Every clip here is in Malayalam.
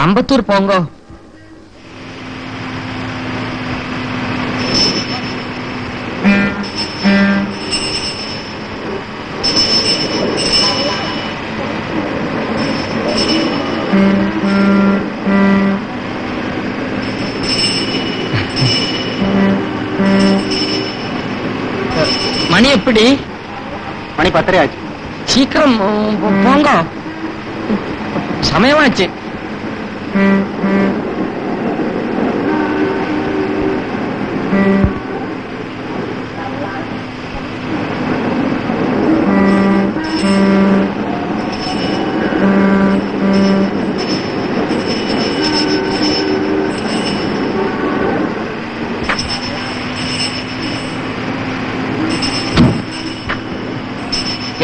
அம்பத்தூர் போங்க. மணி எப்படி? மணி 10:30 ஆச்சு. சீக்கிரம் போங்க, சமயமாச்சு.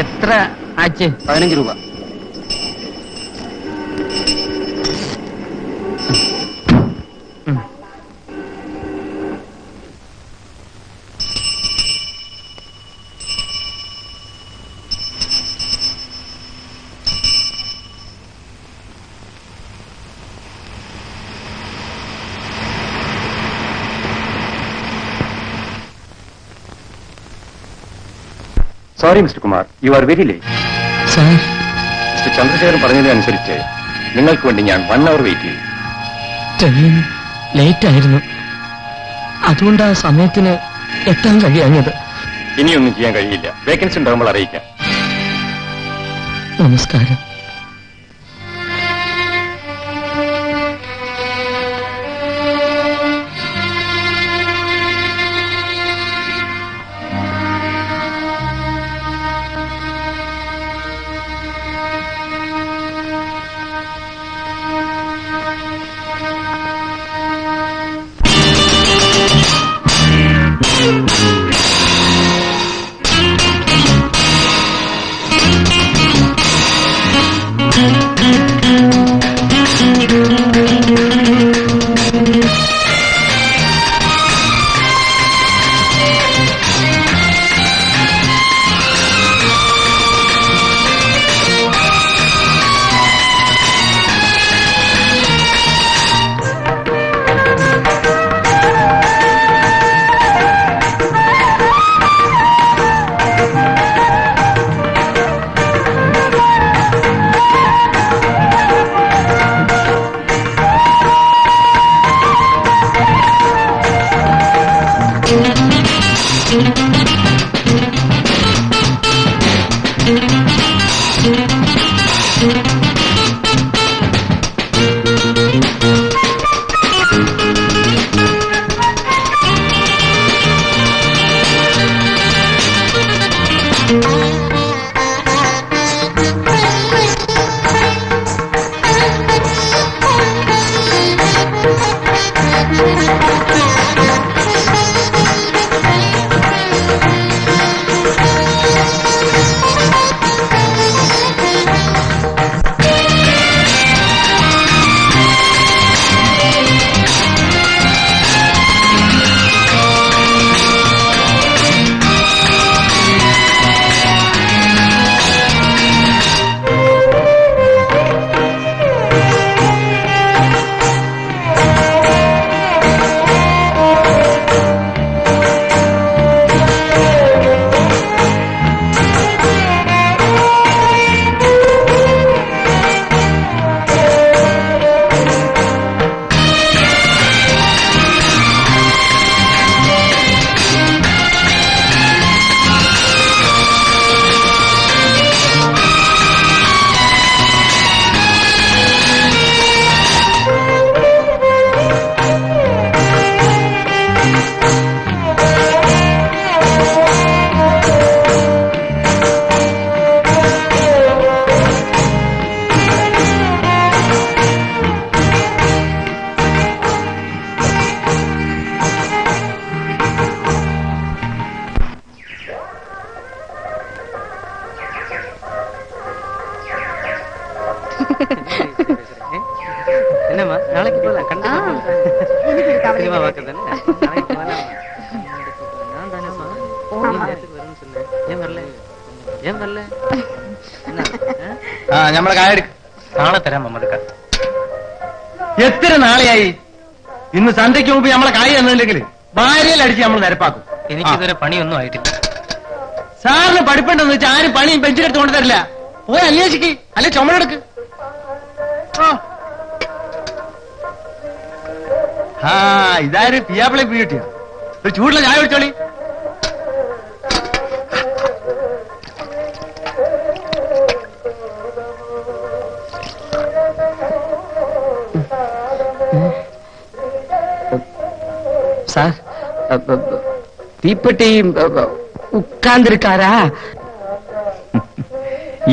എത്ര ആച്ച്? 15 രൂപ. Sorry mister Kumar, you are very late. Sir, mister Chandrasekharan പറഞ്ഞതനുസരിച്ച് നിങ്ങൾക്ക് വേണ്ടി ഞാൻ 1 hour വെയിറ്റ് ചെയ്തു. ട്രെയിൻ ലേറ്റ് ആയിരുന്നു, അതുകൊണ്ടാ സമയത്തിന് എത്താൻ കഴിയാഞ്ഞത്. ഇനിയൊന്നും ചെയ്യാൻ കഴിയില്ല. വേക്കൻസി ഉണ്ടാകുമ്പോൾ അറിയിക്കാം. നമസ്കാരം. என்னம்மா நாளைக்கு போலாம் கண்டிப்பா சினிமா பார்க்க தானே நாளைக்கு போலாம் நான் தானேம்மா நேரத்துக்கு வரும்னு சொன்னேன் ஏன் வரல നമ്മളെ കായ എടുക്ക നാളെ തരാം മമ്മദക്ക എത്ര നാളെയായി? ഇന്ന് സന്ധ്യയ്ക്ക് മുമ്പ് നമ്മളെ കായ് തന്നില്ലെങ്കിൽ ഭാര്യയിലടിച്ച് നമ്മൾ നിരപ്പാക്കും. എനിക്കിതുവരെ പണിയൊന്നും ആയിട്ടില്ല. സാറിന് പഠിപ്പുണ്ടെന്ന് വെച്ചാൽ ആരും പണിയും ബെഞ്ചിലെടുത്ത് കൊണ്ടു തരില്ല. പോയി അന്വേഷിക്ക്, അല്ലെ ചുമടെടുക്ക്. ആ ഇതാരും പിയാപ്പിളെ പീട്ടിയ ഒരു ചൂടുള്ള ചായ കുടിച്ചോളി. സാർ തീപ്പെട്ടി ഉക്കാന്തിരിക്കാരാ?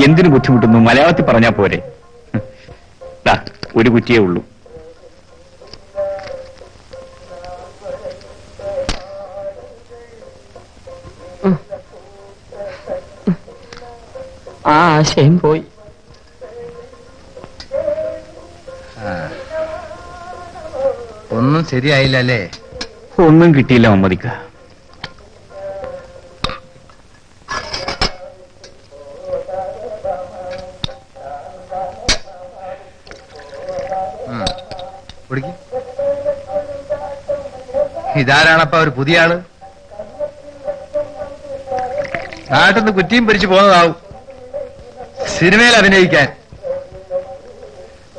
എന്തിനു ബുദ്ധിമുട്ടുന്നു? മലയാളത്തിൽ പറഞ്ഞാ പോരെ. ദാ, ഒരു കുറ്റിയേ ഉള്ളൂ. ആ ആശയം പോയി. ഒന്നും ശരിയായില്ല അല്ലേ? ഒന്നും കിട്ടിയില്ല മമ്മദിക്ക. ഇതാരാണപ്പ ഒരു പുതിയ ആള്? നാട്ടിന്ന് കുറ്റിയും പിരിച്ചു പോകുന്നതാവും സിനിമയിൽ അഭിനയിക്കാൻ.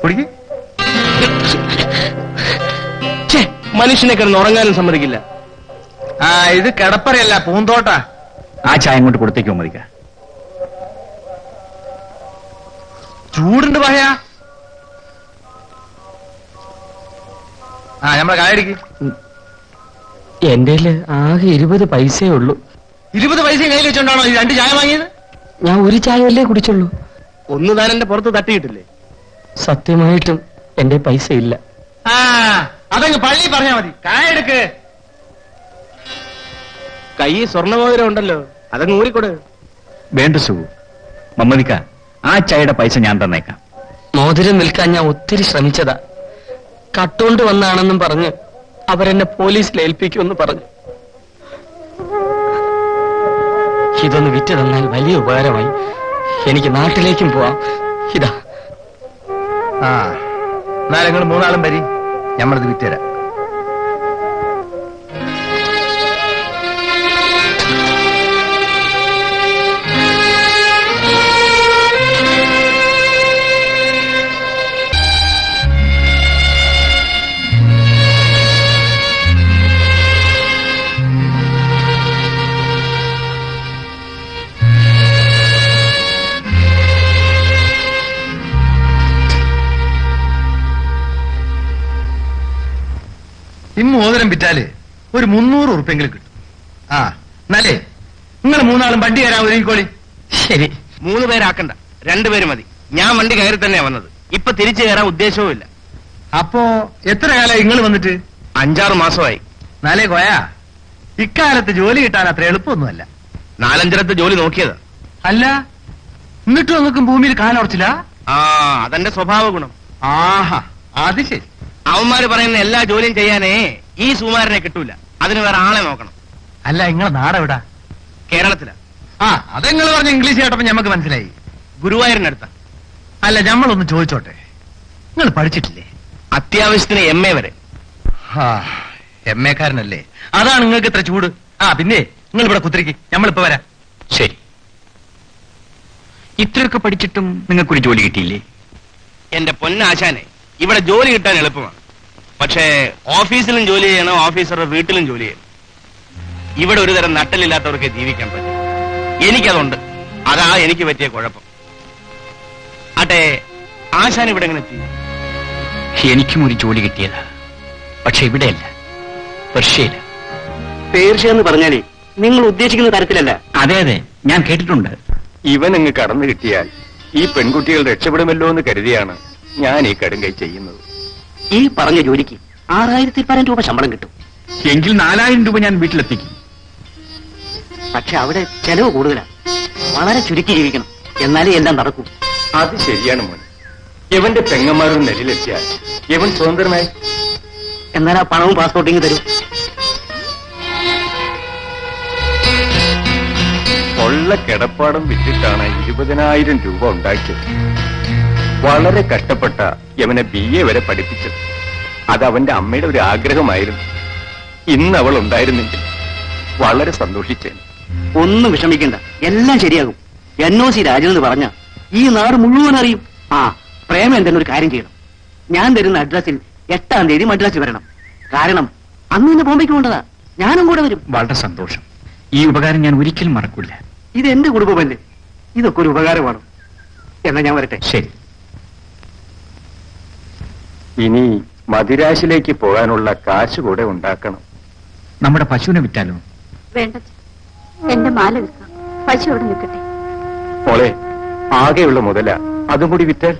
കുടിക്ക്. മനുഷ്യനെ കിടന്ന് ഉറങ്ങാനും സമ്മതിക്കില്ല. ആ ഇത് കിടപ്പറയല്ല, പൂന്തോട്ടാ. ആ ചായ അങ്ങോട്ട് കൊടുത്തേക്ക് മമ്മദിക്ക. ചൂടുണ്ട് പറയാ. ആ നമ്മളെ കായടിക്ക്. എന്റെ ആകെ 20 പൈസയേ ഉള്ളൂ. 20 പൈസ കയ്യിൽ വെച്ചോണ്ടാണോ ഈ 2 ചായ വാങ്ങിയത്? ഞാൻ ഒരു ചായയല്ലേ കുടിച്ചുള്ളൂ. ഒന്ന് താൻ എന്റെ പുറത്ത് തട്ടിയിട്ടില്ലേ? സത്യമായിട്ടും എന്റെ പൈസ ഇല്ല. ആ അതങ്ങ് പള്ളി പറഞ്ഞാ മതി. കായെടുക്ക്. കൈ സ്വർണ്ണമോതിരം ഉണ്ടല്ലോ, അതങ്ങ് ഊരിക്കൊട്. വേണ്ട സുഖു. മമ്മദിക്ക, ആ ചായയുടെ പൈസ ഞാൻ തന്നേക്കാം. മോതിരം വിൽക്കാൻ ഞാൻ ഒത്തിരി ശ്രമിച്ചതാ. കട്ടോണ്ട് വന്നാണെന്നും പറഞ്ഞ് അവരെന്നെ പോലീസിൽ ഏൽപ്പിക്കുമെന്ന് പറഞ്ഞു. ഇതൊന്ന് വിറ്റ് തന്നാൽ വലിയ ഉപകാരമായി. എനിക്ക് നാട്ടിലേക്കും പോവാം. ഇതാ. ആ എന്നാലും നിങ്ങൾ 3 ആളും വരി, ഞമ്മളിത് വിറ്റുതരാം. മോതിരം വിറ്റാല് ഒരു 300 ഉറുപ്പെങ്കിലും കിട്ടും. ആ എന്നാലേ നിങ്ങൾ 3 ആളും വണ്ടി കയറാൻ ഒരുങ്ങിക്കോളി. ശരി. 3 പേരാക്കണ്ട, 2 പേര് മതി. ഞാൻ വണ്ടി കയറി തന്നെയാ വന്നത്. ഇപ്പൊ തിരിച്ചു കയറാൻ ഉദ്ദേശവും ഇല്ല. അപ്പോ എത്ര കാലം നിങ്ങൾ വന്നിട്ട്? 5-6 മാസമായി. നാലേ കോയാ, ഇക്കാലത്ത് ജോലി കിട്ടാൻ അത്ര എളുപ്പമൊന്നുമല്ല. 4-5 ജോലി നോക്കിയത്. അല്ല എന്നിട്ടും നിങ്ങൾക്കും ഭൂമിയിൽ കാലുറച്ചില്ല? ആ അതെന്റെ സ്വഭാവ ഗുണം. ആഹാ അത് ശരി. അവന്മാര് പറയുന്ന എല്ലാ ജോലിയും ചെയ്യാനേ ഈ സുമാരനെ കിട്ടൂല. അതിന് വേറെ ആളെ നോക്കണം. അല്ല നിങ്ങളെ നാടെവിടാ? കേരളത്തിലാ. ആ അതെങ്ങൾ പറഞ്ഞ ഇംഗ്ലീഷ് കേട്ടപ്പോ ഞമ്മക്ക് മനസ്സിലായി. ഗുരുവായൂരിനടുത്ത. അല്ല ഞമ്മളൊന്ന് ചോദിച്ചോട്ടെ, നിങ്ങൾ പഠിച്ചിട്ടില്ലേ? അത്യാവശ്യത്തിന് MA വരെ. MA കാരനല്ലേ, അതാണ് നിങ്ങൾക്ക് ഇത്ര ചൂട്. ആ പിന്നെ നിങ്ങൾ ഇവിടെ കുത്തിരിക്ക്, ഞമ്മളിപ്പോ വരാം. ശരി. ഇത്രയൊക്കെ പഠിച്ചിട്ടും നിങ്ങൾക്കൊരു ജോലി കിട്ടിയില്ലേ? എന്റെ പൊന്നാശാനെ, ഇവിടെ ജോലി കിട്ടാൻ എളുപ്പമാണ്. പക്ഷേ ഓഫീസിലും ജോലി ചെയ്യണം, ഓഫീസറുടെ വീട്ടിലും ജോലി ചെയ്യണം. ഇവിടെ ഒരു തരം നട്ടലില്ലാത്തവർക്ക് ജീവിക്കാൻ പറ്റും. എനിക്കതുണ്ട്. അതാ എനിക്ക് പറ്റിയ കുഴപ്പം. ആട്ടെ, ആശാൻ ഇവിടെ എങ്ങനെ എത്തി? എനിക്കും ഒരു ജോലി കിട്ടിയതാ, പക്ഷെ ഇവിടെയല്ല, പെർഷ്യയില. പേർഷ്യ എന്ന് പറഞ്ഞാലേ നിങ്ങൾ ഉദ്ദേശിക്കുന്ന തരത്തിലല്ല. അതെ അതെ, ഞാൻ കേട്ടിട്ടുണ്ട്. ഇവനങ്ങ് കടന്നു കിട്ടിയാൽ ഈ പെൺകുട്ടികൾ രക്ഷപ്പെടുമല്ലോ എന്ന് കരുതിയാണ് ഞാൻ ഈ കടുങ്കൈ ചെയ്യുന്നത്. ഈ പറഞ്ഞ ജോലിക്ക് 6000 രൂപ ശമ്പളം കിട്ടും. എങ്കിൽ 4000 രൂപ ഞാൻ വീട്ടിലെത്തിക്കും. പക്ഷെ അവിടെ ചെലവ് കൂടുതലാണ്. വളരെ ചുരുക്കി ജീവിക്കണം, എന്നാലേ എല്ലാം നടക്കും. അത് ശരിയാണ് മോൻ. ഇവന്റെ പെങ്ങന്മാരുടെ നെല്ലിലെത്തിയാൽ ഇവൻ സ്വതന്ത്രമായി. എന്നാൽ ആ പണവും പാസ്പോർട്ടിങ് തരും. ഉള്ള കിടപ്പാടം വിറ്റിട്ടാണ് 20,000 രൂപ ഉണ്ടാക്കിയത്. വളരെ കഷ്ടപ്പെട്ട യവനെ BA വരെ പഠിപ്പിച്ചത്. അത് അവന്റെ അമ്മയുടെ ഒരു ആഗ്രഹമായിരുന്നു. ഇന്ന് അവൾ ഉണ്ടായിരുന്നെങ്കിൽ വളരെ സന്തോഷിച്ചേനെ. ഒന്നും വിഷമിക്കണ്ട, എല്ലാം ശരിയാകും. NOC രാജൻ എന്ന് പറഞ്ഞ ഈ നാട് മുഴുവൻ അറിയും. ആ പ്രേമേന്ദ്രൻ ഒരു കാര്യം ചെയ്യണം. ഞാൻ തരുന്ന അഡ്രസ്സിൽ 8-ാം തീയതി മദ്രാസിൽ വരണം. കാരണം അന്ന് തന്നെ ബോംബെക്ക് കൊണ്ടതാ. ഞാനും കൂടെ വരും. വളരെ സന്തോഷം. ഈ ഉപകാരം ഞാൻ ഒരിക്കലും മറക്കില്ല. ഇത് എന്റെ കുടുംബമല്ലേ, ഇതൊക്കെ ഒരു ഉപകാരമാണ്. എന്നാ ഞാൻ വരട്ടെ. ശരി. ഇനി മദിരാശിലേക്ക് പോകാനുള്ള കാശ് കൂടെ ഉണ്ടാക്കണം. നമ്മുടെ പശുവിനെ വിറ്റാലോ? വേണ്ട, എന്റെ മാല വിൽക്കാം. പശു അവിടെ നിൽക്കട്ടെ. മോളെ, ആകെയുള്ള മുതല അതും കൂടി വിറ്റാൽ?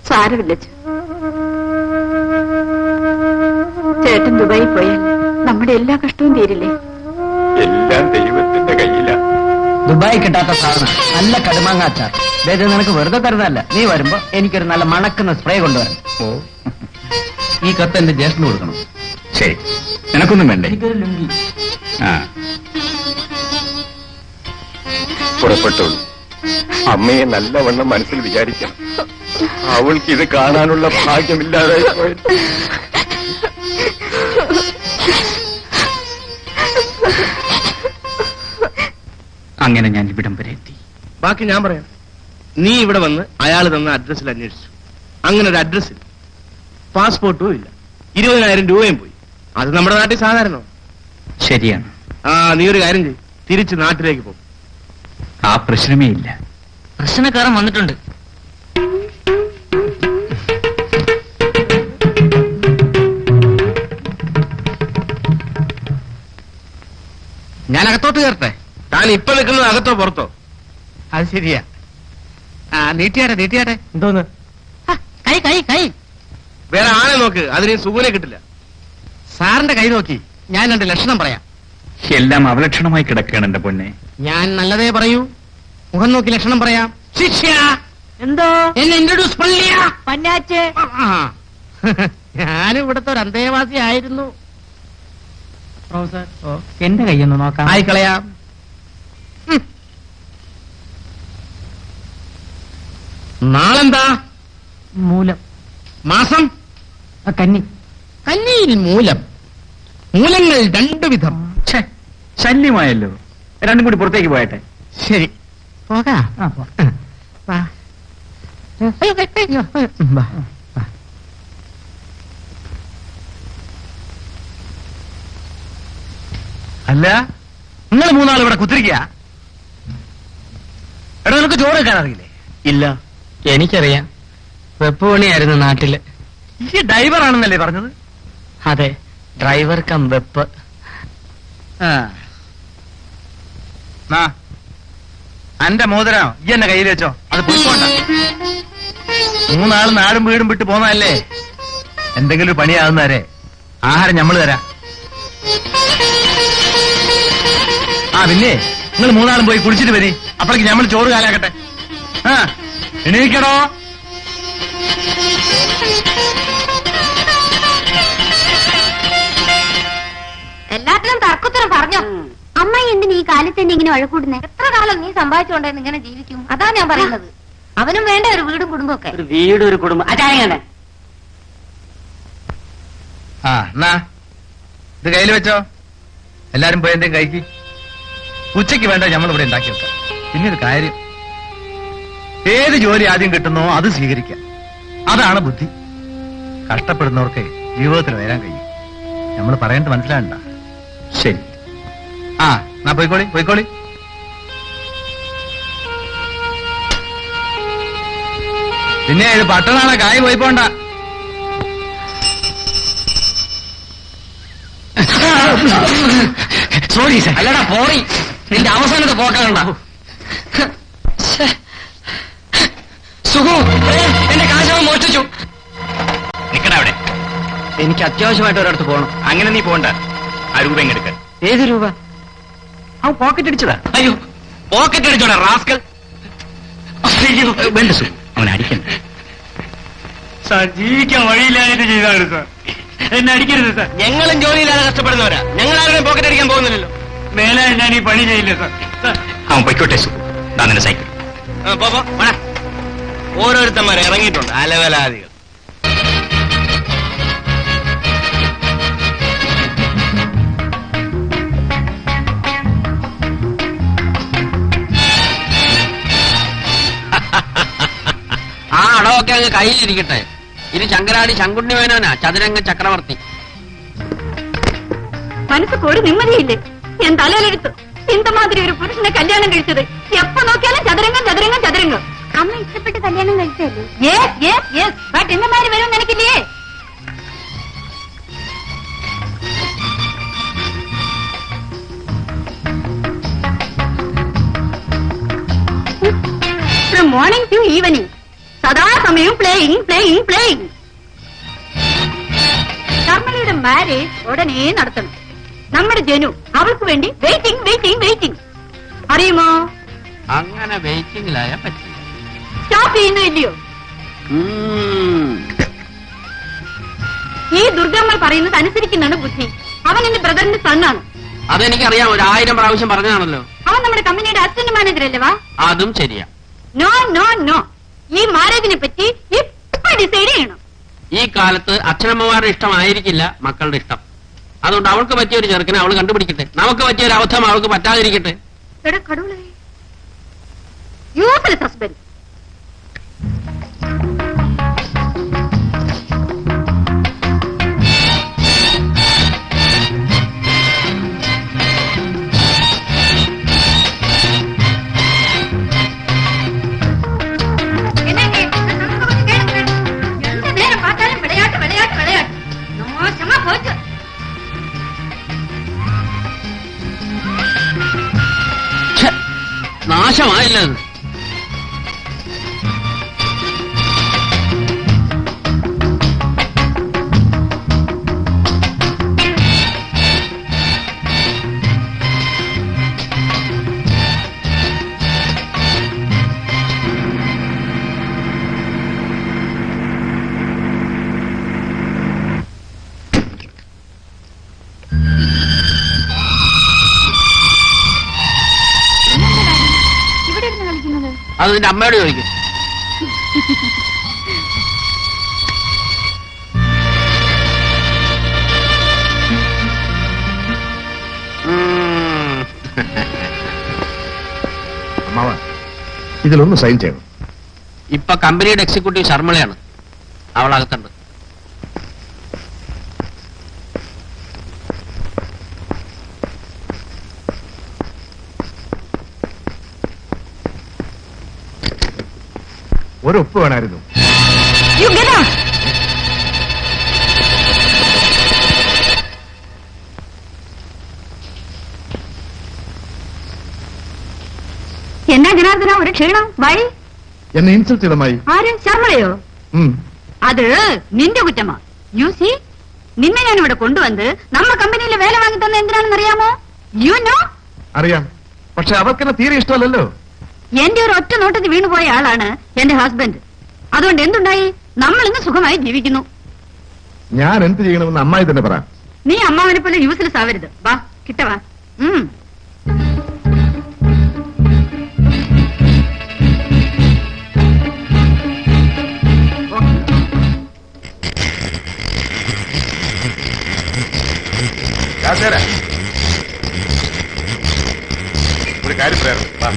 സാരമില്ല, ചേട്ടൻ ദുബായി പോയാൽ നമ്മുടെ എല്ലാ കഷ്ടവും തീരില്ലേ? എല്ലാം ദൈവത്തിന്റെ കയ്യിലാണ്. ദുബായി കിട്ടാത്ത സാധനം നല്ല കടുമാങ്ങാച്ചാർ. ഇത് നിനക്ക് വെറുതെ തരുന്നതല്ല, നീ വരുമ്പോ എനിക്കൊരു നല്ല മണക്കുന്ന സ്പ്രേ കൊണ്ടുവരണം. ഓ, ഈ കത്ത് എന്റെ ജ്യേഷ്ഠന് കൊടുക്കണം. ശരി. നിനക്കൊന്നും വേണ്ടേ? എനിക്കൊരു ലുങ്കി. ആ, പുറപ്പെട്ടോളൂ. അമ്മയെ നല്ലവണ്ണം മനസ്സിൽ വിചാരിക്കണം. അവൾക്ക് ഇത് കാണാനുള്ള ഭാഗ്യമില്ലാതായി പോയത്. അങ്ങനെ ഞാൻ ഇവിടം വരെ എത്തി. ബാക്കി ഞാൻ പറയാം. നീ ഇവിടെ വന്ന് അയാൾ തന്ന അഡ്രസ്സിൽ അന്വേഷിച്ചു. അങ്ങനെ ഒരു അഡ്രസ്സിൽ പാസ്പോർട്ടും ഇല്ല, 20,000 രൂപയും പോയി. അത് നമ്മുടെ നാട്ടിൽ സാധാരണ. ശരിയാണ്. നീ ഒരു കാര്യം ചെയ്യും, തിരിച്ച് നാട്ടിലേക്ക് പോകും. ആ പ്രശ്നമേ ഇല്ല. പ്രശ്നക്കാരൻ വന്നിട്ടുണ്ട്. ഞാൻ അകത്തോട്ട് കയറട്ടെ? താൻ ഇപ്പൊ നിൽക്കുന്നത് അകത്തോ പുറത്തോ? അത് ശരിയാ. നീട്ടിയാട്ടെ. എന്തോന്ന്? കൈ വേറെ ആളെ നോക്ക്, അതിന് സുഖനെ കിട്ടില്ല. സാറിന്റെ കൈ നോക്കി ഞാൻ 2 ലക്ഷണം പറയാം. എല്ലാം അവലക്ഷണമായി കിടക്കുകയാണ് എന്റെ പൊന്നെ. ഞാൻ നല്ലതേ പറയൂ. മുഖം നോക്കി ലക്ഷണം പറയാം. ശിക്ഷ എന്തോ എന്നെ ഇൻട്രൊഡ്യൂസ് പള്ളിയാ. പന്നാച്ചേ, ഞാനും ഇവിടുത്തെ ഒരു അന്തേവാസി ആയിരുന്നു. പ്രൊഫസർ, എന്റെ കൈയൊന്ന് നോക്കാം. ആയിക്കളയാം. നാളെന്താ? മൂലം. മാസം? കന്നി. കന്നിയിൽ മൂലം. മൂലങ്ങൾ 2 വിധം. ഛെ, ശല്യമായല്ലോ. രണ്ടും കൂടി പുറത്തേക്ക് പോയട്ടെ. ശരി, പോകാം. വാ. വാ. അല്ല, നിങ്ങൾ 3 ആൾ ഇവിടെ കുത്തിരിക്കുക? എടാ, നിനക്ക് ചോറ് വെക്കാൻ അറിയില്ലേ? ഇല്ല, എനിക്കറിയാം. വെപ്പ് പണിയായിരുന്നു നാട്ടില്. ഈ ഡ്രൈവർ ആണെന്നല്ലേ പറഞ്ഞത്? അതെ, ഡ്രൈവർ കം വെപ്പ്. അന്റെ മോതിരം ഈ എന്നെ കയ്യിൽ വെച്ചോ. അത് പോയിക്കോണ്ട. 3 ആൾ നാടും വീടും വിട്ട് പോന്നതല്ലേ. എന്തെങ്കിലും ഒരു പണിയാകുന്നവരെ ആഹാരം നമ്മൾ തരാം. പിന്നെ നിങ്ങൾ 3 ആളും പോയി കുളിച്ചിട്ട് വരി. അപ്പോഴേക്ക് നമ്മൾ ചോറ് കാലാക്കട്ടെ. എണീക്കടോ. എല്ലാത്തിനും തർക്കത്തിനും പറഞ്ഞോ. അമ്മ എന്തിന് ഈ കാലത്ത് തന്നെ ഇങ്ങനെ വഴക്കൂടുന്നേ? എത്ര കാലം നീ സമ്പാദിച്ചുകൊണ്ടെന്ന് ഇങ്ങനെ ജീവിക്കും? അതാ ഞാൻ പറയുന്നത്. അവനും വേണ്ട ഒരു വീടും കുടുംബമൊക്കെ. ഒരു വീട്, ഒരു കുടുംബം. അതായത് എന്നാ ഇത് കയ്യിൽ വെച്ചോ. എല്ലാരും പോയി എന്തെങ്കിലും കഴിക്ക്. ഉച്ചയ്ക്ക് വേണ്ട നമ്മളിവിടെ ഉണ്ടാക്കി വെക്കാം. പിന്നെ ഒരു കാര്യം, ഏത് ജോലി ആദ്യം കിട്ടുന്നോ അത് സ്വീകരിക്കാം. അതാണ് ബുദ്ധി. കഷ്ടപ്പെടുന്നവർക്ക് ജീവിതത്തിൽ വരാൻ കഴിയും. നമ്മൾ പറയേണ്ടത് മനസ്സിലാകണ്ട. ശരി. എന്നാ പോയിക്കോളി. പിന്നെ ഇത് പട്ടണാണ്, കായ് പോയി പോണ്ട. Sorry sir. അല്ലടാ പോറി, നിന്റെ അവസാനത്തെ പോക്കണ്ട. സുഖു, എന്റെ കാശവൻ മോഷ്ടിച്ചു. നിക്കണ അവിടെ. എനിക്ക് അത്യാവശ്യമായിട്ട് ഒരിടത്ത് പോകണം. അങ്ങനെ നീ പോണ്ട. ആ രൂപ എടുക്കാൻ. ഏത് രൂപ? അവൻ പോക്കറ്റ് അടിച്ചതാ. അയ്യോ, പോക്കറ്റ് അടിച്ചോടാ റാസ്കൽ. അയ്യോ, വേണ്ട സു, അവൻ അടിക്കണ്ട. സാർ, ജീവിക്കാൻ വഴിയില്ലായിട്ട് ചെയ്താണ് സാർ. എന്നെ അടിക്കരുത് സാർ. ഞങ്ങളും ജോലിയില്ലാതെ കഷ്ടപ്പെടുന്നവരാ. ഞങ്ങൾ ആരുടെയും പോക്കറ്റ് അടിക്കാൻ പോകുന്നില്ലല്ലോ. മേലെ ഞാൻ ഈ പണി ചെയ്യില്ല സാർ. അവൻ പൊയ്ക്കോട്ടെ സു. നിന്റെ സൈക്കിൾ. ഓരോരുത്തന്മാർ ഇറങ്ങിയിട്ടുണ്ട് അലവലാദികൾ. ആ അടവൊക്കെ അങ്ങ് കയ്യിലിരിക്കട്ടെ. ഇത് ശങ്കരാടി ശങ്കുണ്ണി മേനോനാ, ചതുരംഗ ചക്രവർത്തി. മനസ്സ് കൂടി നിമ്മതിയില്ലേ? ഞാൻ തലയിലെടുത്തു ഇന്ത മാതിരി ഒരു പുരുഷനെ കല്യാണം കഴിച്ചത്. എപ്പോ നോക്കിയാലും ചതുരംഗം ചതുരംഗം ചതുരംഗം. അമ്മ ഇഷ്ടപ്പെട്ട് കല്യാണം കഴിച്ചല്ലേ? ബട്ട് എന്നമാര് വരും നിനക്കില്ലേ? ഫ്രം മോർണിംഗ് ടു ഈവനിങ് സദാസമയം പ്ലേയിങ് പ്ലേയിങ് പ്ലേയിങ്. ശർമ്മലയുടെ മാരേജ് ഉടനെ നടത്തണം. നമ്മുടെ ജനു അവൾക്ക് വേണ്ടി വെയിറ്റിംഗ് വെയിറ്റിംഗ് വെയിറ്റിംഗ്. അറിയുമോ? അങ്ങനെ വെയിറ്റിംഗിലായ പറ്റില്ല. സ്റ്റോപ്പ് ചെയ്യുന്നില്ലയോ? ഈ ദുർഗമ്മ പറയുന്നത് അനുസരിക്കുന്നതാണ് ബുദ്ധി. അവൻ എന്റെ ബ്രദറിന്റെ സണ്ണാണ്. അതെനിക്കറിയാം, 1000 പ്രാവശ്യം പറഞ്ഞാണല്ലോ. അവൻ നമ്മുടെ കമ്പനിയുടെ അസിസ്റ്റന്റ് മാനേജർ അല്ലേ? വാ. അതും ശരിയാ. നോ നോ നോ, ഈ മാരേജിനെ പറ്റി ഇപ്പൊ ഡിസൈഡ് ചെയ്യണം. ഈ കാലത്ത് അച്ഛനമ്മമാരുടെ ഇഷ്ടമായിരിക്കില്ല മക്കളുടെ ഇഷ്ടം. അതുകൊണ്ട് അവൾക്ക് പറ്റിയ ഒരു ചെറുക്കനെ അവൾ കണ്ടുപിടിക്കട്ടെ. നമുക്ക് പറ്റിയ ഒരു അബദ്ധം അവൾക്ക് പറ്റാതിരിക്കട്ടെ. Useless husband. നാശമായില്ല. അത് നിന്റെ അമ്മയോട് ചോദിക്കും. അമ്മാവ, ഇതിലൊന്ന് സൈൻ ചെയ്യണം. ഇപ്പൊ കമ്പനിയുടെ എക്സിക്യൂട്ടീവ് ശർമ്മളയാണ്. അവളകത്തുണ്ട്. ഒരൊപ്പ് വേണമായിരുന്നു. എന്നാ ജനാർദ്ദന ഒരു ക്ഷീണം? വഴി എന്നെ ഇൻസൾട്ട് ചെയ്തമായി. ആര്? ശർമ്മളയോ? അത് നിന്റെ കുറ്റമാ. യു സി, നിന്നെ ഞാൻ ഇവിടെ കൊണ്ടുവന്ന് നമ്മ കമ്പനിയിൽ വേല വാങ്ങി തന്ന എന്തിനാണെന്ന് അറിയാമോ? You know? അറിയാം, പക്ഷെ അവർക്കെന്നെ തീരെ ഇഷ്ടമല്ലല്ലോ. എന്റെ ഒരു ഒറ്റ നോട്ടത്തിൽ വീണുപോയ ആളാണ് എന്റെ ഹസ്ബൻഡ്. അതുകൊണ്ട് എന്തുണ്ടായി? നമ്മൾ ഇന്ന് സുഖമായി ജീവിക്കുന്നു. ഞാൻ എന്ത് ചെയ്യണമെന്ന് അമ്മായി തന്നെ പറ. നീ അമ്മാവനെ പോലെ യൂസ്ലെസ് ആവരുത്. വാ കിട്ടവാ. ഒരു കാര്യം പറയാം.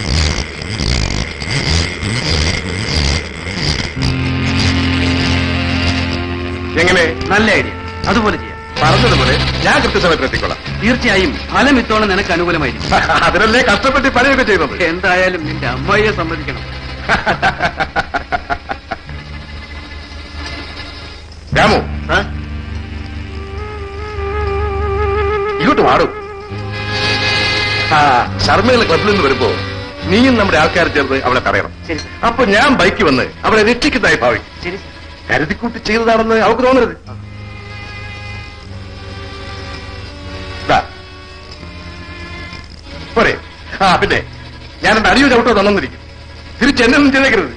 എങ്ങനെ? നല്ല ഐഡിയ. അതുപോലെ ചെയ്യാം. പറഞ്ഞതുപോലെ ഞാൻ കൃത്യസമയത്ത് എത്തിക്കൊള്ളാം. തീർച്ചയായും ഫലം ഇത്തോളം നിനക്ക് അനുകൂലമായിരിക്കും. അതിനല്ലേ കഷ്ടപ്പെട്ട് പണിയൊക്കെ ചെയ്യുന്നത്. എന്തായാലും നിന്റെ അമ്മായിയെ സമ്മതിക്കണം. രാമു, ഇങ്ങോട്ട് വാടും. ശർമ്മയുടെ ക്ലബിൽ നിന്ന് വരുമ്പോ നീയും നമ്മുടെ ആൾക്കാർ ചേർന്ന് അവളെ തടയണം. അപ്പൊ ഞാൻ ബൈക്ക് വന്ന് അവളെ രക്ഷിക്കുന്നതായി ഭാവിക്കും. കരുതിക്കൂട്ടി ചെയ്തതാണെന്ന് അവൾക്ക് തോന്നരുത്. പോരെ? പിന്നെ ഞാനെന്റെ അടിയോ ചവിട്ടോ തന്നിരിക്കും. തിരിച്ചെന്നൊന്നും ചെയ്തേക്കരുത്.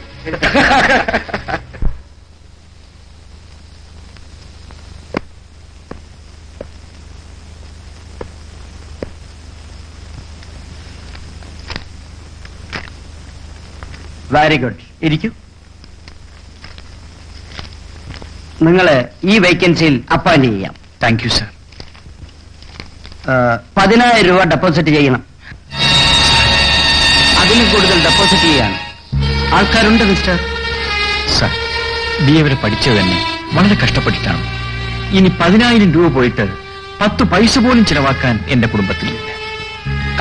Very good. ഇരിക്കൂ. നിങ്ങൾ ഈ വേക്കൻസിയിൽ അപ്പോയിന്റ് ചെയ്യാം. Thank you sir. 10,000 രൂപ ഡെപ്പോസിറ്റ് ചെയ്യണം. അതിലും കൂടുതൽ ഡെപ്പോസിറ്റ് ചെയ്യാൻ ആൾക്കാരുണ്ട് മിസ്റ്റർ. സർ, BA വരെ പഠിച്ചത് തന്നെ വളരെ കഷ്ടപ്പെട്ടിട്ടാണ്. ഇനി 10,000 രൂപ പോയിട്ട് 10 പൈസ പോലും ചിലവാക്കാൻ എന്റെ കുടുംബത്തിലില്ല.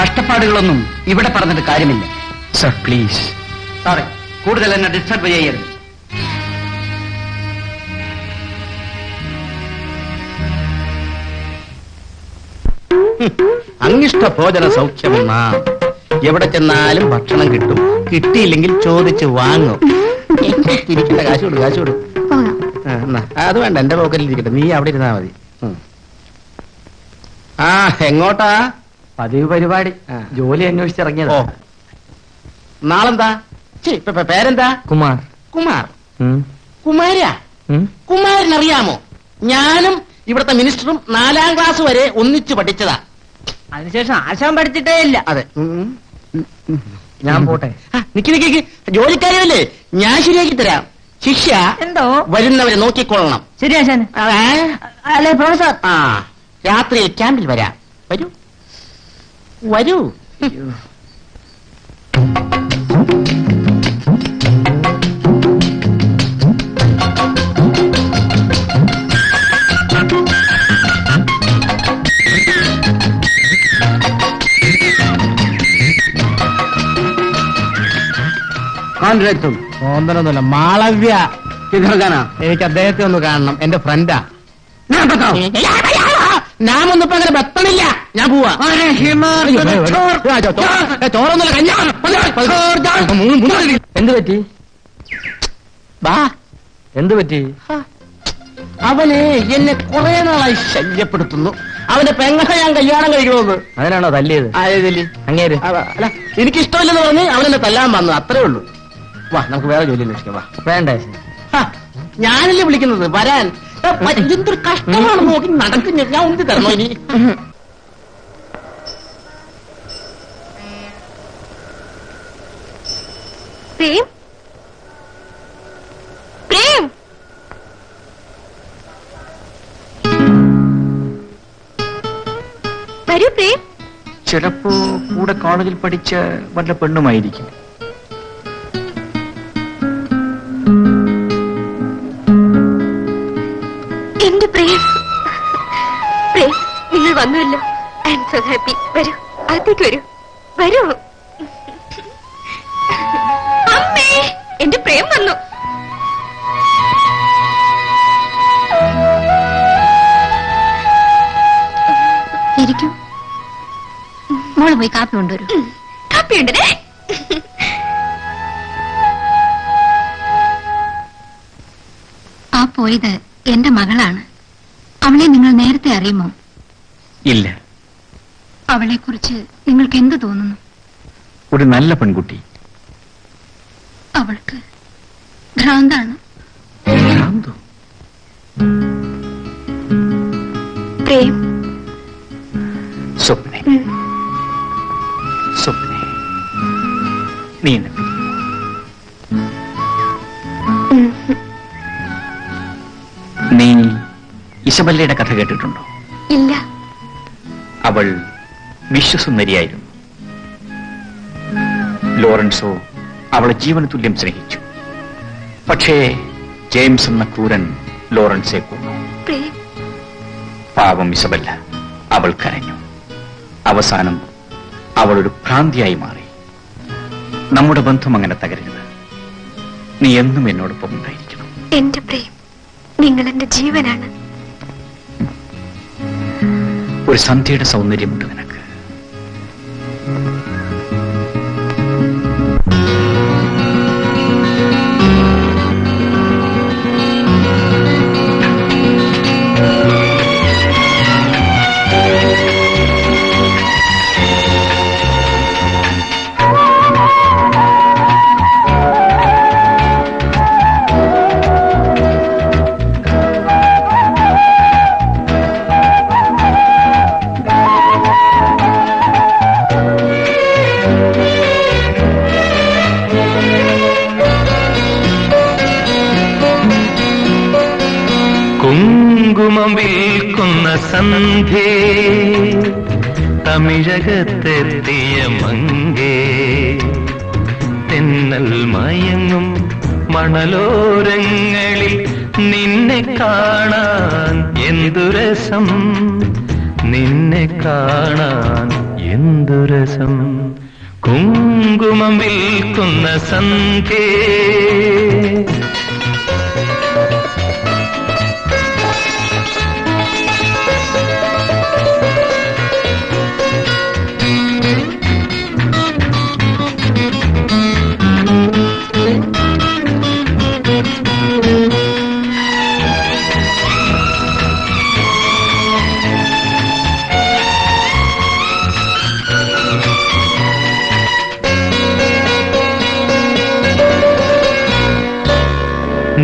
കഷ്ടപ്പാടുകളൊന്നും ഇവിടെ പറഞ്ഞിട്ട് കാര്യമില്ല. Sir please. സോറി, കൂടുതൽ എന്നെ ഡിസ്റ്റർബ് ചെയ്യരുത്. അങ്ങിഷ്ട ഭോജന സൗഖ്യമെന്ന എവിടെ ചെന്നാലും ഭക്ഷണം കിട്ടും. കിട്ടിയില്ലെങ്കിൽ ചോദിച്ച് വാങ്ങും. ഇരിക്കണ്ട, കാശ് കൊടു. അത് വേണ്ട, എന്റെ പോക്കറ്റിൽ ഇരിക്കട്ടെ. നീ അവിടെ ഇരുന്നാ മതി. ആ, എങ്ങോട്ടാ? പതിവ് പരിപാടി, ജോലി അന്വേഷിച്ചിറങ്ങിയത്. ഓ, നാളെന്താ? പേരെന്താ? കുമാർ. കുമാർ കുമാരാ? കുമാരനറിയാമോ? ഞാനും ഇവിടുത്തെ മിനിസ്റ്ററും 4ാം ക്ലാസ് വരെ ഒന്നിച്ചു പഠിച്ചതാ. അതിനുശേഷം ആശാൻ പഠിച്ചിട്ടേ ഇല്ല. അതെ. ഞാൻ പോട്ടെ. നിക്ക്, ജോലിക്കാരല്ലേ, ഞാൻ ശരിയാക്കി തരാം. ശിക്ഷ എന്തോ വരുന്നവരെ നോക്കിക്കൊള്ളണം. ശരി ആശാൻ. അല്ലെ പ്രൊഫസർ? ആ, രാത്രിയിൽ ക്യാമ്പിൽ വരാം. വരൂ. തോന്നലൊന്നുമില്ല. മാളവ്യ ഇതെടുക്കാനാ? എനിക്ക് അദ്ദേഹത്തെ ഒന്ന് കാണണം, എന്റെ ഫ്രണ്ടാ. ഞാനൊന്നും ഇപ്പൊ അങ്ങനെ വെത്തണില്ല. ഞാൻ പോവാ. ചോറൊന്നുമില്ല. എന്ത് പറ്റി? ബാ. എന്ത് പറ്റി? അവന് എന്നെ കുറെ നാളായി ശല്യപ്പെടുത്തുന്നു. അവന്റെ പെങ്ങളെ ഞാൻ കല്യാണം കഴിക്കണമെന്ന്. അതിനാണോ തല്ലിയത്? അങ്ങേര് അല്ല, എനിക്കിഷ്ടമില്ലെന്ന് പറഞ്ഞ് അവനെന്നെ തല്ലാൻ വന്നു, അത്രേ ഉള്ളൂ. വാ, നമുക്ക് വേറെ ജോലി അന്വേഷിക്കാം. വാ. വേണ്ട. ഞാനല്ലേ വിളിക്കുന്നത്, വരാൻ. എന്തൊരു കഷ്ടമാണ്, നോക്കി നടക്കും. ഞാൻ ഒന്നി തരണോ ഇനി? പ്രേം, പ്രേം, വരൂ പ്രേം. ചിലപ്പോ കൂടെ കോളേജിൽ പഠിച്ച വല്ല പെണ്ണുമായിരിക്കും. എന്റെ പ്രേം, പ്രേം, നിങ്ങൾ വന്നല്ലോ. I M so happy. വരൂ, അകത്തേക്ക് വരൂ. അമ്മേ, എന്റെ പ്രേം വന്നു. ഇരിക്കൂ. മോള് പോയി കാപ്പി കൊണ്ടുവരും. കാപ്പിയുണ്ടേ? ആ പോയത് എന്റെ മകളാണ്. അവളെ നിങ്ങൾ നേരത്തെ അറിയുമോ? ഇല്ല. അവളെ കുറിച്ച് നിങ്ങൾക്ക് എന്ത് തോന്നുന്നു? ഒരു നല്ല പെൺകുട്ടി. അവൾക്ക് ഭ്രാന്താണ്. ഭ്രാന്തോ? പ്രേം, സ്വപ്നെ, സ്വപ്നെ, നീ എന്നെ പിരിഞ്ഞു. നീ ഇസബല്ലയുടെ കഥ കേട്ടിട്ടുണ്ടോ? ഇല്ല. അവൾ വിശ്വസുന്ദരിയായിരുന്നു. ലോറൻസോ അവളെ ജീവന തുല്യം സ്നേഹിച്ചു. പക്ഷേ ജെയിംസ് എന്ന ക്രൂരൻ ലോറൻസെ കൊന്നു. പ്രേം, പാവം ഇസബല്ല. അവൾ കരഞ്ഞു. അവസാനം അവൾ ഒരു ഭ്രാന്തിയായി മാറി. നമ്മുടെ ബന്ധം അങ്ങനെ തകരരുത്. നീ എന്നും എന്നോടൊപ്പം ഉണ്ടായിരിക്കണം. എന്റെ പ്രേം, നിങ്ങൾ എന്റെ ജീവനാണ്. ഒരു സന്ധ്യയുടെ സൗന്ദര്യമുണ്ട് നിനക്ക്. കുങ്കുമം വിൽക്കുന്ന സന്ധ്യേ തമിഴകത്തെത്തിയ മങ്കേ തെന്നൽ മയങ്ങും മണലോരങ്ങളിൽ നിന്നെ കാണാൻ എന്തു രസം, നിന്നെ കാണാൻ എന്തു രസം. കുങ്കുമം വിൽക്കുന്ന സന്ധ്യേ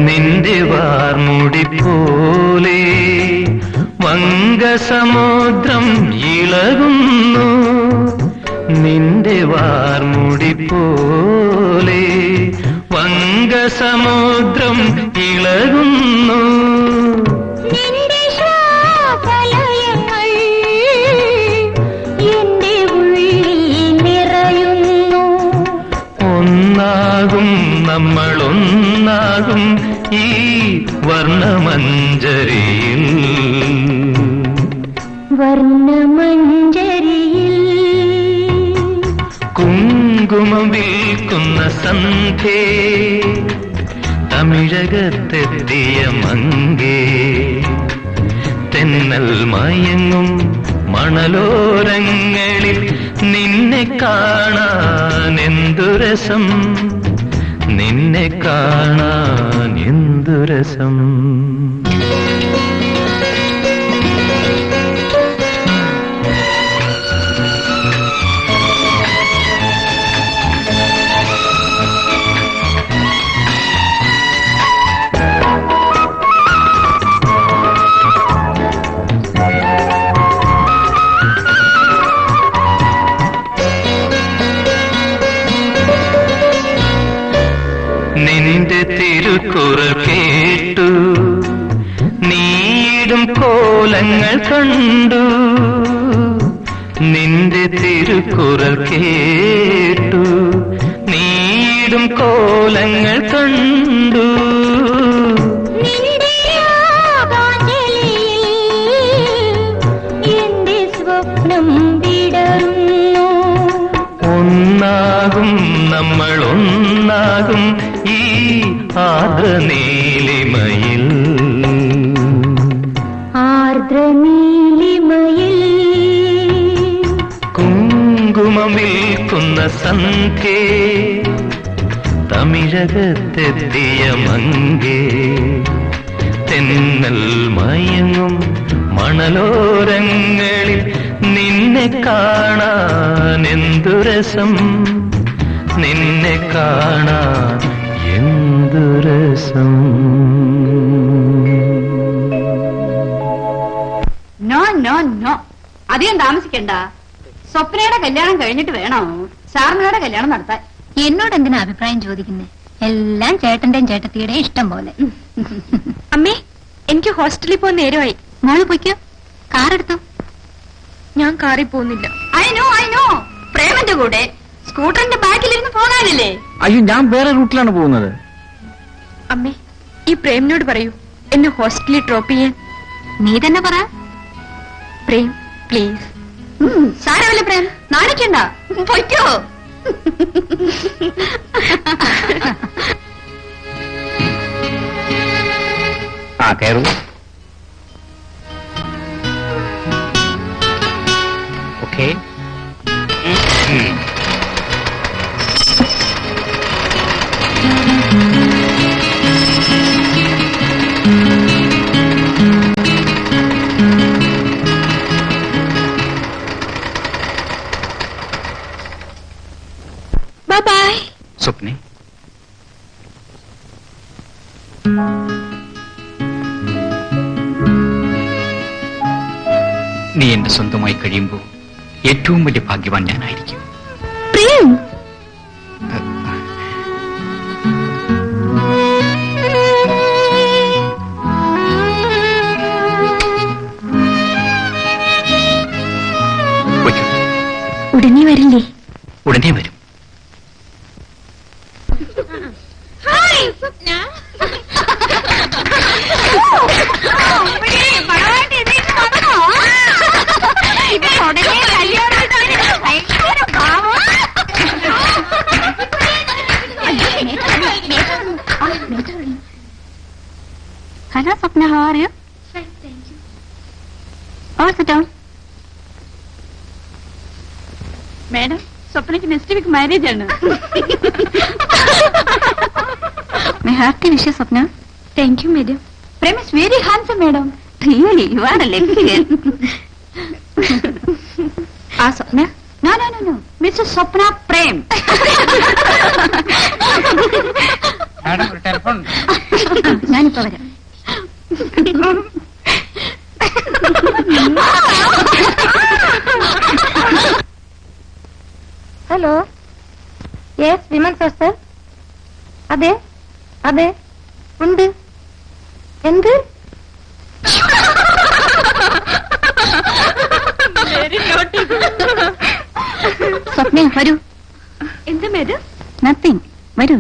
നിന്റെ വാർമുടി പോലെ വംഗസമുദ്രം ഇളകുന്നു, നിന്റെ വാർമുടി പോലെ വംഗസമുദ്രം ഇളകുന്നു. ഒന്നാകും നമ്മളൊന്നാകും ഈ വർണ്ണമഞ്ജരിയിൽ, കുങ്കുമം വിൽക്കുന്ന സന്ധ്യേ തമിഴകത്തെത്തിയ മങ്കേ തെന്നൽ മയങ്ങും മണലോരങ്ങളിൽ നിന്നെ കാണാൻ എന്തു രസം, നിന്നെ കാണാൻ എന്തു രസം. നിന്റെ തിരുക്കുറൽ കേട്ടു, നീടും കോലങ്ങൾ കണ്ടു, നിന്റെ തിരുക്കുറൽ കേട്ടു, നീടും കോലങ്ങൾ കണ്ടു. ഒന്നാകും നമ്മളൊന്നാകും ഈ ആർദ്രനീലിമയിൽ, കുങ്കുമം വിൽക്കുന്ന സന്ധ്യേ തമിഴകത്തെത്തിയ മങ്കേ തെന്നൽ മയങ്ങും മണലോരങ്ങളിൽ നിന്നെ കാണാൻ എന്തു രസം, നിന്നെ കാണാൻ എന്തു രസം. നോ നോ നോ, അധികം താമസിക്കണ്ട. സ്വപ്നയുടെ കല്യാണം കഴിഞ്ഞിട്ട് വേണോ ശാർമയുടെ കല്യാണം നടത്താൻ. എന്നോട് എന്തിനാ അഭിപ്രായം ചോദിക്കുന്നേ? എല്ലാം ചേട്ടന്റെയും ചേട്ടത്തിയുടെയും ഇഷ്ടം പോലെ. അമ്മേ, എനിക്ക് ഹോസ്റ്റലിൽ പോകാൻ നേരമായി. മോള് പൊയ്ക്കോ, കാറെടുത്തോ. ഞാൻ കാറിൽ പോകുന്നില്ല. ഐ നോ, പ്രേമന്റെ കൂടെ സ്കൂട്ടറിന്റെ ബാക്കിലിരുന്ന് പോകാനില്ലേ? അയ്യോ, ഞാൻ വേറെ റൂട്ടിലാണ് പോകുന്നത്. അമ്മേ, ഈ പ്രേമിനോട് പറയൂ എന്നെ ഹോസ്റ്റലിൽ ഡ്രോപ്പ് ചെയ്യാൻ. നീ തന്നെ പറ. പ്രേം പ്ലീസ്. സാരമല്ല പ്രേം, നാണിക്കണ്ട, പൊയ്ക്കോ. ആ കയറൂ. ഓക്കെ. ബൈ. സ്വപ്നെ, നീ എന്റെ സ്വന്തമായി കഴിയുമ്പോൾ ഏറ്റവും വലിയ ഭാഗ്യവാൻ ഞാനായിരിക്കും. പ്രേം, നീ വരില്ലേ? ഉടനെ വരും. Hello, Swapna. How are you? Fine, thank you. Oh, sit down. Madam, സ്വപ്നയ്ക്ക് നെക്സ്റ്റ് വീക്ക് മാരേജ് ആണ്. My hearty wishes, Swapna. Thank you, madam. Prem is very handsome, madam. Really, you are a lucky girl. Swapna? No. Mrs. Swapna Prem. Madam ഒരു ടെലിഫോൺ. ഞാനിപ്പോ വരാം. Hello, yes women sister. അതെ അതെ ഉണ്ട്. എന്ത്? സ്വപ്ന വരൂ. എന്താ മാഡം? നത്തിങ്, വരൂ.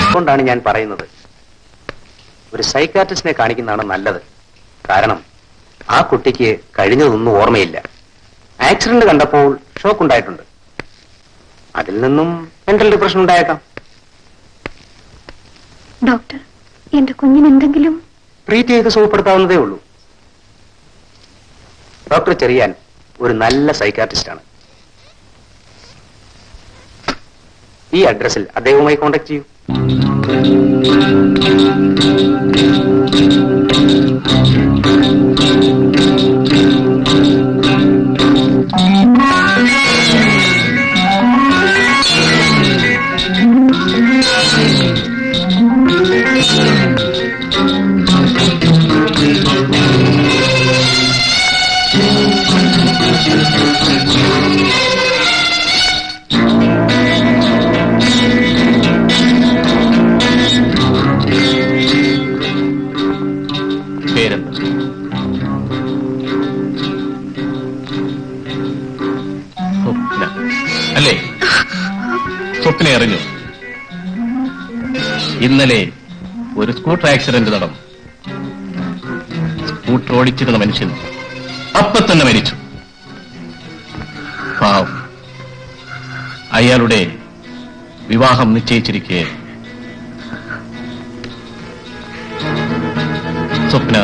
അതുകൊണ്ടാണ് ഞാൻ പറയുന്നത്, ഒരു സൈക്കാട്രിസ്റ്റിനെ കാണിക്കുന്നതാണ് നല്ലത്. കാരണം ആ കുട്ടിക്ക് കഴിഞ്ഞതൊന്നും ഓർമ്മയില്ല. ആക്സിഡന്റ് കണ്ടപ്പോൾ ഷോക്ക് ഉണ്ടായിട്ടുണ്ട്. അതിൽ നിന്നും മെന്റൽ ഡിപ്രഷൻ ഉണ്ടായേക്കാം. ഡോക്ടർ, എന്റെ കുഞ്ഞിന് എന്തെങ്കിലും? ട്രീറ്റ് ചെയ്ത് സുഖപ്പെടുത്താവുന്നതേ ഉള്ളൂ. ഡോക്ടർ ചെറിയാൻ ഒരു നല്ല സൈക്കാട്രിസ്റ്റാണ്. ഈ അഡ്രസ്സിൽ അദ്ദേഹവുമായി കോൺടാക്ട് ചെയ്യൂ. അല്ലേ? സ്വപ്ന അറിഞ്ഞു. ഇന്നലെ ഒരു സ്കൂട്ടർ ആക്സിഡന്റ് നടന്നു. സ്കൂട്ടർ ഓടിച്ചിരുന്ന മനുഷ്യൻ അപ്പൊ തന്നെ മരിച്ചു. പാവം, അയാളുടെ വിവാഹം നിശ്ചയിച്ചിരിക്കെ സ്വപ്ന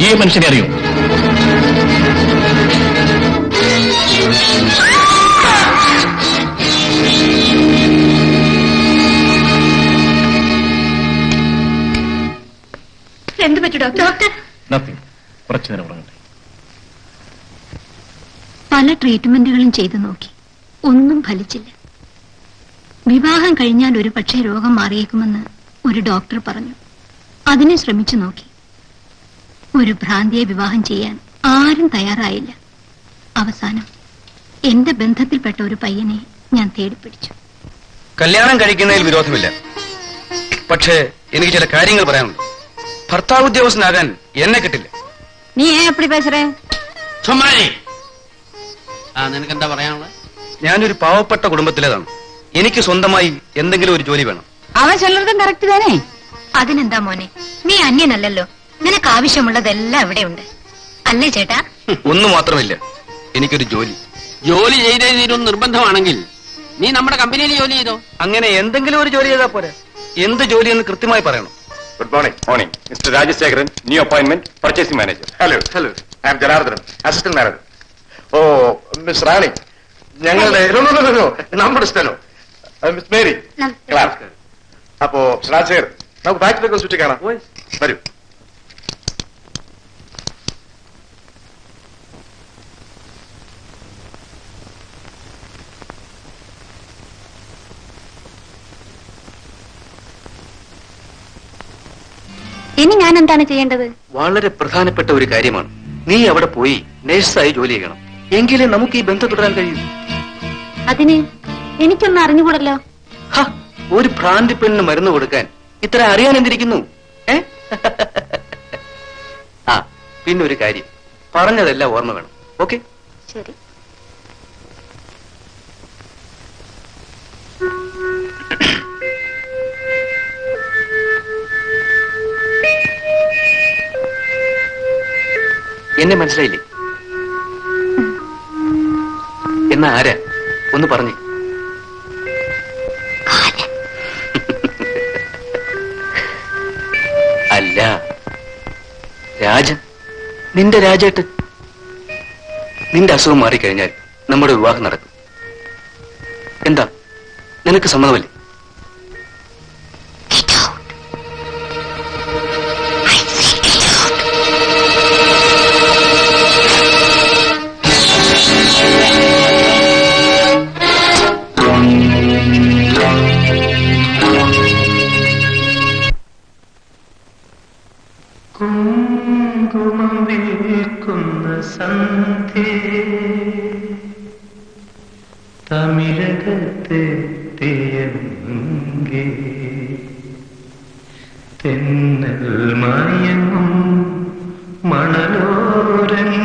ഈ മനുഷ്യനെ അറിയോ? എന്ത് പറ്റി ഡോക്ടർ? നത്തിങ്, കുറച്ചു നേരം ഉറങ്ങട്ടെ. പല ട്രീറ്റ്മെന്റുകളും ചെയ്തു നോക്കി, ഒന്നും ഫലിച്ചില്ല. വിവാഹം കഴിഞ്ഞാൽ ഒരു പക്ഷേ രോഗം മാറിയേക്കുമെന്ന് ഒരു ഡോക്ടർ പറഞ്ഞു. അതിനെ ശ്രമിച്ചു നോക്കി. ഒരു ഭ്രാന്തിയെ വിവാഹം ചെയ്യാൻ ആരും തയ്യാറായില്ല. അവസാനം എന്റെ ബന്ധത്തിൽപ്പെട്ട ഒരു പയ്യനെ ഞാൻ തേടിപ്പിടിച്ചു. കല്യാണം കഴിക്കുന്നതിൽ വിരോധമില്ല. പക്ഷേ എനിക്ക് ചില കാര്യങ്ങൾ പറയാനുണ്ട്. ഭർത്താവ് ഉദ്യോഗസ്ഥനാകാൻ എന്നെ കിട്ടില്ല. നീ എപ്പടി പേശറേ? നിനക്ക് എന്താ പറയാനുള്ളത്? ഞാനൊരു പാവപ്പെട്ട കുടുംബത്തിലേതാണ്. എനിക്ക് സ്വന്തമായി എന്തെങ്കിലും ഒരു ജോലി വേണം. അവൻ ചിലർക്കും കറക്റ്റ് തന്നെ. അതിനെന്താ മോനെ, നീ അന്യനല്ലല്ലോ. നിനക്ക് ആവശ്യമുള്ളതെല്ലാം ഇവിടെ ഉണ്ട്, അല്ലേ ചേട്ടാ? ഒന്നും മാത്രമില്ല, എനിക്കൊരു ജോലി. ജോലി ചെയ്തേ തീരും നിർബന്ധമാണെങ്കിൽ നീ നമ്മുടെ കമ്പനിയിൽ ജോലി ചെയ്തോ. അങ്ങനെ എന്തെങ്കിലും ഒരു ജോലി ചെയ്താൽ പോരെ. എന്ത് ജോലി എന്ന് കൃത്യമായി പറയണം. Good morning. Morning mister Rajasekharan, new appointment, purchasing manager. Hello I'm Janardhanan, assistant manager. Oh miss Rani, ഞങ്ങളുടെ നമ്മുടെ സ്ഥലോ മിസ് മേരി ക്ലാർക്ക്. അപ്പോ രാജശേഖരൻ, നമുക്ക് ഫാക്ടറിയൊക്കെ ചുറ്റി കാണാം. വരൂ. ഇനി ഞാൻ എന്താണ് ചെയ്യേണ്ടത്? വളരെ പ്രധാനപ്പെട്ട ഒരു കാര്യമാണ്. നീ അവിടെ പോയി നഴ്സായി ജോലി ചെയ്യണം. എങ്കിലേ നമുക്ക് ഈ ബന്ധം തുടരാൻ കഴിയൂ. അതിന് എനിക്കൊന്നും അറിഞ്ഞുകൂടല്ലോ. ഒരു ഭ്രാന്തി പെണ്ണിന് മരുന്ന് കൊടുക്കാൻ ഇത്ര അറിയാൻ എന്തിരിക്കുന്നു? ആ പിന്നെ ഒരു കാര്യം, പറഞ്ഞതെല്ലാം ഓർമ്മ വേണം. ഓക്കെ? ശരി. എന്നെ മനസ്സിലായില്ലേ? എന്നാ ആരാ ഒന്ന് പറഞ്ഞു. അല്ല, രാജൻ, നിന്റെ രാജേട്ട്. നിന്റെ അസുഖം മാറിക്കഴിഞ്ഞാൽ നമ്മുടെ വിവാഹം നടക്കും. എന്താ, നിനക്ക് സമ്മതമല്ലേ? കുങ്കുമം വിൽക്കുന്ന സന്ധ്യേ, തമിഴകത്തെ തീയങ്കേ, തെന്നൽ മയങ്ങും മണലോരങ്ങളിൽ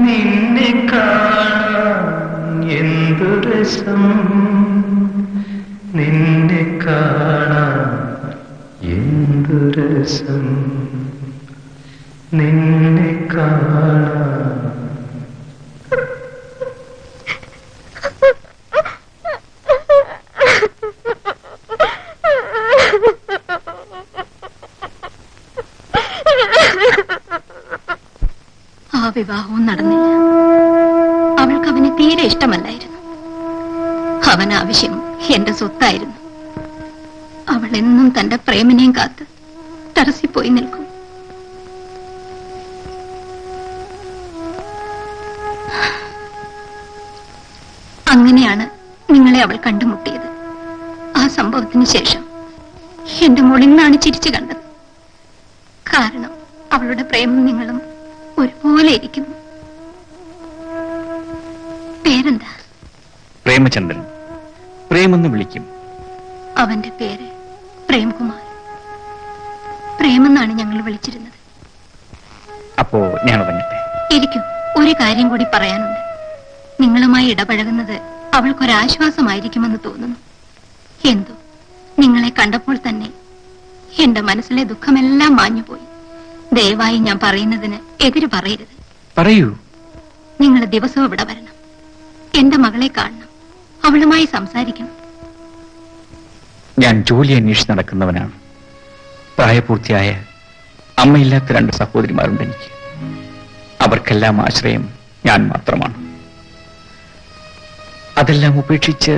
നിന്നെ കാണാൻ എന്തു രസം, നിന്നെ കാണാൻ എന്തു രസം, നിന്നെ കാണാൻ. ആ വിവാഹവും നടന്നില്ല. അവൾക്ക് അവനെ തീരെ ഇഷ്ടമല്ലായിരുന്നു. അവൻ ആവശ്യം എന്റെ സ്വത്തായിരുന്നു. അവൾ എന്നും തന്റെ പ്രേമനെയും കാത്ത് തടസ്സിപ്പോയി നിൽക്കും. അങ്ങനെയാണ് നിങ്ങളെ അവൾ കണ്ടുമുട്ടിയത്. ആ സംഭവത്തിന് ശേഷം എന്റെ മോളിൽ നിന്നാണ് ചിരിച്ചു കണ്ടത്. കാരണം അവളുടെ പ്രേമം നിങ്ങളും ഒരുപോലെ ഇരിക്കുന്നു. പേരെന്താ? പ്രേമചന്ദ്രൻ. പ്രേമെന്ന് വിളിക്കും. അവന്റെ പേര് പ്രേംകുമാർ. പ്രേമെന്നാണ് ഞങ്ങൾ വിളിച്ചിരുന്നത്. അപ്പോ ഞാൻ ഉറങ്ങട്ടെ. ഇരിക്കും. ഒരു കാര്യം കൂടി പറയാനുണ്ട്. നിങ്ങളുമായി ഇടപഴകുന്നത് അവൾക്കൊരാശ്വാസമായിരിക്കുമെന്ന് തോന്നുന്നു. എന്തോ നിങ്ങളെ കണ്ടപ്പോൾ തന്നെ എന്റെ മനസ്സിലെ ദുഃഖമെല്ലാം മാഞ്ഞുപോയി. ദയവായി ഞാൻ പറയുന്നതിന് എതിര് പറയരുത്. പറയൂ. നിങ്ങൾ ദിവസവും ഇവിടെ വരണം. എന്റെ മകളെ കാണണം. അവളുമായി സംസാരിക്കണം. ഞാൻ ജോലി അന്വേഷിച്ച് നടക്കുന്നവനാണ്. പ്രായപൂർത്തിയായ അമ്മയില്ലാത്ത 2 സഹോദരിമാരുണ്ട് എനിക്ക്. അവർക്കെല്ലാം ആശ്രയം ഞാൻ മാത്രമാണ്. അതെല്ലാം ഉപേക്ഷിച്ച്...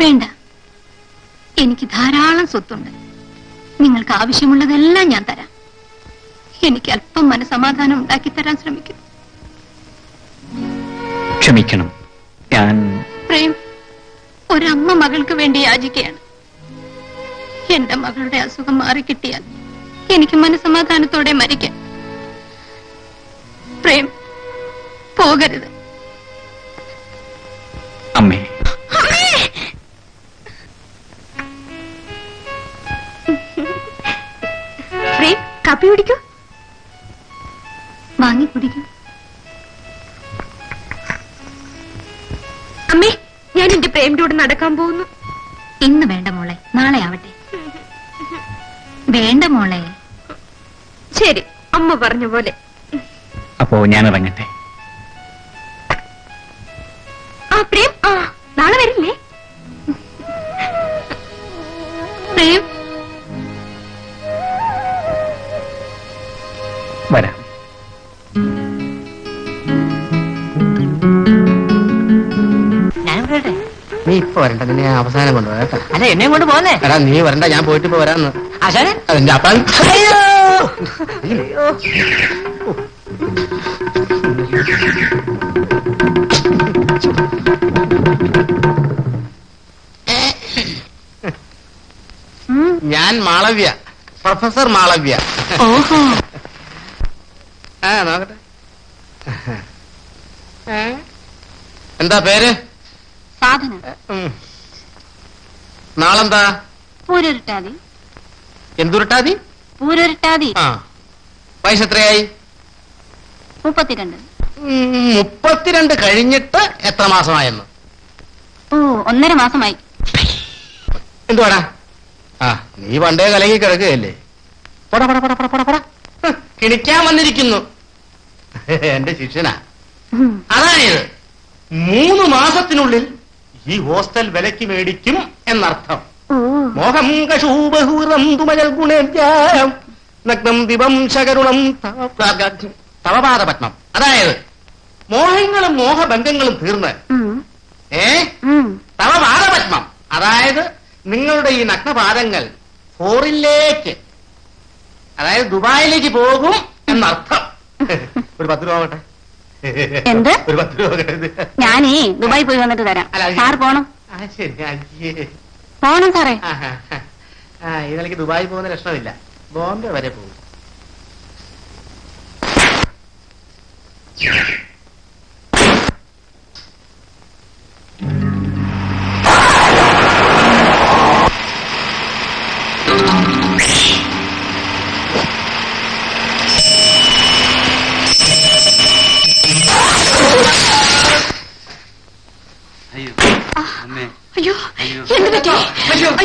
വേണ്ട, എനിക്ക് ധാരാളം സ്വത്തുണ്ട്. നിങ്ങൾക്ക് ആവശ്യമുള്ളതെല്ലാം ഞാൻ തരാം. എനിക്ക് അല്പം മനസമാധാനം ഉണ്ടാക്കി തരാൻ ശ്രമിക്കും. ക്ഷമിക്കണം, ഞാൻ... പ്രേം, ഒരമ്മ മകൾക്ക് വേണ്ടി യാചിക്കുകയാണ്. എന്റെ മകളുടെ അസുഖം മാറിക്കിട്ടിയാൽ എനിക്ക് മനസമാധാനത്തോടെ മരിക്കാം. പ്രേം, പോകരുത്. അമ്മേ. പ്രേം, കാപ്പി കുടിക്കൂ. വാങ്ങി കുടിക്കൂ. അമ്മേ, ഞാൻ പ്രേമിന്റെ കൂടെ നടക്കാൻ പോകുന്നു. ഇന്ന് വേണ്ട മോളെ, നാളെ ആവട്ടെ. വേണ്ട മോളെ. ശരി, അമ്മ പറഞ്ഞ പോലെ. അപ്പോ ഞാൻ ഇറങ്ങട്ടെ. ആ പ്രേം, നാളെ വരില്ലേ? പ്രേം, വരാം. നീ ഇപ്പൊ വരണ്ട, നിന്നെ ഞാൻ അവസാനം കൊണ്ടുപോകാം കേട്ടോ. അല്ല, എന്നെ കൊണ്ട് പോന്നേ. എടാ നീ വരണ്ട, ഞാൻ പോയിട്ട് ഇപ്പൊ വരാന്ന്. ആശാനെ, അതിന്റെ അപ്പം ഞാൻ മാളവ്യ, പ്രൊഫസർ മാളവ്യ. ഓഹോ, നോക്കട്ടെ. എന്താ പേര്? സാധന. നാളെന്താ? പൂരൊരുട്ടാതി. എന്തുരുട്ടാതി? പൂരൊരുട്ടാതി. വയസ്സ് എത്രയായി? 32. 32 കഴിഞ്ഞിട്ട് എത്ര മാസമായെന്ന്? ഓ, 1.5 മാസമായി. എന്തുവാടാ? നീ പണ്ടേ കലങ്ങി കിടക്കുകയല്ലേ. പട പട പട പട പട പട കിണിക്കാൻ വന്നിരിക്കുന്നു. എന്റെ ശിഷ്യനാ. അതായത് 3 മാസത്തിനുള്ളിൽ ഈ ഹോസ്റ്റൽ വിലക്ക് മേടിക്കും എന്നർത്ഥം. മോഹം കശൂബഹൂറം തുമജൽ ഗുണേഭ്യം നഗ്നം വിവംശകരുണം തവപാദപത്മം. അതായത് മോഹങ്ങളും മോഹബന്ധങ്ങളും തീർന്ന് തവപാദപത്മം, അതായത് നിങ്ങളുടെ ഈ നഗ്നപാദങ്ങൾ ഫോറിനിലേക്ക്, അതായത് ദുബായിലേക്ക് പോകും എന്നർത്ഥം. ഒരു 10 രൂപ ആവട്ടെ. എന്ത്? ഒരു 10 രൂപ. ഞാനേ ദുബായി പോയി വന്നിട്ട് തരാം. സാർ പോണം. ശരി. പോണം സാറേ. ഇതെനിക്ക് ദുബായി പോകുന്ന ലക്ഷണമില്ല, ബോംബെ വരെ പോകും. അയ്യോ, എന്ത് പറ്റി? അയ്യോ,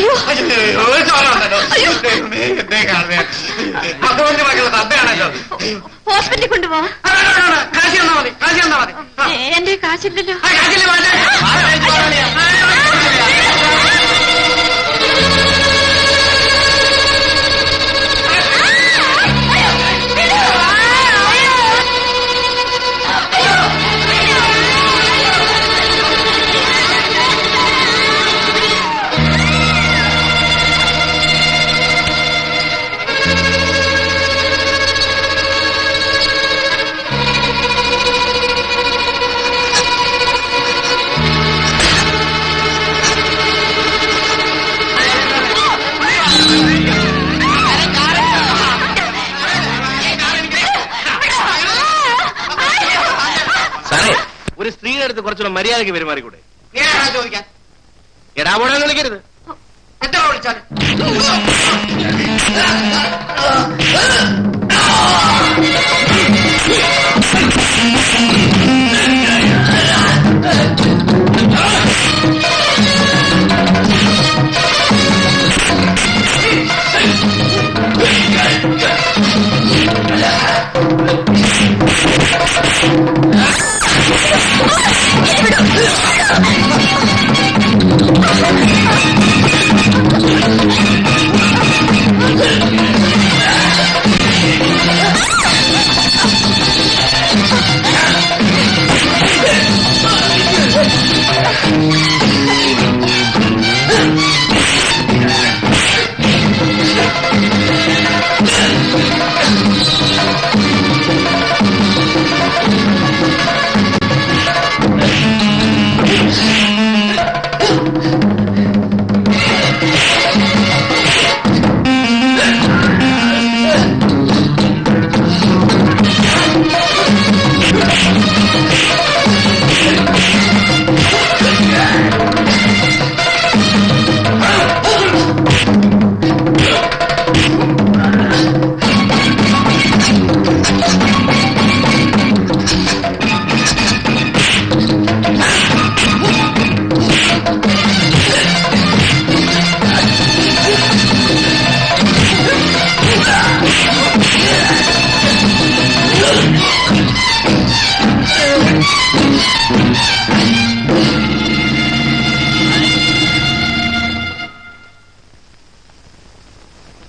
ഹോസ്പിറ്റലിൽ കൊണ്ടുപോവാ. എന്റെ കാശില്ലല്ലോ. ഒരു സ്ത്രീയുടെ അടുത്ത് കുറച്ചുകൂടെ മര്യാദയ്ക്ക് പെരുമാറിക്കൂടെ? ചോദിക്കാൻ എടാപോടാന്ന് വിളിക്കരുത്. എത്ര വിളിച്ചാലും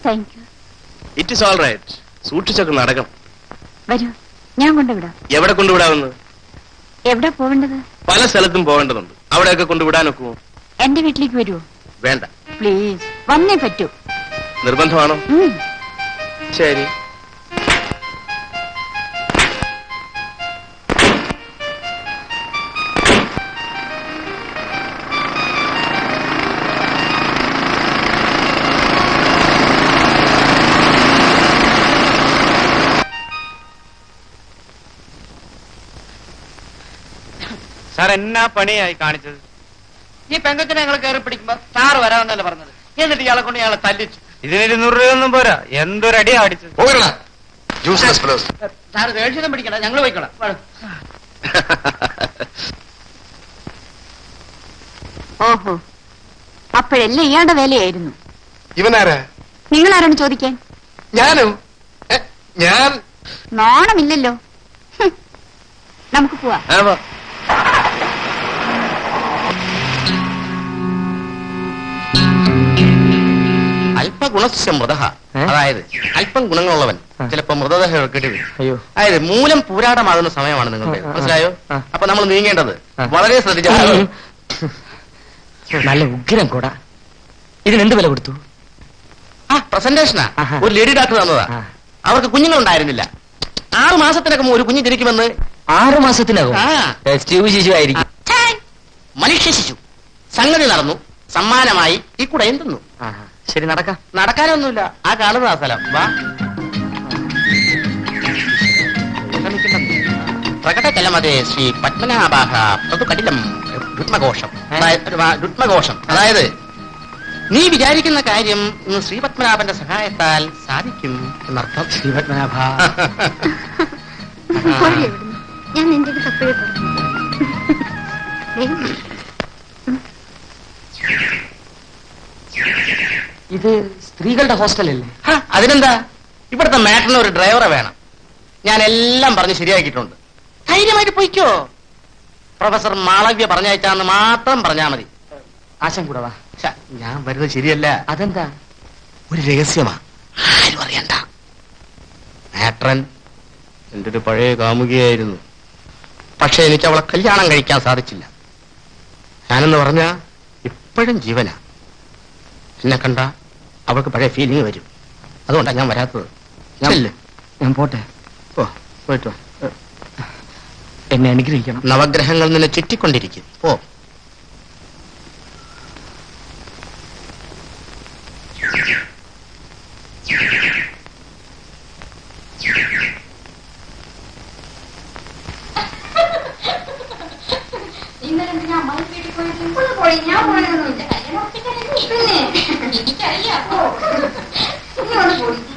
thank you. It is all right. സൂക്ഷിച്ചൊക്കെ നടക്കണം. വരൂ, ഞാൻ കൊണ്ടുവിടാം. എവിടെ കൊണ്ടുവിടാവുന്നത്? എവിടെ പോവേണ്ടത്? പല സ്ഥലത്തും പോകേണ്ടതുണ്ട്. അവിടെയൊക്കെ കൊണ്ടുവിടാനൊക്കുമോ? എന്റെ വീട്ടിലേക്ക് വരുമോ? വേണ്ട. പ്ലീസ്, വന്നേ പറ്റൂ. നിർബന്ധമാണോ? ശരി. സാർ എന്നാ പണിയായി കാണിച്ചത്? ഈ പെങ്കച്ചിനെ ഞങ്ങൾ കയറി പിടിക്കുമ്പോ സാറ് വരാമെന്നല്ലേ പറഞ്ഞത്. എന്നിട്ട് ഇയാളെ കൊണ്ട് ഞങ്ങളെ തല്ലിച്ചു. ഇതിന് 200 രൂപയൊന്നും പോരാ. എന്തൊരടിയാ അടിച്ചത്. സാറ് ദേഷ്യം പിടിക്കണ്ട, ഞങ്ങൾ പോയിക്കോളാം. ഓഹോ, അപ്പോഴെല്ലാം ഇയാളുടെ വേലയായിരുന്നു. ഇവനാരാ? നിങ്ങൾ ആരാണ് ചോദിക്കാൻ? ഞാനോ? ഞാൻ നാണമില്ലല്ലോ. നമുക്ക് പോവാം. അല്പഗുണസ്യ മൃത, അതായത് അല്പം ഗുണങ്ങളുള്ളവൻ ചിലപ്പോ മൃതദേഹം എടുക്കേണ്ടി വരും. അയ്യോ, അതായത് മൂലം പൂരാടമാകുന്ന സമയമാണ് നിങ്ങൾക്ക്. മനസ്സിലായോ? അപ്പൊ നമ്മൾ നീങ്ങേണ്ടത് വളരെ ശ്രദ്ധിച്ചാൽ. നല്ല ഉഗ്രം കൂടാ. ഇതിനെന്ത് വില കൊടുത്തു? പ്രസന്റേഷനാ. ഒരു ലേഡി ഡോക്ടർ തന്നതാ. അവർക്ക് കുഞ്ഞുങ്ങളുണ്ടായിരുന്നില്ല. 6 മാസത്തിനകം ഒരു കുഞ്ഞ് ജനിക്കുമെന്ന്. 6 മാസത്തിനകം? ശിശു ആയിരിക്കും. മനുഷ്യ ശിശു. സംഗതി നടന്നു. സമ്മാനമായി ഈ കൂടെ എന്തെന്നു. ശരി, നടക്കാം. നടക്കാനൊന്നുമില്ല. ആ കാണുന്ന ആ സ്ഥലം വാ. പ്രകടകലമതേ ശ്രീ പത്മനാഭാഹ പ്രതുകടിലം രുത്മഘോഷം. രുത്മഘോഷം അതായത് നീ വിചാരിക്കുന്ന കാര്യം ഇന്ന് ശ്രീപത്മനാഭന്റെ സഹായത്താൽ സാധിക്കും എന്നർത്ഥം. ശ്രീപത്മനാഭ, ഞാൻ നിന്റെ തപ്പഴേ ഇത് സ്ത്രീകളുടെ ഹോസ്റ്റലല്ലേ? അതിനെന്താ, ഇവിടുത്തെ മാറ്ററിന് ഒരു ഡ്രൈവറെ വേണം. ഞാൻ എല്ലാം പറഞ്ഞ് ശരിയാക്കിയിട്ടുണ്ട്. ധൈര്യമായിട്ട് പോയിക്കോ. പ്രൊഫസർ മാളവ്യ പറഞ്ഞയച്ചാന്ന് മാത്രം പറഞ്ഞാ മതി. ആശം കൂടെ വാ. ഞാൻ വരുന്നത് ശരിയല്ല. അതെന്താ? ഒരു രഹസ്യമാ, ആരും അറിയണ്ട. മാട്രൻ എന്റെ ഒരു പഴയ കാമുകിയായിരുന്നു. പക്ഷെ എനിക്ക് അവളെ കല്യാണം കഴിക്കാൻ സാധിച്ചില്ല. ഞാനെന്ന് പറഞ്ഞ ഇപ്പോഴും ജീവനാ. എന്നെ കണ്ട അവൾക്ക് പഴയ ഫീലിംഗ് വരും. അതുകൊണ്ടാണ് ഞാൻ വരാത്തത്. ഞാൻ പോട്ടെ. പോയിട്ട് എന്നെ അനുഗ്രഹിക്കണം. നവഗ്രഹങ്ങൾ നിന്നെ ചുറ്റിക്കൊണ്ടിരിക്കും. ഓ,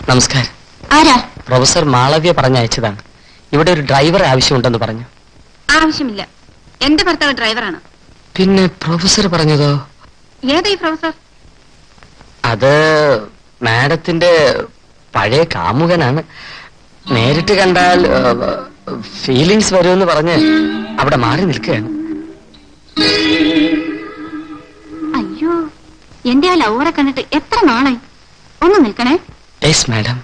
നമസ്കാരം. ആരാ? പ്രൊഫസർ മാളവ്യ പറഞ്ഞയച്ചതാണ്. ഇവിടെ ഒരു ഡ്രൈവർ ആവശ്യമുണ്ടെന്ന് പറഞ്ഞു. ആവശ്യമില്ല, എന്റെ ഭർത്താവ് ഡ്രൈവറാണ്. പിന്നെ പ്രൊഫസർ പറഞ്ഞതോ? ഏതായി പ്രൊഫസർ? അത് മാഡത്തിന്റെ പഴയ കാമുകനാണ്. നേരിട്ട് കണ്ടാൽ ഫീലിങ്സ് വരുമെന്ന് പറഞ്ഞ് അവിടെ മാറി നിൽക്കുകയാണ്. അയ്യോ, എന്റെ ആ ലവറെ കണ്ടിട്ട് എത്ര നാളായി. ഒന്ന് നിൽക്കണേ. Yes madam.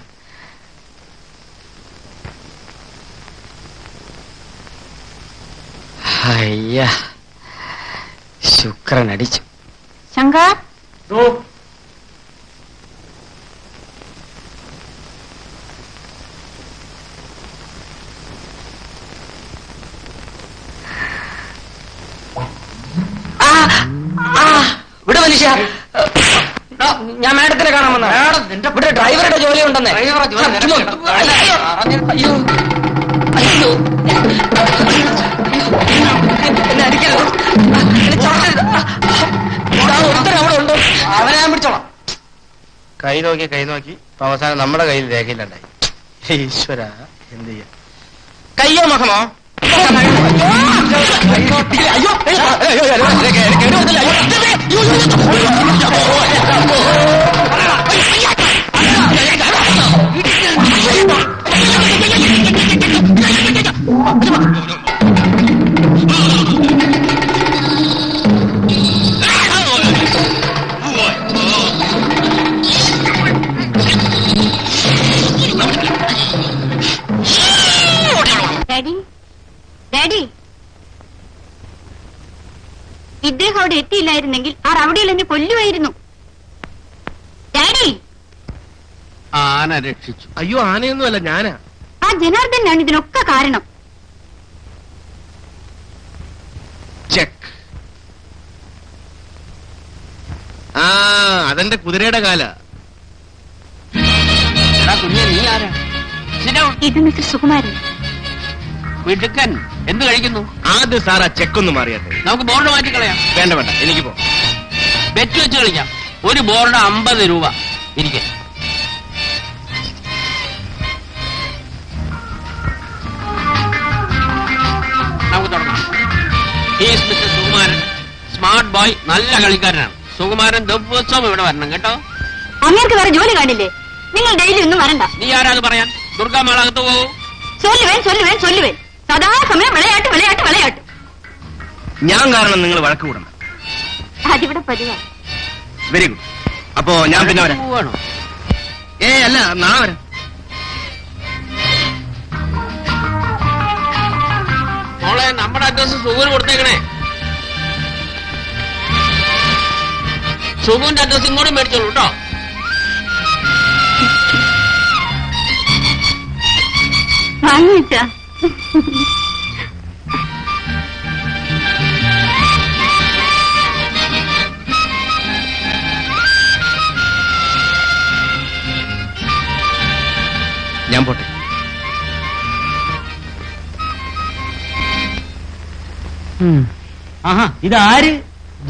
അയ്യ, ശുക്രൻ അടിച്ചു. ശങ്കർ, ഇവിടെ മനുഷ്യ, ഞാൻ മാഡത്തിനെ കാണാൻ വന്ന. ഇവിടെ ഡ്രൈവറുടെ ജോലി ഉണ്ടെന്ന്. അയ്യോ, അയ്യോ, എന്നെ അടിക്കരുത്. ഒരുത്തരം അവിടെ ഉണ്ടോ? അവനെ ഞാൻ പിടിച്ചോളാം. കൈ നോക്കി അവസാനം നമ്മുടെ കയ്യിൽ രേഖയിലുണ്ടായി. ഈശ്വര, എന്ത് ചെയ്യാ? കയ്യോ മുഖമോ? ഇദ്ദേഹം അവിടെ എത്തിയില്ലായിരുന്നെങ്കിൽ ആ റൗഡിയിൽ എന്നെ കൊല്ലുമായിരുന്നു. ഡാഡി, ആന രക്ഷിച്ചു. അയ്യോ, ആനയൊന്നുമല്ല, ഞാനാ. ആ ജനാർദ്ദനാണ് ഇതിനൊക്കെ കാരണം. ചെക്ക്. ആ, അതെന്റെ കുതിരയുടെ കാല. എടാ കുഞ്ഞെ, നീ ആരാ? ഇത് മിസ്റ്റർ സുകുമാരൻ. മിടുക്കൻ. എന്ത് കഴിക്കുന്നു? ആദ്യം സാർ ആ ചെക്കൊന്ന് മാറിയാട്ടെ. നമുക്ക് ബോർഡ് മാറ്റിക്കളയാം. വേണ്ട വേണ്ട, എനിക്ക് പോ. ബെറ്റ് വെച്ച് കളിക്കാം. ഒരു ബോർഡ് 50 രൂപ. ഇരിക്കെ. നമുക്ക് തുടങ്ങാം. He's mister Sukumaran, smart boy, നല്ല കളിക്കാരനാണ്. സുകുമാരൻ ദിവസവും ഇവിടെ വരണം കേട്ടോ. അങ്ങേർക്ക് വേറെ ജോലി കാണില്ലേ? നിങ്ങൾ ഡെയിലി ഒന്നും വരണ്ട. നീ ആരാത് പറയാൻ? ദുർഗാമേളകത്ത് പോകൂ. ചൊല്ലുവേൻ. സദാസമയം വിളയാട്ട് വിളയാട്ട് വിളയാട്ട്. ഞാൻ കാരണം നിങ്ങൾ വഴക്ക് കൂടണം. അതിവിടെ പതിവാ. Very good. അപ്പോ ഞാൻ പിന്നെ വരാം. പോവാണോ? അല്ല, നാളെ വരാം. മോളെ, നമ്മുടെ അഡ്രസ് സുഖുവിന് കൊടുത്തേക്കണേ. സുഖുവിന്റെ അഡ്രസ് ഇങ്ങോട്ടും മേടിച്ചോളൂ കേട്ടോ. വാങ്ങിച്ച ഞാൻ പോട്ടെ. ആഹാ, ഇതാര്?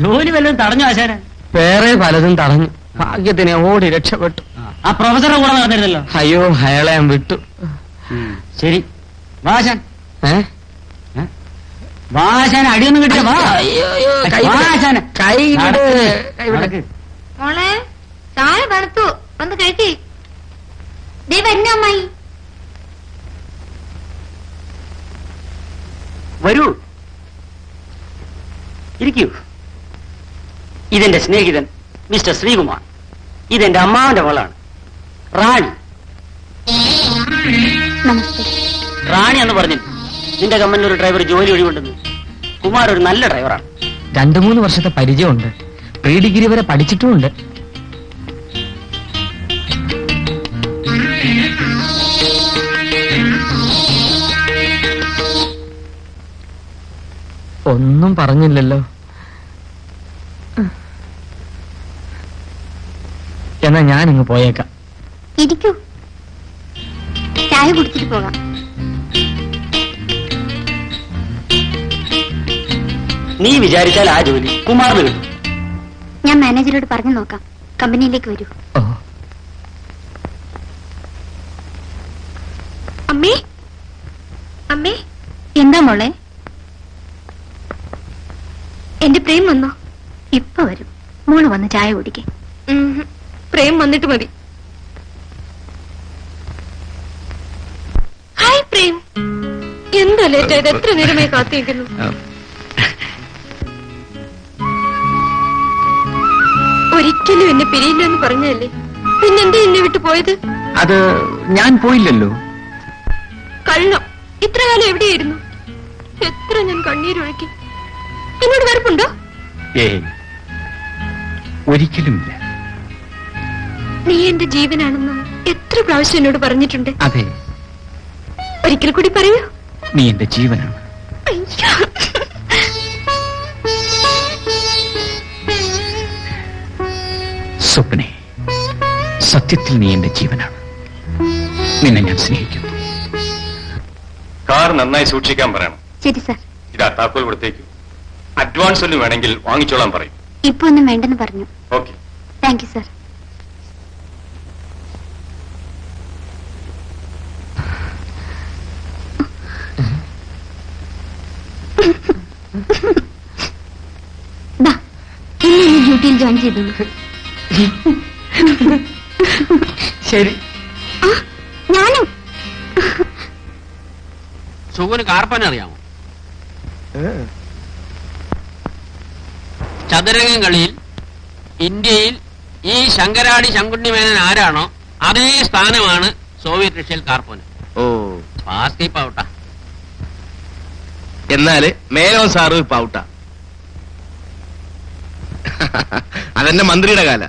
ജോലി വല്ലതും തടഞ്ഞു ആശാന? വേറെ പലതും തടഞ്ഞു. ഭാഗ്യത്തിന് ഓടി രക്ഷപ്പെട്ടു. ആ പ്രൊഫസറുടെ കൂടെ നടന്നിരുന്നല്ലോ. അയ്യോ, അയാളെ ഞാൻ വിട്ടു. ശരി, വാശാൻ. ഏ? വാശാൻ അടിയൊന്നും കിട്ടിയ വാ. അയ്യോ, കൈ വിട്. വാശാന്. കൈ വിട്. കൈ വിട്. നടക്ക്. മോളെ, ചായ തണുത്തു, വന്ന് കഴിക്ക്. ദേ വരുന്ന അമ്മായി. വരൂ, ഇരിക്കൂ. ഇതെന്റെ സ്നേഹിതൻ മിസ്റ്റർ ശ്രീകുമാർ. ഇതെന്റെ അമ്മാവന്റെ മകളാണ് റാണി. നമസ്തേ. റാണി എന്ന് പറഞ്ഞു നിന്റെ കമ്പനിയിൽ ഒരു ഡ്രൈവർ ജോലി ഒഴിവുണ്ടെന്ന്. കുമാർ ഒരു നല്ല ഡ്രൈവറാണ്. 2-3 വർഷത്തെ പരിചയമുണ്ട്. പ്രീ ഡിഗ്രി വരെ പഠിച്ചിട്ടുമുണ്ട്. ഒന്നും പറഞ്ഞില്ലല്ലോ. എന്നാ ഞാനിങ്ങ് പോയേക്കാം. ഇരിക്കൂ, ചായ കുടിച്ചിട്ട് പോകാം. നീ വിചാരിച്ചാൽ ആ ജോലി കുമാറിന് കിട്ടും. ഞാൻ മാനേജരോട് പറഞ്ഞു നോക്കാം. കമ്പനിയിലേക്ക് വരൂ. ഓ, അമ്മേ, അമ്മേ. എന്താ മോളെ? എന്റെ പ്രേം വന്നോ? ഇപ്പൊ വരും. മോള് വന്ന് ചായ കുടിക്കേ. പ്രേം വന്നിട്ട് മതി. ഹായ് പ്രേം, എന്താ ലേറ്റ് ആയത്? എത്ര നേരമായി കാത്തിരിക്കുന്നു. ഒരിക്കലും എന്നെ പിരിയില്ല എന്ന് പറഞ്ഞല്ലേ, പിന്നെന്താ എന്നെ വിട്ടു പോയത്? അത് ഞാൻ പോയില്ലല്ലോ. കള്ളം. ഇത്ര കാലം എവിടെയായിരുന്നു? എത്ര ഞാൻ കണ്ണീരൊഴുക്കി. എന്നോട് വെറുപ്പുണ്ടോ? ഒരിക്കലുമില്ല. നീ എന്റെ ജീവനാണെന്ന് എത്ര പ്രാവശ്യം എന്നോട് പറഞ്ഞിട്ടുണ്ട്. അതെ, ഒരിക്കൽ കൂടി പറയൂ. നീ എന്റെ ജീവനാണ്. അയ്യോ. സ്വപ്നെ, സത്യത്തിൽ നീ എന്റെ ജീവനാണ്. നിന്നെ ഞാൻ സ്നേഹിക്കുന്നു. കാർ നന്നായി സൂക്ഷിക്കാൻ പറയണം. ശരി സാർ. ഇതാ താക്കോൽ കൊടുത്തേക്ക്. അഡ്വാൻസ് ഒന്നും വേണമെങ്കിൽ വാങ്ങിച്ചോളാൻ പറയും. ഇപ്പൊ ഒന്നും വേണ്ടെന്ന് പറഞ്ഞു. ഓക്കെ. Thank you sir. ഡ്യൂട്ടിയിൽ ജോയിൻ ചെയ്തോളൂ. ശരി. ഞാനും. സുഖന് കാർപ്പൻ അറിയാമോ? ചതുരംഗം കളിയിൽ ഇന്ത്യയിൽ ഈ ശങ്കരാടി ശങ്കുണ്ണി മേനൻ ആരാണോ അതേ സ്ഥാനമാണ് സോവിയറ്റ് റഷ്യയിൽ കാർപ്പോന്. ഓ, ഫാസ്റ്റ് പൗട്ട. എന്നാല് മേനോൻ സാറ് ഇപ്പൊ ഔട്ടാ. അതെന്റെ മന്ത്രിയുടെ കാല.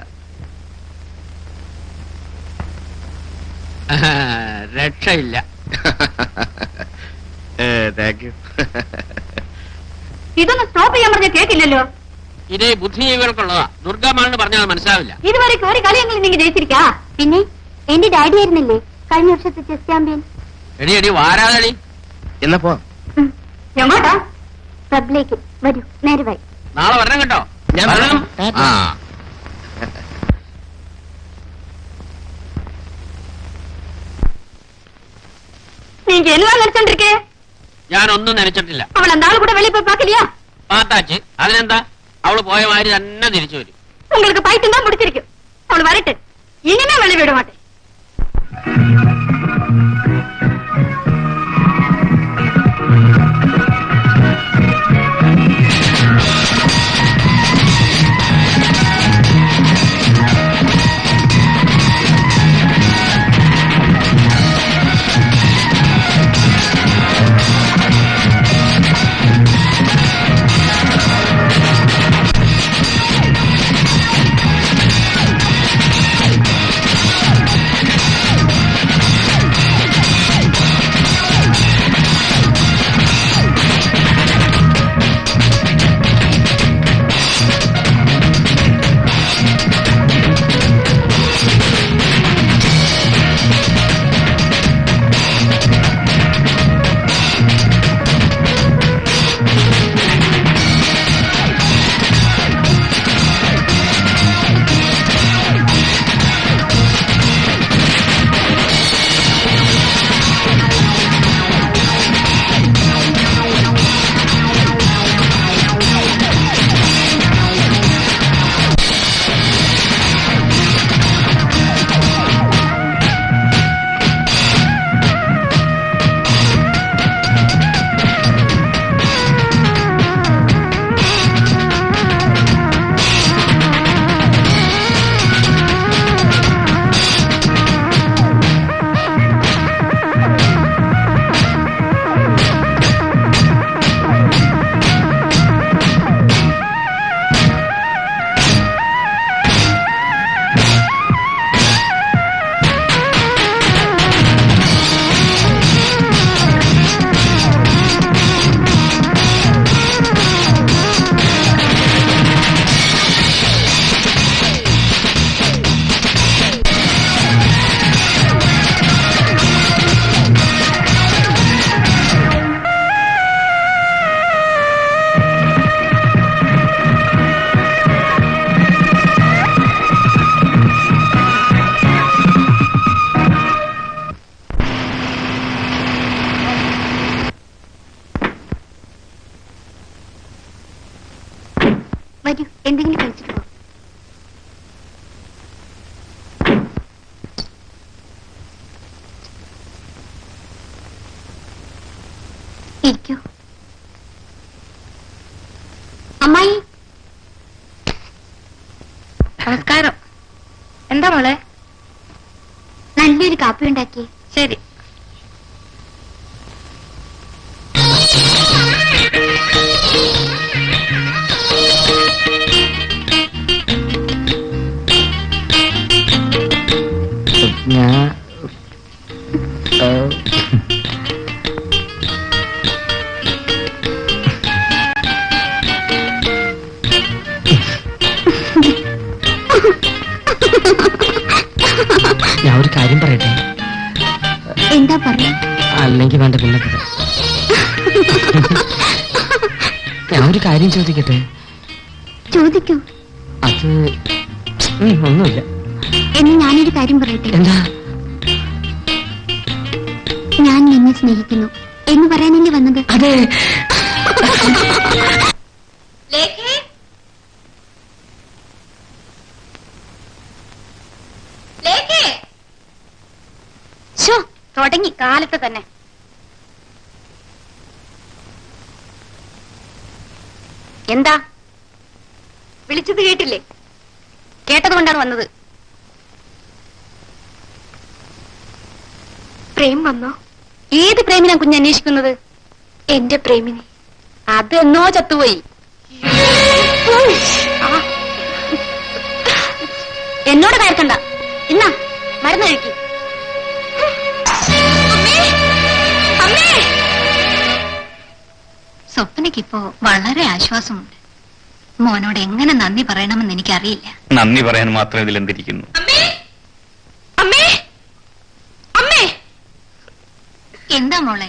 രക്ഷയില്ല. Thank you. ഇതൊന്ന് സ്റ്റോപ്പ് ചെയ്യാൻ പറഞ്ഞ കേട്ടില്ലല്ലോ. ഇത് ബുദ്ധിജീവികൾക്കുള്ളതാ. ദുർഗാമാണെന്ന് പറഞ്ഞാൽ മനസ്സിലാവില്ല. ഇതുവരെ ഒരു കളിയെങ്കിലും നിങ്ങൾ ജയിച്ചിരിക്കാ. പിന്നെ എന്റെ ഡാഡി ആയിരുന്നില്ലേ കഴിഞ്ഞ വർഷത്തെ ചെസ് ചാമ്പ്യൻ. എടി എടി വാരാകളി. എന്നപ്പോ എങ്ങോട്ടാ? ക്ലബിലേക്ക് വരൂ, നേരെ വൈ. നാളെ വരണം കേട്ടോ. ഞാൻ വരണം. ആ நீங்க என்ன நினைச்சுட்டு ഞാനൊന്നും നനച്ചിട്ടില്ല. அவள் அந்த ஆள் கூட வெளியே போய் பாக்கலையா? പാത്താച്ച് അതിനെന്താ? അവള് പോയ മാതിരി തന്നെ തിരിച്ചു വരും. உங்களுக்கு பைத்தியம் தான் முடிச்சிருக்கு. அவள் வரட்டு, இனிமே வெளியே விட மாட்டேன். വരൂ, എന്തെങ്കിലും കഴിച്ചിട്ട് പോ. ഇരിക്കൂ. അമ്മായി നമസ്കാരം. എന്താ മോളെ? നല്ലൊരു കാപ്പി ഉണ്ടാക്കിയേ. ശരി. ഞാൻ ഒരു കാര്യം പറയട്ടെ? എന്താ പറയാ? അല്ലെങ്കിൽ വേണ്ട, പിന്നെ പറയാം. ഞാൻ ഒരു കാര്യം ചോദിക്കട്ടെ? ചോദിക്കൂ. അത് ഒന്നുമില്ല. എന്ന് ഞാനൊരു കാര്യം പറയട്ടെ? എന്താ? ഞാൻ നിന്നെ സ്നേഹിക്കുന്നു എന്ന് പറയാനല്ലേ വന്നത്? അതെ. തുടങ്ങി കാലത്ത് തന്നെ. എന്താ വിളിച്ചത്? കേട്ടില്ലേ? കേട്ടത് കൊണ്ടാണ് വന്നത്. പ്രേം വന്നോ? ഏത് പ്രേമിനാ കുഞ്ഞ് അന്വേഷിക്കുന്നത്? എന്റെ പ്രേമിനെ. അതെന്നോ ചത്തുപോയി. എന്നോട് കയർക്കണ്ട. ഇന്നാ മരുന്ന് കഴിക്കും. സ്വപ്നയ്ക്കിപ്പോ വളരെ ആശ്വാസമുണ്ട്. മോനോട് എങ്ങനെ നന്ദി പറയണമെന്ന് എനിക്കറിയില്ല. നന്ദി പറയാൻ മാത്രം ഇതിലെന്തിരിക്കുന്നു? എന്താ മോളെ?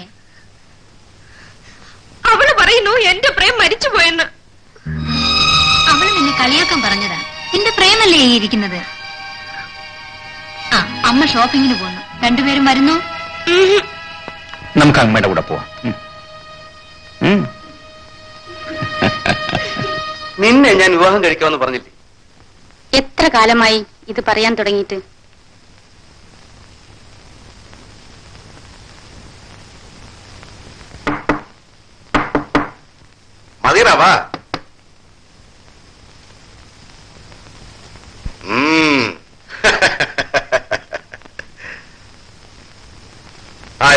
അവള് പറയുന്നു എന്റെ പ്രേം മരിച്ചു പോയെന്ന്. അവള് നിന്നെ കളിയാക്കാൻ പറഞ്ഞതാ. നിന്റെ പ്രേമല്ലേ ഈ ഇരിക്കുന്നത്? ആ, അമ്മ ഷോപ്പിങ്ങിന് പോന്നു. രണ്ടുപേരും വരുന്നു. നമുക്ക് അമ്മയുടെ കൂടെ പോവാം. നിന്നെ ഞാൻ വിവാഹം കഴിക്കാമെന്ന് പറഞ്ഞില്ലേ? എത്ര കാലമായി ഇത് പറയാൻ തുടങ്ങിയിട്ട്? മതിയടാവാ.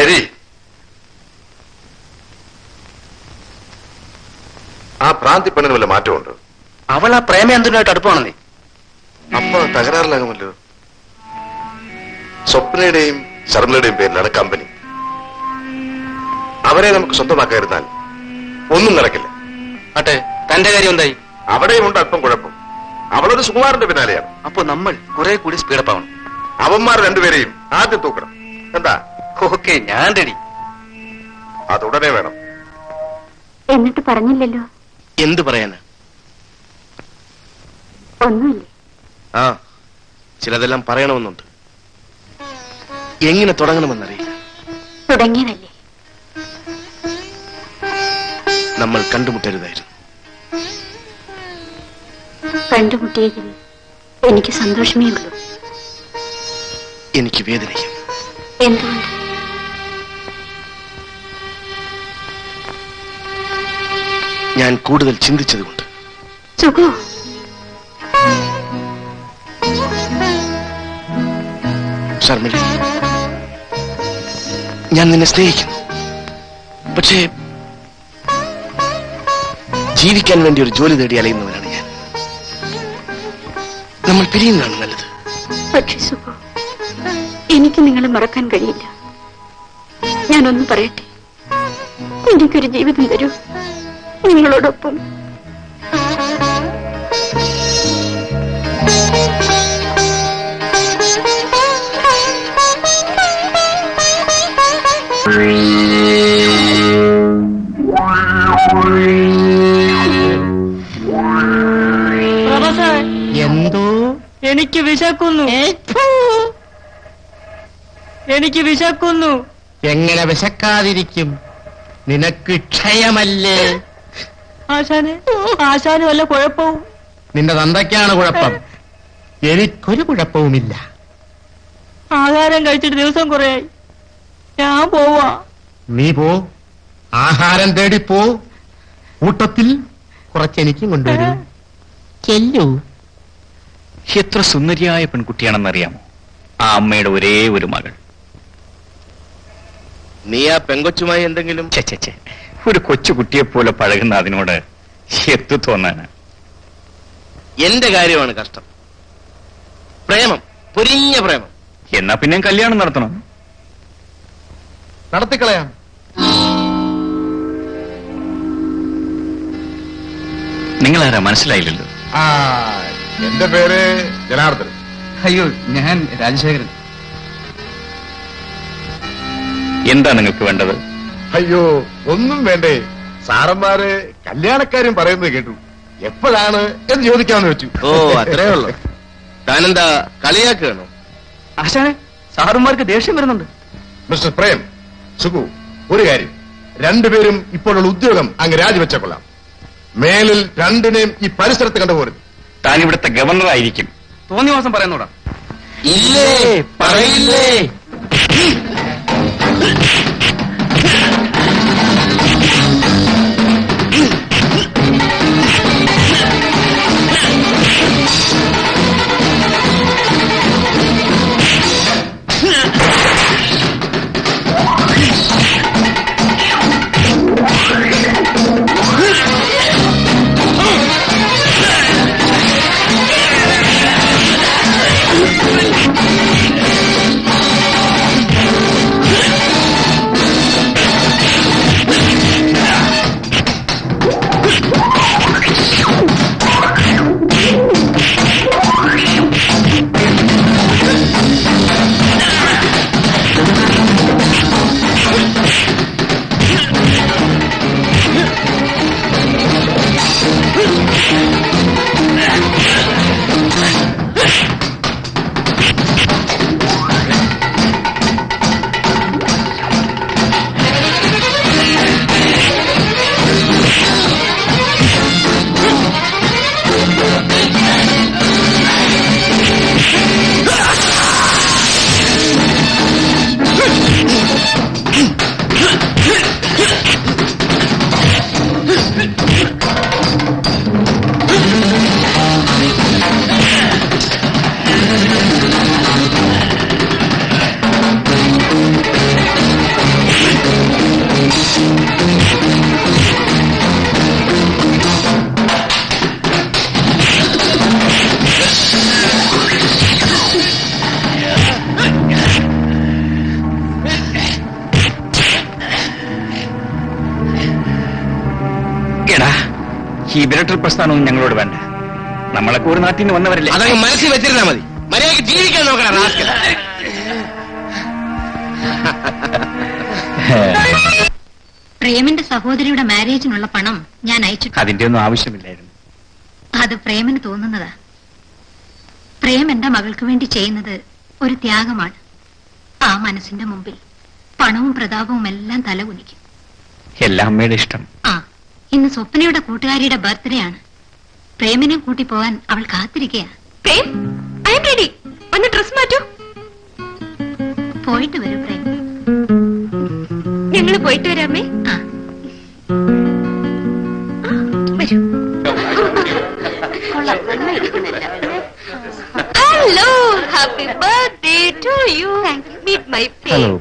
എരി ആ ഭ്രാന്തി പെണ്ണിന് വല്ല മാറ്റമുണ്ട്? അവൾ ആ പ്രേമേന്ദ്രനായിട്ട് അടുപ്പാണെന്നേ. അപ്പൊ തകരാറിലാകുമല്ലോ. സ്വപ്നയുടെയും ശർമ്മയുടെയും പേരിലാണ് കമ്പനി. അവരെ നമുക്ക് സ്വന്തമാക്കാതിരുന്നാൽ ഒന്നും നടക്കില്ല. ആട്ടെ, തന്റെ കാര്യം എന്തായി? അവിടെയും ഉണ്ട് അല്പം കുഴപ്പം. അവളൊരു സുകുമാരന്റെ പിന്നാലെയാണ്. അപ്പൊ നമ്മൾ കുറെ കൂടി സ്പീഡപ്പ് ആവണം. അവന്മാർ രണ്ടുപേരെയും ആദ്യം തൂക്കണം. എന്താ? ഓക്കെ, ഞാൻ റെഡി. അതുടനെ വേണം. എന്നിട്ട് പറഞ്ഞില്ലല്ലോ. എന്ത് പറയാന്? ഒന്നുമില്ലേ? ആ, ചിലതെല്ലാം പറയണമെന്നുണ്ട്. എങ്ങനെ തുടങ്ങണമെന്നറിയില്ല. തുടങ്ങിയതല്ലേ. നമ്മൾ കണ്ടുമുട്ടരുതായിരുന്നു. കണ്ടുമുട്ടിയതിൽ എനിക്ക് സന്തോഷമേ ഉള്ളൂ. എനിക്ക് വേദനയും. എന്തുകൊണ്ട്? ഞാൻ കൂടുതൽ ചിന്തിച്ചതുകൊണ്ട്. സുഖു, ശർമ്മിളി, ഞാൻ നിന്നെ സ്നേഹിക്കുന്നു. പക്ഷേ ജീവിക്കാൻ വേണ്ടി ഒരു ജോലി തേടി അലയുന്നവനാണ് ഞാൻ. നമ്മൾ പിരിയുന്നതാണ് നല്ലത്. പക്ഷെ സുഖു, എനിക്ക് നിങ്ങളെ മറക്കാൻ കഴിയില്ല. ഞാനൊന്ന് പറയട്ടെ, എനിക്കൊരു ജീവിതം തരൂ നിങ്ങളോടൊപ്പം. എന്തോ എനിക്ക് വിശക്കുന്നു. എനിക്ക് വിശക്കുന്നു. എങ്ങനെ വിശക്കാതിരിക്കും? നിനക്ക് ക്ഷയമല്ലേ? ആശാന് വല്ല കുഴപ്പവും? നിന്റെ തന്തയ്ക്കാണ് കുഴപ്പം. എനിക്കൊരു കുഴപ്പവുമില്ല. ആഹാരം കഴിച്ചിട്ട് ദിവസം കുറയായി. ഞാൻ പോവാ. നീ പോ, ആഹാരം തേടി പോ. കൂട്ടത്തിൽ കുറച്ചെനിക്കും കൊണ്ടുവരൂ. ചെല്ലൂ. എത്ര സുന്ദരിയായ പെൺകുട്ടിയാണെന്നറിയാമോ ആ അമ്മയുടെ ഒരേ ഒരു മകൾ. നീ ആ പെങ്കൊച്ചുമായി എന്തെങ്കിലും? ചെ ഒരു കൊച്ചുകുട്ടിയെ പോലെ പഴകുന്ന അതിനോട് എത്തു തോന്നാന്? എന്റെ കാര്യമാണ് കഷ്ടം. പ്രേമം, പൊരിഞ്ഞ പ്രേമം. എന്നാ പിന്നെ കല്യാണം നടത്തണം. നടത്തിക്കളയാം. നിങ്ങളാരാ മനസ്സിലായില്ലല്ലോ. എന്റെ പേര് ജനാർദ്ദനൻ. അയ്യോ, ഞാൻ രാജശേഖരൻ. എന്താ നിങ്ങൾക്ക് വേണ്ടത്? അയ്യോ, ഒന്നും വേണ്ടേ. സാറന്മാര് കല്യാണക്കാരും പറയുന്നത് കേട്ടു. എപ്പോഴാണ് എന്ന് ചോദിക്കാമെന്ന് വെച്ചു. ഓ, അത്രേ ഉള്ളു. താനെന്താ കളിയാക്കുകയാണോ? ആശാനെ, സാറുമാർക്ക് ദേഷ്യം വരുന്നുണ്ട്. മിസ്റ്റർ പ്രേം, സുഖു, ഒരു കാര്യം, രണ്ടുപേരും ഇപ്പോഴുള്ള ഉദ്യോഗം അങ്ങ് രാജിവെച്ച കൊള്ളാം. മേലിൽ രണ്ടിനെയും ഈ പരിസരത്ത് കണ്ടുപോരുത്. താൻ ഇവിടുത്തെ ഗവർണറായിരിക്കും. തോന്നിയ മാസം പറയുന്നോടാ. ഇല്ലേ, പറയില്ലേ? ഈ വിരട്ടൽ പ്രസ്ഥാനവും ഞങ്ങളോട് വേണ്ട. നമ്മളൊക്കെ ഒരു നാട്ടിൽ നിന്ന് വന്നവരല്ലേ. അതങ്ങ് മനസ്സിൽ വെച്ചിരുന്നാ മതി. മര്യാദയ്ക്ക് ജീവിക്കാൻ നോക്കണം. പ്രേമന്റെ സഹോദരിയുടെ മാരേജിനുള്ള പണം ഞാൻ അയച്ചു. അതിന്റെ ഒന്നും ആവശ്യമില്ലായിരുന്നു. അത് പ്രേമന് തോന്നുന്നതാ. പ്രേം എന്റെ മകൾക്ക് വേണ്ടി ചെയ്യുന്നത് ഒരു ത്യാഗമാണ്. ആ മനസ്സിന്റെ മുമ്പിൽ പണവും പ്രതാപവും എല്ലാം തലകുനിക്കും. എല്ലാം അമ്മയുടെ ഇഷ്ടം. ആ, ഇന്ന് സ്വപ്നയുടെ കൂട്ടുകാരിയുടെ ബർത്ത്ഡേ ആണ്. പ്രേമിനെ കൂട്ടി പോകാൻ അവൾ കാത്തിരിക്കയാ. Prem, I am ready. ഒന്ന് ഡ്രസ് മാറ്റൂ. പോയിട്ട് വരൂ പ്രേം. ഞങ്ങള് പോയിട്ട് വരാമേ. ആ, വരൂ. Hello, happy birthday to you. Meet my Prem. Hello.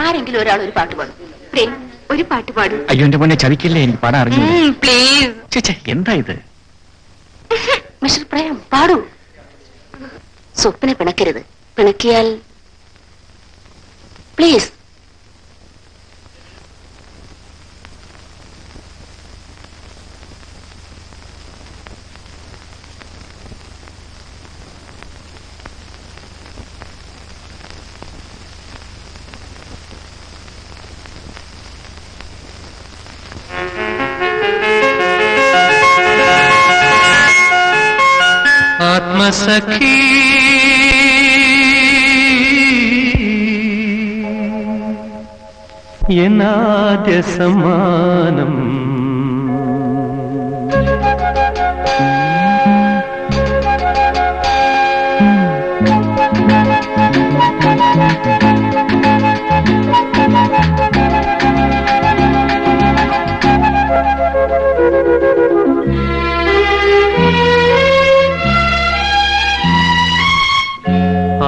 ആരെങ്കിലും ഒരാൾ ഒരു പാട്ട് പാടും. പ്രേം, ഒരു പാട്ട് പാടും. അയ്യോ എന്റെ പൊന്നെ, ചതിക്കില്ലേ, എനിക്ക് പാടാൻ അറിഞ്ഞു. പ്ലീസ്. എന്താ ഇത്? മിസ്റ്റർ പ്രേം, പാടൂ. സ്വപ്നെ പിണക്കരുത്. പിണക്കിയാൽ പ്ലീസ്. ആത്മസഖി എന്നാദ്യ സമ്മാനം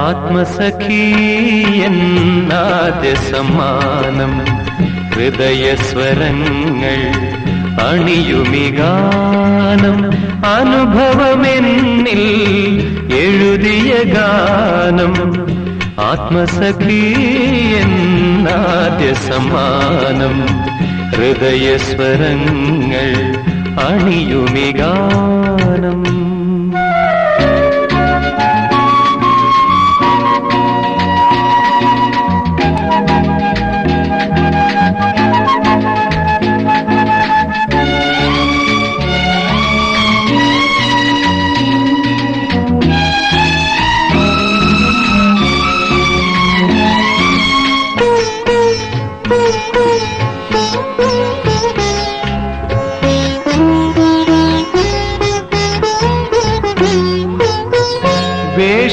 ആത്മസഖി എന്നാദ്യ സമ്മാനം ഹൃദയസ്വരങ്ങൾ അണിയുമിഗാനം അനുഭവമെന്നിൽ എഴുതിയ ഗാനം ആത്മസഖി എന്നാദ്യ സമ്മാനം ഹൃദയസ്വരങ്ങൾ അണിയുമിഗാനം.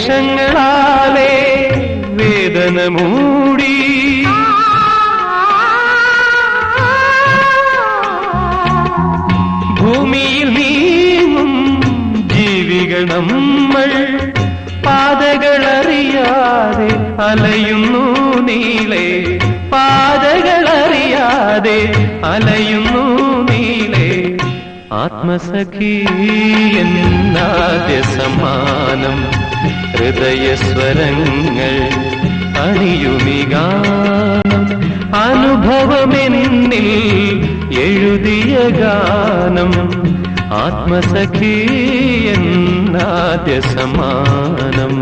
വേഷങ്ങളാലേ വേദന മൂടി ഭൂമിയിൽ നീങ്ങും ജീവികൾ നമ്മൾ പാതകളറിയാതെ അലയുന്നു നീളെ. പാതകളറിയാതെ അലയുന്നു നീളെ. ആത്മസഖി എന്നാദ്യ സമ്മാനം ഹൃദയസ്വരങ്ങൾ അണിയുമിഗാനം അനുഭവമെന്നിൽ എഴുതിയ ഗാനം ആത്മസഖി എന്നാദ്യ സമ്മാനം.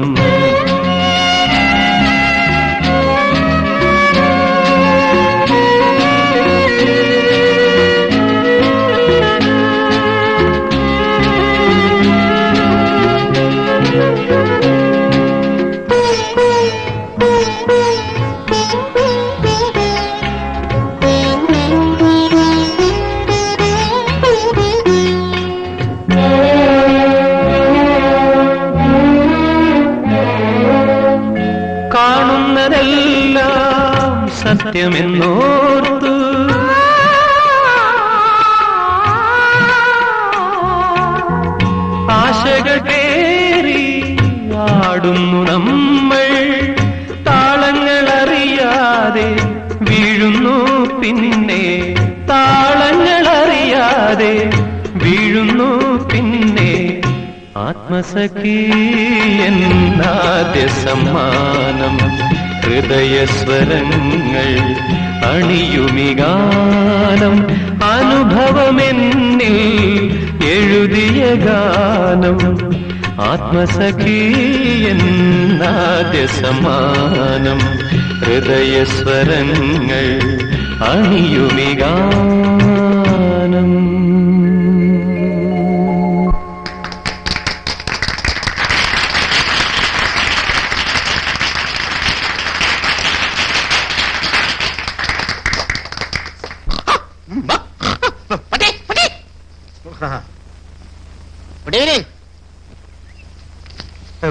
സത്യമെന്നോർത്തു ആശകൾ പേറി ആടുന്നു നമ്മൾ, താളങ്ങളറിയാതെ വീഴുന്നു പിന്നെ, താളങ്ങളറിയാതെ വീഴുന്നു പിന്നെ. ആത്മസഖി എന്നാദ്യ സമ്മാനം, ഹൃദയസ്വരങ്ങൾ അണിയുമി ഗാനം, അനുഭവമെന്നിൽ എഴുതിയ ഗാനം. ആത്മസഖി എന്നാദ്യ സമ്മാനം, ഹൃദയസ്വരങ്ങൾ അണിയുമി ഗാനം. Good evening.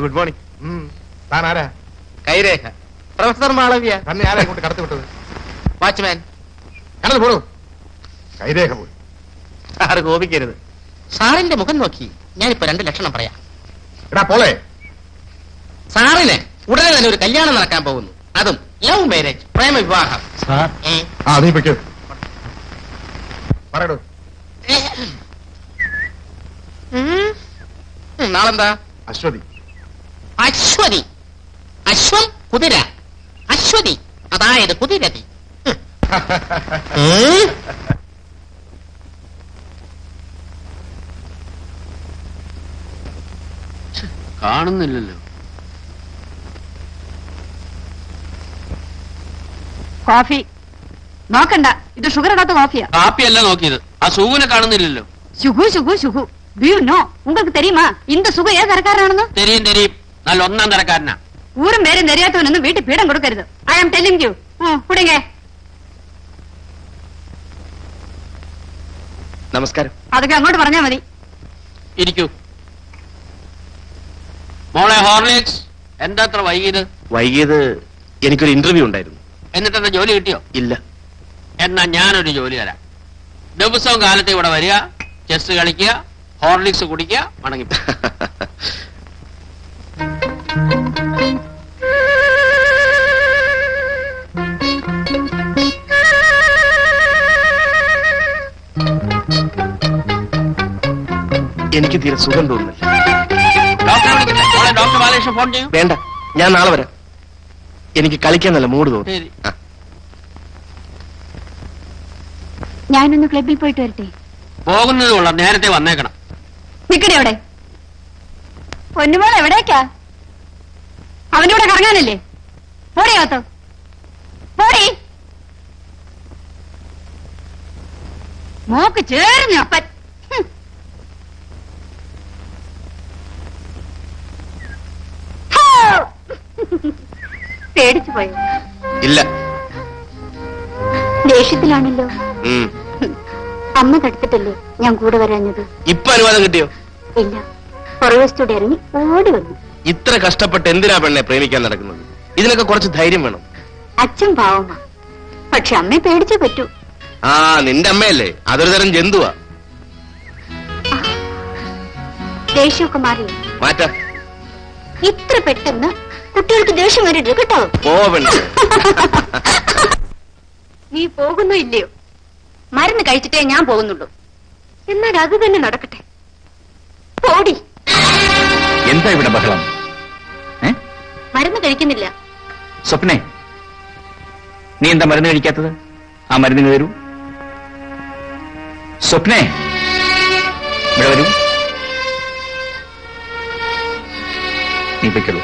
Good morning. താൻ ആരാ? കൈരേഖ. പ്രൊഫസർ മാളവ്യ. തന്നെ ആരാ ഇങ്ങോട്ട് കടത്തി വിട്ടത്? വാച്ച്മാൻ. കടന്നു പോണു. കൈരേഖ പോയി. സാറ് കോപിക്കരുത്. സാറിന്റെ മുഖം നോക്കി ഞാനിപ്പോ 2 ലക്ഷണം പറയാം. എടാ പോളെ, സാറിന് ഉടനെ തന്നെ ഒരു കല്യാണം നടക്കാൻ പോകുന്നു. അതും ലവ് മാരേജ്, പ്രേമ വിവാഹം. ആ നീ പൊയ്ക്കോ. പറയടോ. നാളെന്താ? അശ്വതി. അശ്വതി. അശ്വം കുതിര, അശ്വതി അതായത് കുതിരതി. കാണുന്നില്ലല്ലോ. കോഫി നോക്കണ്ട, ഇത് ഷുഗർ ഇടാത്ത കോഫിയാ. കാപ്പിയല്ല നോക്കിയത്, ആ സുഖുവിനെ കാണുന്നില്ലല്ലോ. சுகு சுகு சுகு பியூனோ உங்களுக்கு தெரியுமா இந்த சுகு ஏன் தரக்காரனானு? தெரியும் தெரியும், நல்ல ஒന്നാம் தரக்காரனா. ஊரும் பேரும் தெரியாதவனு வீட்டு பீடம் கொடுக்கறது. ஐ ஆம் டெல்லிங் யூ. குடிங்க. നമസ്കാരം. അതൊക്കെ അങ്ങോട്ട് പറഞ്ഞാ മതി. ഇരിക്കൂ. മോളെ ഹോർലിക്സ്. എന്താ അത്ര വൈകിയത്? വൈകിയത് എനിക്കൊരു ഇന്റർവ്യൂ ഉണ്ടായിരുന്നു. എന്നിട്ടെന്താ ജോലി കിട്ടിയോ? ഇല്ല. എന്നാ ഞാനൊരു ജോലി തരാം. ദിവസവും കാലത്ത് ഇവിടെ വരിക, ചെസ് കളിക്കുക, ഹോർലിക്സ് കുടിക്കുക, മടങ്ങി. എനിക്ക് തീരെ സുഖം തോന്നുന്നില്ല. ഡോക്ടർ ബാലകൃഷ്ണൻ ഫോൺ ചെയ്യും. വേണ്ട, ഞാൻ നാളെ വരാം. എനിക്ക് കളിക്കാൻ നല്ല മൂഡ് തോന്നി. ഞാനൊന്ന് ക്ലബിൽ പോയിട്ട് വരട്ടെ. പോകുന്നത് കൊള്ളാം, നേരത്തെ വന്നേക്കണം. നിക്കടി അവിടെ. പൊന്നുമോൾ എവിടേക്കാ? അവന്റെ കൂടെ കറങ്ങാനല്ലേ? പോടിയാത്തോ പോടി. മോക്ക് ചേർന്ന് അപ്പൻ. പേടിച്ചു പോയോ? ഇല്ല. ദേഷ്യത്തിലാണല്ലോ. അമ്മ തടുത്തിട്ടല്ലേ ഞാൻ കൂടെ വരാഞ്ഞത്? ഇപ്പൊ അനുവാദം കിട്ടിയോ? ഇല്ല, പുറവശത്തോടെ ഇറങ്ങി ഓടി വന്നു. ഇത്ര കഷ്ടപ്പെട്ട് എന്തിനാ പെണ്ണെ പ്രേമിക്കാൻ നടക്കുന്നത്? ഇതിനൊക്കെ കുറച്ച് ധൈര്യം വേണം. അച്ഛൻ പാവമാ, പക്ഷെ അമ്മയെ പേടിച്ചേ പറ്റൂ. ആ, നിന്റെ അമ്മയല്ലേ, അതൊരു തരം ജന്തുവാ. ദേഷ്യമൊക്കെ മാറിയോ? മാറ്റ. ഇത്ര പെട്ടെന്ന് കുട്ടികൾക്ക് ദേഷ്യം വരരുത് കേട്ടോ. നീ പോകുന്നോ ഇല്ലയോ? മരുന്ന് കഴിച്ചിട്ടേ ഞാൻ പോകുന്നുള്ളൂ. എന്നാൽ അത് തന്നെ നടക്കട്ടെ. പോടി. എന്താ ഇവിടെ ബഹളം? മരുന്ന് കഴിക്കുന്നില്ല. സ്വപ്നെ, നീ എന്താ മരുന്ന് കഴിക്കാത്തത്? ആ മരുന്നിന് തരൂ. സ്വപ്നെ, ഇവിടെ വരൂ. നീ പൊയ്ക്കോളൂ.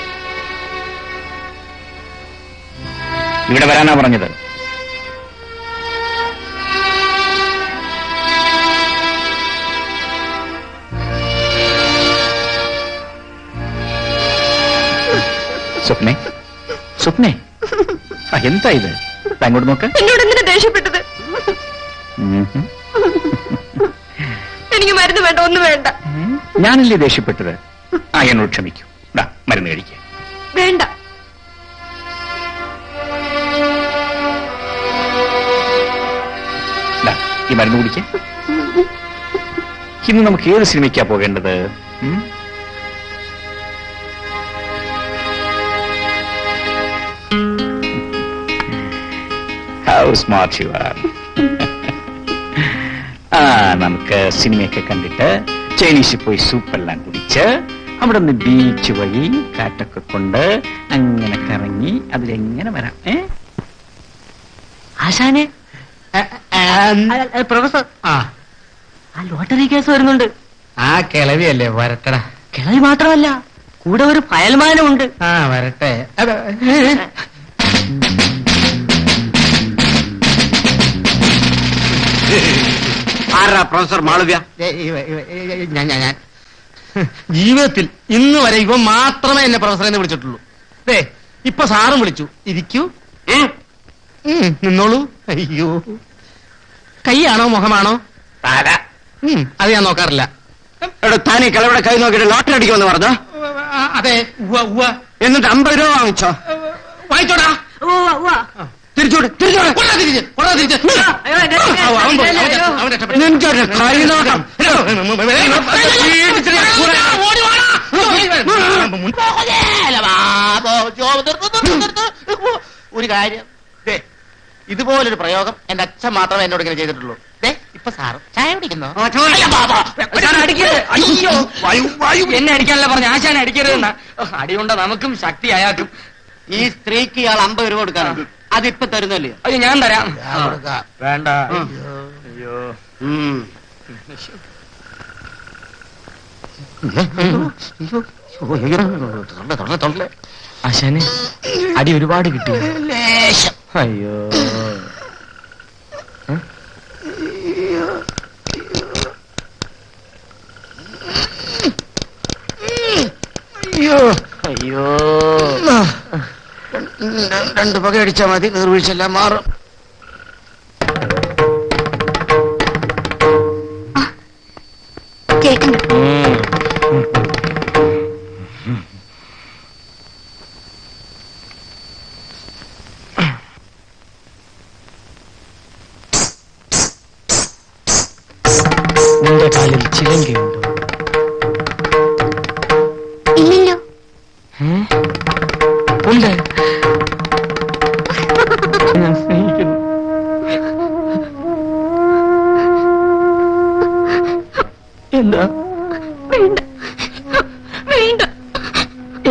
ഇവിടെ വരാനാ പറഞ്ഞത്. സ്വപ്നെ, സ്വപ്നെ, എന്താ ഇത്? അങ്ങോട്ട് നോക്ക്. എന്നോട് എന്തിനാ ദേഷ്യപ്പെട്ടത്? എനിക്ക് മരുന്ന് വേണ്ട, ഒന്നും വേണ്ട. ഞാനല്ലേ ദേഷ്യപ്പെട്ടത്? ആ, എന്നോട് ക്ഷമിക്കൂ. മരുന്ന് കഴിക്കുക. വേണ്ട. ഈ മരുന്ന് കുടിക്ക. ഇന്ന് നമുക്ക് ഏത് സിനിമയ്ക്കാ പോകേണ്ടത്? How smart you are. നമുക്ക് സിനിമയൊക്കെ കണ്ടിട്ട് ചൈനീസിൽ പോയി സൂപ്പെല്ലാം കുടിച്ച് അവിടെ നിന്ന് ബീച്ച് വഴി കാറ്റൊക്കെ കൊണ്ട് അങ്ങനെ കറങ്ങി അതിലെങ്ങനെ വരാം. ആശാനെ പ്രൊഫസർ, ആ ലോട്ടറി കേസ് വരുന്നുണ്ട്. ആ കിളവിയല്ലേ, വരട്ടടാ. കിളവി മാത്രമല്ല, കൂടെ ഒരു ഫയൽമാനും ഉണ്ട്. ആ വരട്ടെ. ആരാ പ്രൊഫസർ മാളവ്യ? ഞാൻ ജീവിതത്തിൽ ഇന്ന് വരെ ഇവൻ മാത്രമേ എന്നെ പ്രൊഫസറെ എന്ന് വിളിച്ചിട്ടുള്ളൂ. ദേ ഇപ്പൊ സാറും വിളിച്ചു. ഇരിക്കൂ, നിന്നോളൂ. അയ്യോ, കൈയാണോ മുഖമാണോ? അത് ഞാൻ നോക്കാറില്ല. താനീ കിളവിടെ കൈ നോക്കിയിട്ട് ലോട്ടറി അടിക്കുമെന്ന് പറഞ്ഞു. അതെ, എന്നിട്ട് 50 രൂപ വാങ്ങിച്ചോ? വാങ്ങിച്ചോടാ. തിരിച്ചോട്, തിരിച്ചോട്, കൈ നോക്കാം. ഒരു കാര്യം, ഇതുപോലൊരു പ്രയോഗം എന്റെ അച്ഛൻ മാത്രമേ എന്നോട് ഇങ്ങനെ ചെയ്തിട്ടുള്ളൂ. ഇപ്പൊ സാറ് ചായ കുടിക്കുന്നോ? എന്നെ അടിക്കാനല്ല പറഞ്ഞ, ആശാനെ അടിക്കരുതെന്ന. അടിയുണ്ട നമുക്കും ശക്തി അയാൾക്കും. ഈ സ്ത്രീക്ക് ഇയാൾ 50 രൂപ കൊടുക്കാനുണ്ട്. അതിപ്പോ തരുന്നല്ലേ? അത് ഞാൻ തരാം. വേണ്ട. അയ്യോ, ആശാനെ അടി ഒരുപാട് കിട്ടി. അയ്യോ, അയ്യോ, 2 പക അടിച്ചാ മതി, നീർവീഴ്ചെല്ലാം മാറും. കേൾക്കുന്നു. നിന്റെ കാലിൽ ചിലങ്കയുണ്ടോ? ഇല്ലല്ലോ. ഉണ്ട്. ഞാൻ സ്നേഹിക്കുന്നു. എന്താ? വേണ്ട, വേണ്ട.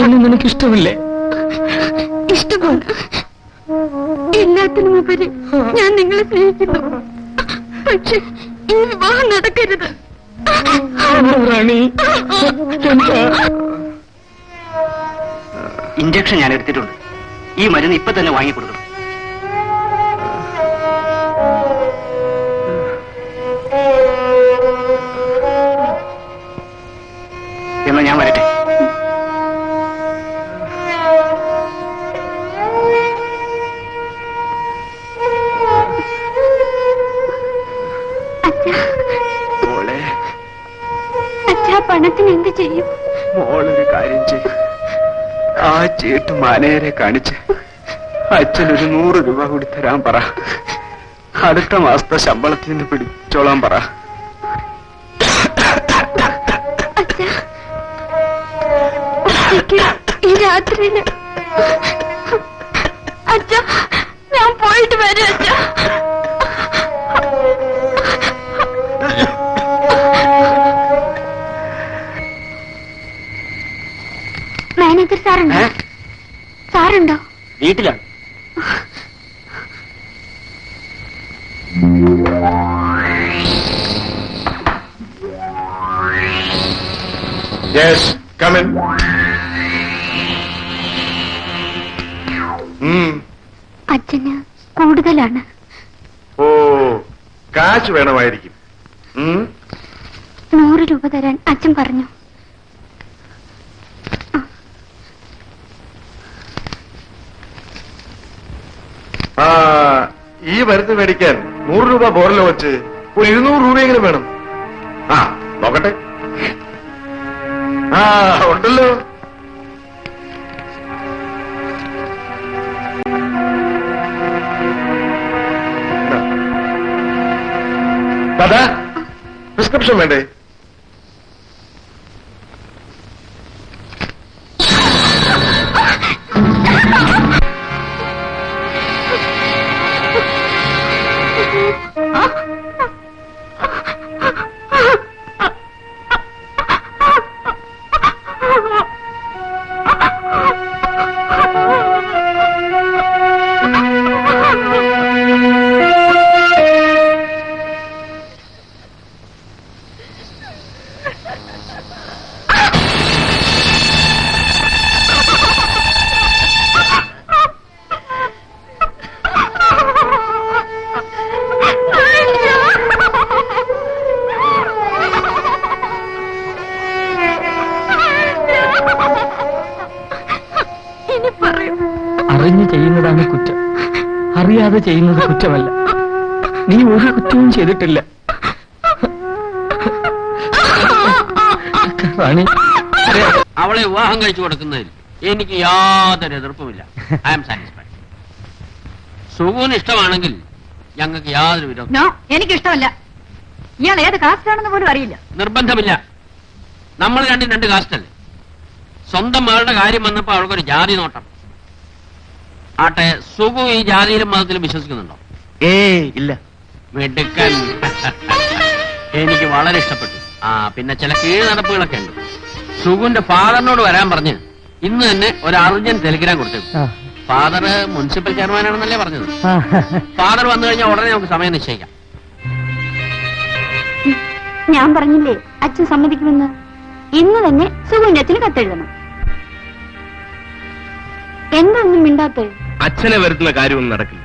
എന്നെ നിനക്ക് ഇഷ്ടമില്ലേ? ഇഷ്ടമാണ്. എല്ലാത്തിനും ഉപരി ഞാൻ നിങ്ങളെ സ്നേഹിക്കുന്നു. പക്ഷെ ഈ വിവാഹം നടക്കരുത്. റാണി, ഇഞ്ചക്ഷൻ ഞാൻ എടുത്തിട്ടുണ്ട്. ഈ മരുന്ന് ഇപ്പൊ തന്നെ വാങ്ങിക്കൊടുക്കണം. എന്നാ ഞാൻ വരട്ടെ. അച്ഛാ, പണത്തിന് എന്ത് ചെയ്യും? മോളൊരു കാര്യം ചെയ്യും. ആ ചീട്ട് മാനേരെ കാണിച്ച് അച്ഛനൊരു 100 രൂപ കൂടി തരാൻ പറ. അടുത്ത മാസത്തെ ശമ്പളത്തിൽ നിന്ന് പിടിച്ചോളാൻ പറ. ഈ രാത്രിയില് അച്ഛാ, ഞാൻ പോയിട്ട് വരാം അച്ഛാ. മാനേജർ സാറുണ്ടോ? സാറുണ്ടോ? വീട്ടിലാണ്. Yes, come in. അച്ഛന് കൂടുതലാണ്. ഓ, കാശ് വേണമായിരിക്കും. 100 രൂപ തരാൻ അച്ഛൻ പറഞ്ഞു. ആ, ഈ മരുന്ന് മേടിക്കാൻ 100 രൂപ പോരല്ലോ വെച്ച് ഒരു 200 രൂപയെങ്കിലും വേണം. ആ, നോക്കട്ടെ. ആ, ഉണ്ടല്ലോ. അതാ പ്രിസ്ക്രിപ്ഷൻ വേണ്ടേ? അറിഞ്ഞു ചെയ്യുന്നതാണ് കുറ്റം, അറിയാതെ ചെയ്യുന്നത് കുറ്റമല്ല. നീ ഒരു കുറ്റവും ചെയ്തിട്ടില്ല റാണി. അവളെ വിവാഹം കഴിച്ചു കൊടുക്കുന്നതിൽ എനിക്ക് യാതൊരു എതിർപ്പുമില്ല. I am satisfied. സുഖുവിന് ഇഷ്ടമാണെങ്കിൽ ഞങ്ങൾക്ക് യാതൊരു വിരോധം. എനിക്കിഷ്ടമല്ല. ഇയാൾ ഏത് കാസ്റ്റാണെന്ന് പോലും അറിയില്ല. നിർബന്ധമില്ല. നമ്മൾ രണ്ടും രണ്ട് കാസ്റ്റല്ലേ. സ്വന്തം മകളുടെ കാര്യം വന്നപ്പോ അവൾക്കൊരു ജാതി നോട്ടം. ആട്ടെ, സുഖു ഈ ജാതിയിലും മതത്തിലും വിശ്വസിക്കുന്നുണ്ടോ? ഇല്ല. മിടുക്കൻ. എനിക്ക് വളരെ ഇഷ്ടപ്പെട്ടു. പിന്നെ ചില കീഴ് നടപ്പുകളൊക്കെ ഉണ്ട്. സുഖുവിന്റെ ഫാദറിനോട് വരാൻ പറഞ്ഞ് ഇന്ന് തന്നെ ഒരു അർജന്റ് ടെലിഗ്രാം കൊടുത്തു. ഫാദർ മുനിസിപ്പൽ ചെയർമാനാണെന്നല്ലേ പറഞ്ഞത്. ഫാദർ വന്നു കഴിഞ്ഞാൽ ഉടനെ നമുക്ക് സമയം നിശ്ചയിക്കാം. ഞാൻ പറഞ്ഞില്ലേ അച്ഛൻ സമ്മതിക്കുമെന്ന്. ഇന്ന് തന്നെ സുഖുവിന്റെ അച്ഛന് കത്തെഴുതണം. എന്താ ഒന്നും മിണ്ടാത്തത്? അച്ഛനെ വരുത്തുന്ന കാര്യമൊന്നും നടക്കില്ല.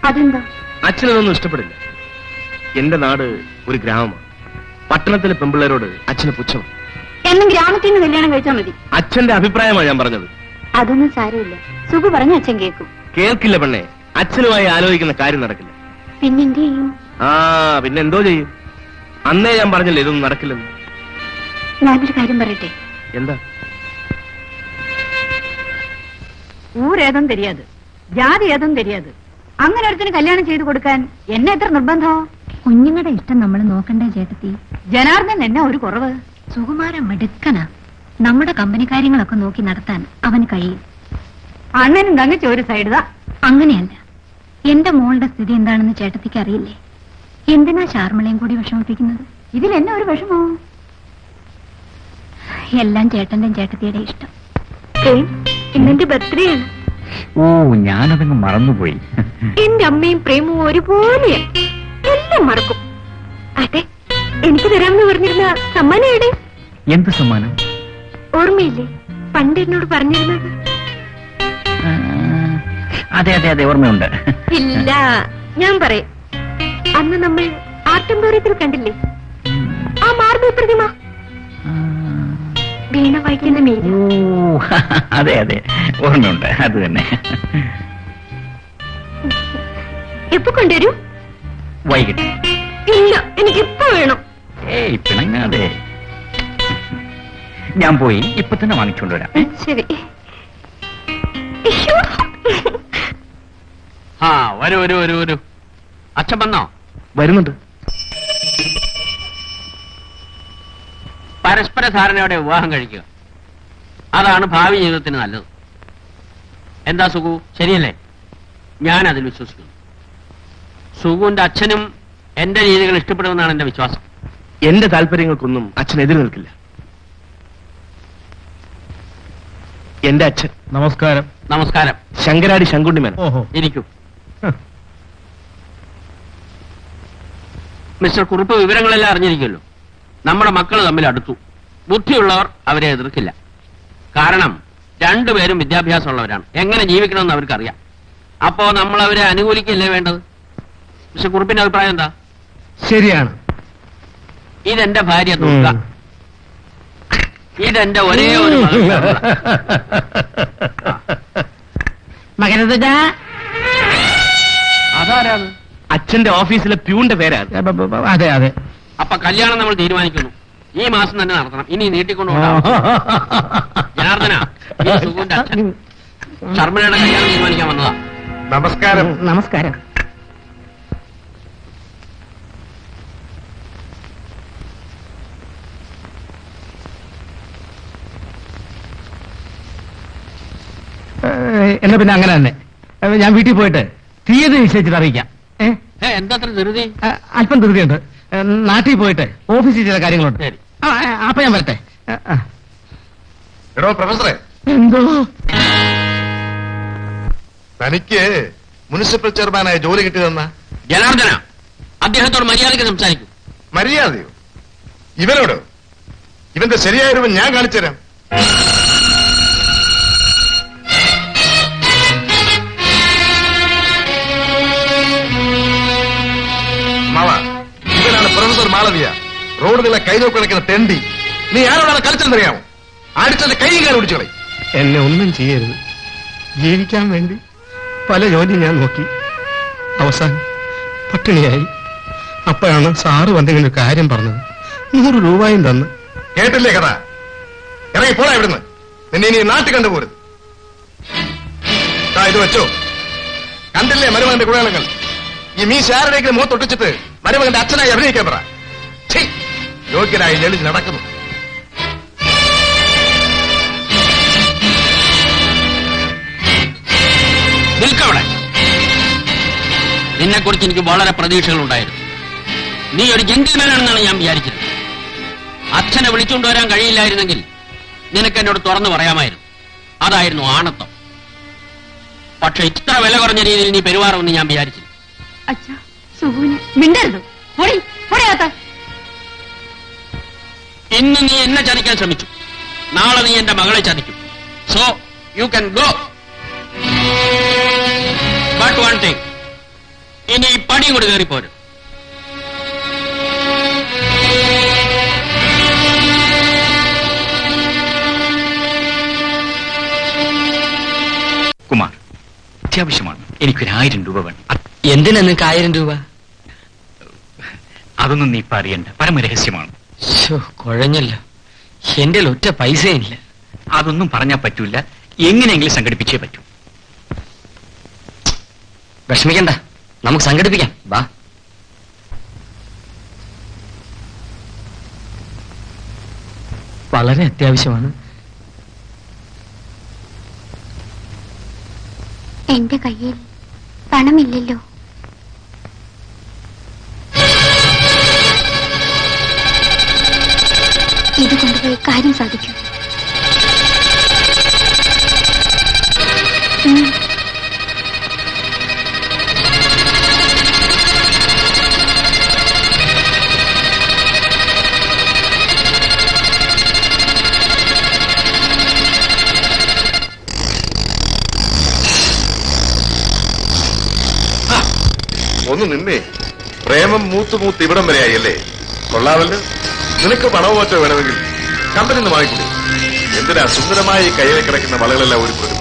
അതെന്താ? അച്ഛനതൊന്നും ഇഷ്ടപ്പെടില്ല. എന്റെ നാട് ഒരു ഗ്രാമമാണ്. പട്ടണത്തിലെ പെമ്പിള്ളേരോട് അച്ഛന് പുച്ഛമാണ്. എന്നും ഗ്രാമത്തിൽ നിന്ന് കല്യാണം കഴിച്ചാൽ മതി. അച്ഛന്റെ അഭിപ്രായമാണ് ഞാൻ പറഞ്ഞത്. അതൊന്നും സാരമില്ല. സുഖു പറഞ്ഞ അച്ഛൻ കേൾക്കും. കേൾക്കില്ല പെണ്ണെ. അച്ഛനുമായി ആലോചിക്കുന്ന കാര്യം നടക്കില്ല. പിന്നെന്ത് ചെയ്യും? പിന്നെന്തോ ചെയ്യും? അന്നേ ഞാൻ പറഞ്ഞില്ലേ ഇതൊന്നും നടക്കില്ലെന്ന്. ഞാനൊരു കാര്യം പറയട്ടെ. എന്താ? ഊരേതും தெரியாது, ജാതി ഏതും தெரியாது. അങ്ങനെ ഒരുത്തിന് കല്യാണം ചെയ്തു കൊടുക്കാൻ എന്നെ എത്ര നിർബന്ധമോ? കുഞ്ഞുങ്ങളുടെ ഇഷ്ടം നമ്മൾ നോക്കണ്ടേ ചേട്ടത്തി? ജനാർദ്ദൻ എന്നെ ഒരു കുറവ്. സുകുമാരൻ മിടുക്കനാ. നമ്മുടെ കമ്പനി കാര്യങ്ങളൊക്കെ നോക്കി നടത്താൻ അവന് കഴിയും. അണ്ണനും തങ്ങച്ച ഒരു സൈഡാ. അങ്ങനെയല്ല, എന്റെ മോളുടെ സ്ഥിതി എന്താണെന്ന് ചേട്ടത്തിക്ക് അറിയില്ലേ? എന്തിനാ ശാർമളയും കൂടി വിഷമിപ്പിക്കുന്നത്? ഇതിൽ എന്നെ ഒരു വിഷമോ? എല്ലാം ചേട്ടന്റെയും ചേട്ടത്തിയുടെ ഇഷ്ടം. ഇന്നെന്റെ ബർത്ത്ഡേ ആണ്. ഞാനതങ്ങ് മറന്നുപോയി. എന്റെ അമ്മയും പ്രേമവും ഒരുപോലെയാ. എല്ലാം മറക്കും. അതെ, എനിക്ക് തരാമെന്ന് പറഞ്ഞിരുന്ന സമ്മാനം എവിടെ? എന്ത് സമ്മാനം? ഓർമ്മയില്ലേ പണ്ട് എന്നോട് പറഞ്ഞിരുന്നത്? അതെ ഓർമ്മയുണ്ട്. ഇല്ല, ഞാൻ പറയാം. അന്ന് നമ്മൾ ആർട്ടംബോറിയത്തിൽ കണ്ടില്ലേ ആ മാർബിൾ പ്രതിമ? വീണ വായിക്കുന്ന മീര. അതെ ഓർമ്മയുണ്ട്. അത് തന്നെ. എപ്പോ കൊണ്ടുവരൂ? വൈകിട്ട്. ഇല്ല, എനിക്ക് ഇപ്പൊ വേണം. പിണങ്ങാതെ. ഞാൻ പോയി ഇപ്പൊ തന്നെ വാങ്ങിച്ചോണ്ട് വരാം. ശരി. വരൂ. അച്ഛൻ വന്നോ? വരുന്നുണ്ട്. പരസ്പര ധാരണയോടെ വിവാഹം കഴിക്കുക, അതാണ് ഭാവി ജീവിതത്തിന് നല്ലത്. എന്താ സുഖു, ശരിയല്ലേ? ഞാൻ അതിൽ വിശ്വസിക്കുന്നു. സുഖുവിന്റെ അച്ഛനും എന്റെ രീതികൾ ഇഷ്ടപ്പെടുമെന്നാണ് എന്റെ വിശ്വാസം. എന്റെ താല്പര്യങ്ങൾക്കൊന്നും അച്ഛൻ എതിര് നിൽക്കില്ല. എന്റെ അച്ഛൻ. നമസ്കാരം. നമസ്കാരം. ശങ്കരാടി ശങ്കുണ്ണിമേനോൻ. ഓഹോ. ഇരിക്കൂ. മിസ്റ്റർ കുറുപ്പ് വിവരങ്ങളെല്ലാം അറിഞ്ഞിരിക്കുമല്ലോ. നമ്മുടെ മക്കൾ തമ്മിൽ അടുത്തു. ബുദ്ധിയുള്ളവർ അവരെ എതിർക്കില്ല. കാരണം രണ്ടുപേരും വിദ്യാഭ്യാസമുള്ളവരാണ്. എങ്ങനെ ജീവിക്കണമെന്ന് അവർക്കറിയാം. അപ്പോ നമ്മൾ അവരെ അനുകൂലിക്കല്ലേ വേണ്ടത്? മിസ്റ്റർ കുറുപ്പിന്റെ അഭിപ്രായം എന്താ? ശരിയാണ്. ഇതെന്റെ ഭാര്യ ദുർഗ. ഇതെന്റെ ഒരേ ഒരു മകനത. അതാരാണ്? അച്ഛന്റെ ഓഫീസിലെ പ്യൂണിന്റെ പേരാണ്. അതെ. അപ്പൊ കല്യാണം നമ്മൾ തീരുമാനിക്കുന്നു. ഈ മാസം തന്നെ നടത്തണം. ഇനി നീട്ടിക്കൊണ്ടുപോകാം. ജനാർദ്ദന, ഈ സുഖുവിന്റെ അച്ഛൻ ശർമ്മയുടെ കല്യാണം തീരുമാനിക്കാൻ വന്നതാ. നമസ്കാരം. നമസ്കാരം. എന്നാ പിന്നെ അങ്ങനെ തന്നെ ഞാൻ വീട്ടിൽ പോയിട്ട് തീയതി നിശ്ചയിച്ചിട്ട് അറിയിക്കാം. എന്താ അത്ര ധൃതി? അല്പം ധൃതിയുണ്ട്. നാട്ടിൽ പോയിട്ട് ഓഫീസിൽ ചില കാര്യങ്ങളുണ്ട്. ശരി. അപ്പൊ ഞാൻ വരട്ടെ. എടോ പ്രൊഫസറെ, എന്തോ തനിക്ക് മുനിസിപ്പൽ ചെയർമാനായ ജോലി കിട്ടിയതെന്ന ജനാർദ്ദന, അദ്ദേഹത്തോട് മര്യാദയ്ക്ക് സംസാരിക്കും. മര്യാദയോ? ഇവനോട്? ഇവന്റെ ശരിയായ രൂപം ഞാൻ കാണിച്ചു തരാം. മാവ, ഇവനാണ് പ്രൊഫസർ മാളവിയ. റോഡുകളെ കൈനോക്കി കിടക്കുന്ന തെണ്ടി. നീ ആരോടാണ് കളിച്ചെന്നറിയാമോ? അടിച്ചത് കൈ കാലം ഒടിച്ചു കളയും. എന്നെ ഒന്നും ചെയ്യരുത്. ജീവിക്കാൻ വേണ്ടി പല ജോലി ഞാൻ നോക്കി, അവസാനം പട്ടിണിയായി. അപ്പോഴാണ് സാറ് വന്നിങ്ങനെ ഒരു കാര്യം പറഞ്ഞത്. 100 രൂപയും തന്ന്. കേട്ടില്ലേ കഥ? ഇറങ്ങി പോടാ ഇവിടുന്ന്. നിന്നെ ഇനി നാട്ടിൽ കണ്ടുപോരുത്. ഇത് വെച്ചോ. കണ്ടില്ലേ മരുമകന്റെ കുഴലങ്ങൾ? ഈ മീശ ആരുടെയെങ്കിലും മുഖത്തൊട്ടിച്ചിട്ട് മരുമകന്റെ അച്ഛനായി അഭിനയിക്കാൻ പറ. യോഗ്യനായി ലളിച്ച് നടക്കുന്നു. നിൽക്കവിടെ. നിന്നെക്കുറിച്ച് എനിക്ക് വളരെ പ്രതീക്ഷകളുണ്ടായിരുന്നു. നീ ഒരു ജെന്റിൽമാനാണെന്നാണ് ഞാൻ വിചാരിച്ചത്. അച്ഛനെ വിളിച്ചുകൊണ്ടുവരാൻ കഴിയില്ലായിരുന്നെങ്കിൽ നിനക്ക് എന്നോട് തുറന്നു പറയാമായിരുന്നു. അതായിരുന്നു ആണത്വം. പക്ഷെ ഇത്ര വില കുറഞ്ഞ രീതിയിൽ നീ പെരുമാറുമെന്ന് ഞാൻ വിചാരിച്ചില്ല. അച്ഛാ, സുഖുവിനെ മിണ്ടരുത്. ഇന്ന് നീ എന്നെ ചതിക്കാൻ ശ്രമിച്ചു. നാളെ നീ എന്റെ മകളെ ചതിക്കും. So you can go. But one thing, ഇനി ഈ പടി കൂടി കയറിപ്പോരും. കുമാർ, അത്യാവശ്യമാണ്. എനിക്കൊരു 1000 രൂപ വേണം. എന്തിനാ നിങ്ങൾക്ക് 1000 രൂപ? അതൊന്നും നീ ഇപ്പൊ അറിയണ്ട, പരമരഹസ്യമാണ്. കുഴഞ്ഞല്ലോ. എന്റെ ഒറ്റ പൈസയില്ല. അതൊന്നും പറഞ്ഞാൽ പറ്റൂല. എങ്ങനെയെങ്കിലും സംഘടിപ്പിച്ചേ പറ്റൂ. വിഷമിക്കണ്ട, നമുക്ക് സംഘടിപ്പിക്കാം. വാ. വളരെ അത്യാവശ്യമാണ്. എന്റെ കയ്യിൽ പണമില്ലല്ലോ. ഇത് കൊണ്ടുപോയി കാര്യം സാധിക്കൂ. ഒന്ന് നിന്നേ. പ്രേമം മൂത്ത് ഇവിടം വരെയായി അല്ലേ? കൊള്ളാമല്ലോ. നിനക്ക് പണവും മറ്റോ വേണമെങ്കിൽ കമ്പനി നിന്ന് വാങ്ങിക്കൂടെ? എന്തിനാ സുന്ദരമായി കയ്യിൽ കിടക്കുന്ന വളകളെല്ലാം ഒരു പ്രതിമ?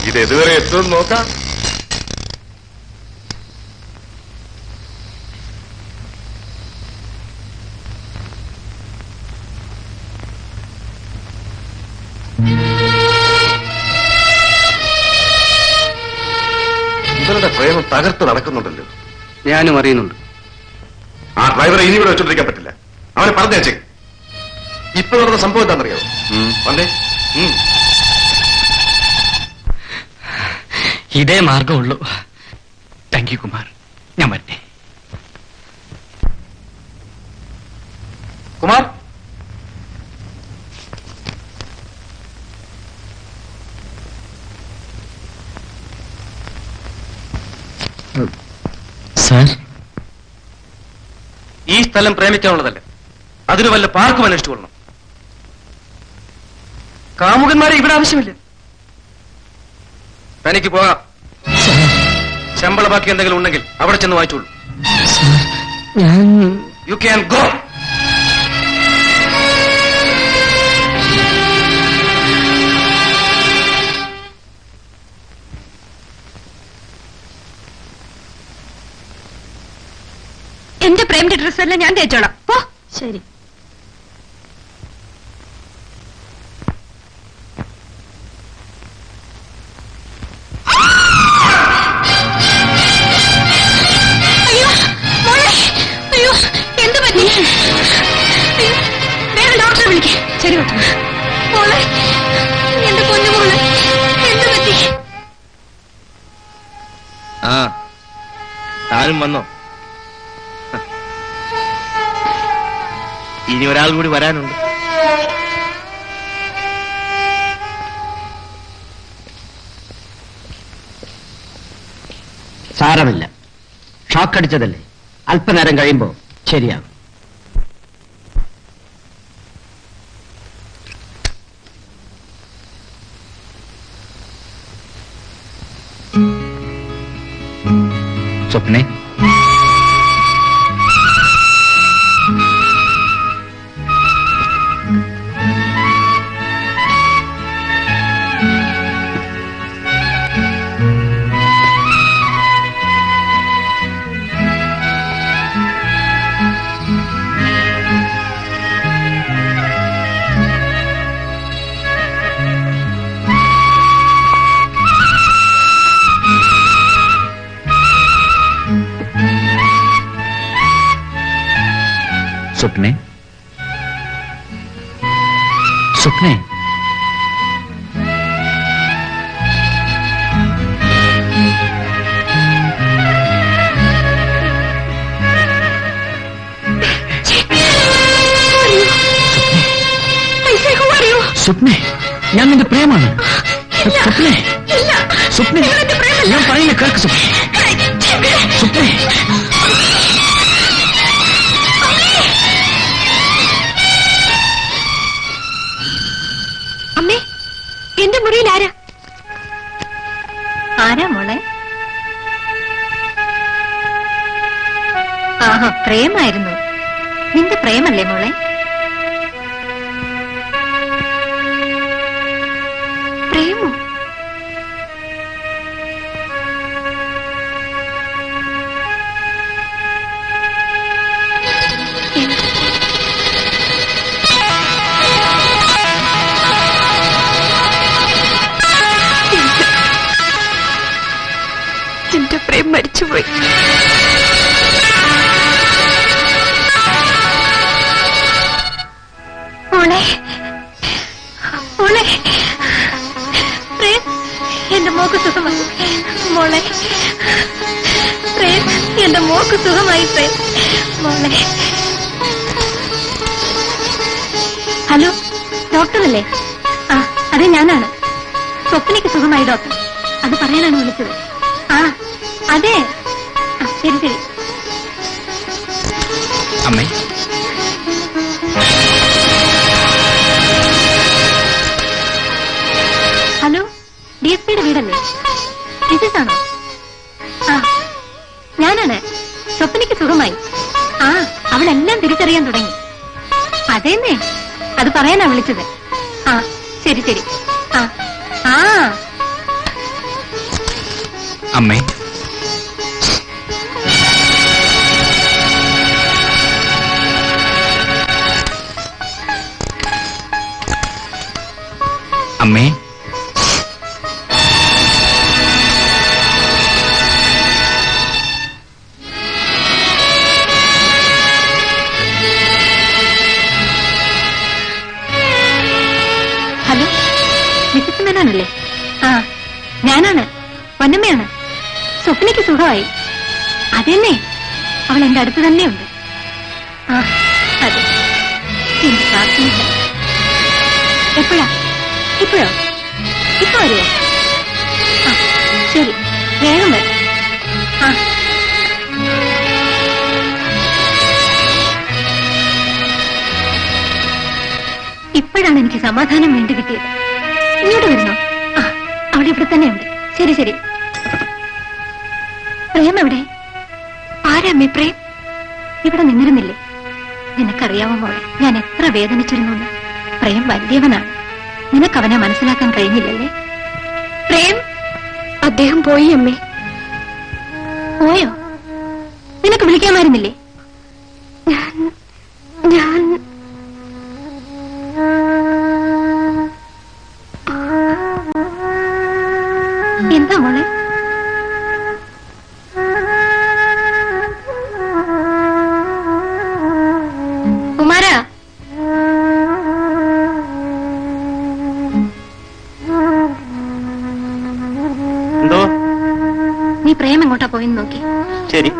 ഇത് എതുവരെ എത്തുമെന്ന് നോക്കാം. ഇവരുടെ പ്രേമം തകർത്ത് നടക്കുന്നുണ്ടല്ലോ. ഞാനും അറിയുന്നുണ്ട്. ആ ഡ്രൈവറെ ഇനി ഇവിടെ വെച്ചോണ്ടിരിക്കാൻ പറ്റില്ല. അവനെ പറഞ്ഞേച്ചേ. ഇപ്പൊ നടന്ന സംഭവം എന്താണെന്നറിയാമോ? വന്നേ. ഇതേ മാർഗമുള്ളൂ. താങ്ക് യു കുമാർ, ഞാൻ വരട്ടെ. കുമാർ, സാർ, ഈ സ്ഥലം പ്രേമിക്കാനുള്ളതല്ല. അതിന് വല്ല പാർക്കും അന്വേഷിച്ചു കൊള്ളണം. കാമുകന്മാരെ ഇവിടെ ആവശ്യമില്ല. തനിക്ക് പോകാം. ശമ്പള ബാക്കി എന്തെങ്കിലും ഉണ്ടെങ്കിൽ അവിടെ ചെന്ന് വായിച്ചോളൂ. ഞാൻ യു ക്യാൻ ഗോ. എന്റെ പ്രേമിന്റെ ഡ്രസ് എല്ലാം ഞാൻ തേച്ചോളാം. പോ. ശരി. അയ്യോ മോളെ, അയ്യോ എന്ത് പറ്റി? അയ്യോ, വേഗം ഡോക്ടറെ വിളിക്കേ. ശരി, താനും വന്നോ? ഇനി ഒരാൾ കൂടി വരാനുണ്ട്. സാരമില്ല, ഷോക്ക് അടിച്ചതല്ലേ, അല്പനേരം കഴിയുമ്പോ ശരിയാകും. സ്വപ്നെ, സ്വപ്നെ, സ്വപ്നെ, സ്വപ്നെ, ഞാൻ നിന്റെ പ്രേമാണ്. സ്വപ്നെ, സ്വപ്നെ, ഞാൻ പറയുന്ന കേൾക്ക് സ്വപ്നെ. സ്വപ്നെ, അമ്മേ, എന്റെ മുറിയിൽ ആരാ? ആരാ മോളെ? ആഹാ, പ്രേമായിരുന്നു. നിന്റെ പ്രേമല്ലേ മോളെ? പ്രേമോ? എന്റെ പ്രേം മരിച്ചുപോയി. മോളെ, മോളെ, പ്രേം, എന്റെ മോക്ക് സുഖമായി. മോളെ, പ്രേം, എന്റെ മോക്ക് സുഖമായി. പ്രേം, മോളെ. ഹലോ, ഡോക്ടറല്ലേ? ആ, അതെ, ഞാനാണ്. സ്വപ്നയ്ക്ക് സുഖമായി ഡോക്ടർ. അത് പറയാനാണ് വിളിച്ചത്. ആ, അതെ. ശരി ശരി. അമ്മേ, ഹലോ, DSPയുടെ വീടല്ലേ? മിസ്സസാണോ? ആ, ഞാനാണ്. സ്വപ്നയ്ക്ക് സുഖമായി. ആ, അവളെല്ലാം തിരിച്ചറിയാൻ തുടങ്ങി. അതേന്നേ, അത് പറയാനാ വിളിച്ചത്. ആ, ശരി ശരി. ആ ആ അമ്മേ, അമ്മേ, ഹലോ, മിസ്സസ് മേനോനല്ലേ? ആ, ഞാനാണ്. പൊന്നമ്മയാണ്. സ്വപ്നയ്ക്ക് സുഖമായി. അതെന്നെ, അവൾ എന്റെ അടുത്ത് തന്നെയുണ്ട്. ആ, അതെ. എന്റെ പ്രാർത്ഥനയില്ല. എപ്പോഴാ? ഇപ്പോഴോ? ഇപ്പൊ വരുമോ? ആ, ശരി, വേഗം വരും. ആ, ഇപ്പോഴാണ് എനിക്ക് സമാധാനം വേണ്ടി കിട്ടിയത്. ഇങ്ങോട്ട് വരുന്നോ? ആ, അവിടെ ഇവിടെ തന്നെയുണ്ട്. ശരി ശരി. പ്രേം എവിടെ? ആരാമ്മേ പ്രേം? ഇവിടെ നിന്നിരുന്നില്ലേ? നിനക്കറിയാമോ മോളെ, ഞാൻ എത്ര വേദനിച്ചിരുന്നു. പ്രേം വലിയവനാണ്. നിനക്കവനെ മനസ്സിലാക്കാൻ കഴിഞ്ഞില്ലല്ലേ? പ്രേം, അദ്ദേഹം പോയി അമ്മേ. പോയോ? നിനക്ക് വിളിക്കാമായിരുന്നില്ലേ? ഞാൻ എന്താ മോളെ? കുമാരാ, എന്തോ? നീ പ്രേം എങ്ങോട്ടാ പോയിന്ന് നോക്കി. ശരി.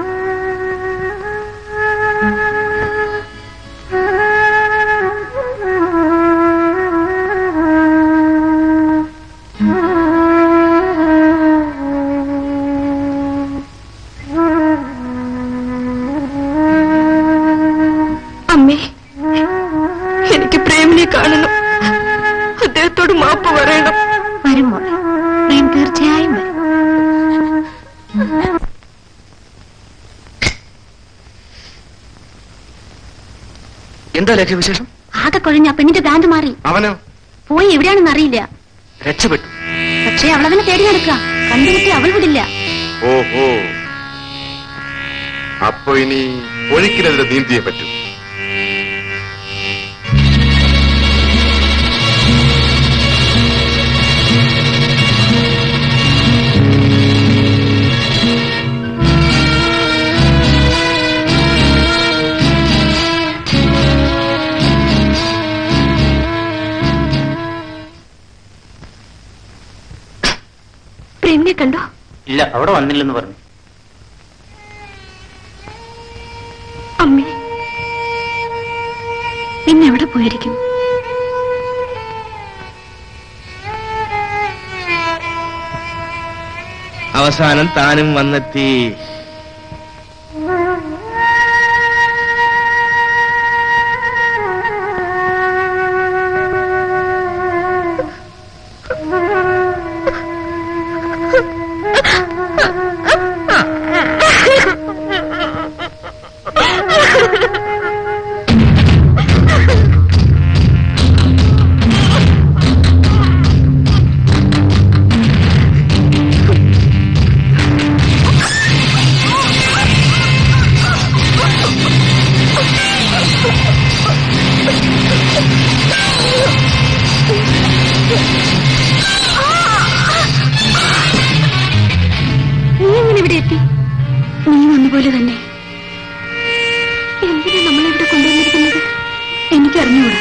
അമ്മേ, എനിക്ക് പ്രേമിനെ കാണണം. അദ്ദേഹത്തോട് മാപ്പ് പറയണം. വരും മോളെ, പ്രേം തീർച്ചയായും വരും. എന്താ ലേഖ വിശേഷം? ആകെ കൊഴിഞ്ഞ പെണ്ണിന്റെ ഭ്രാന്ത് മാറി. അവനോ? പോയി എവിടെയാണെന്ന് അറിയില്ല. രക്ഷപ്പെട്ടു. പക്ഷേ അവളവനെ തേടി നടക്കുക. കണ്ടുമുട്ടി അവൾ വിടില്ല. ഓഹോ, അപ്പൊ ഇനി ഒഴുക്കിനെതിരെ നീന്തിയേ പറ്റൂ. പ്രേമിനെ കണ്ടോ? ഇല്ല, അവിടെ വന്നില്ലെന്ന് പറഞ്ഞു. അമ്മേ, പിന്നെ എവിടെ പോയിരിക്കും? അവസാനം താനും വന്നെത്തി. നീ എങ്ങനെ ഇവിടെ എത്തി? നീ വന്നപോലെ തന്നെ. എന്തിനാ നമ്മളെ ഇവിടെ കൊണ്ടുവന്നിരിക്കുന്നത്? എനിക്കറിഞ്ഞൂടാ.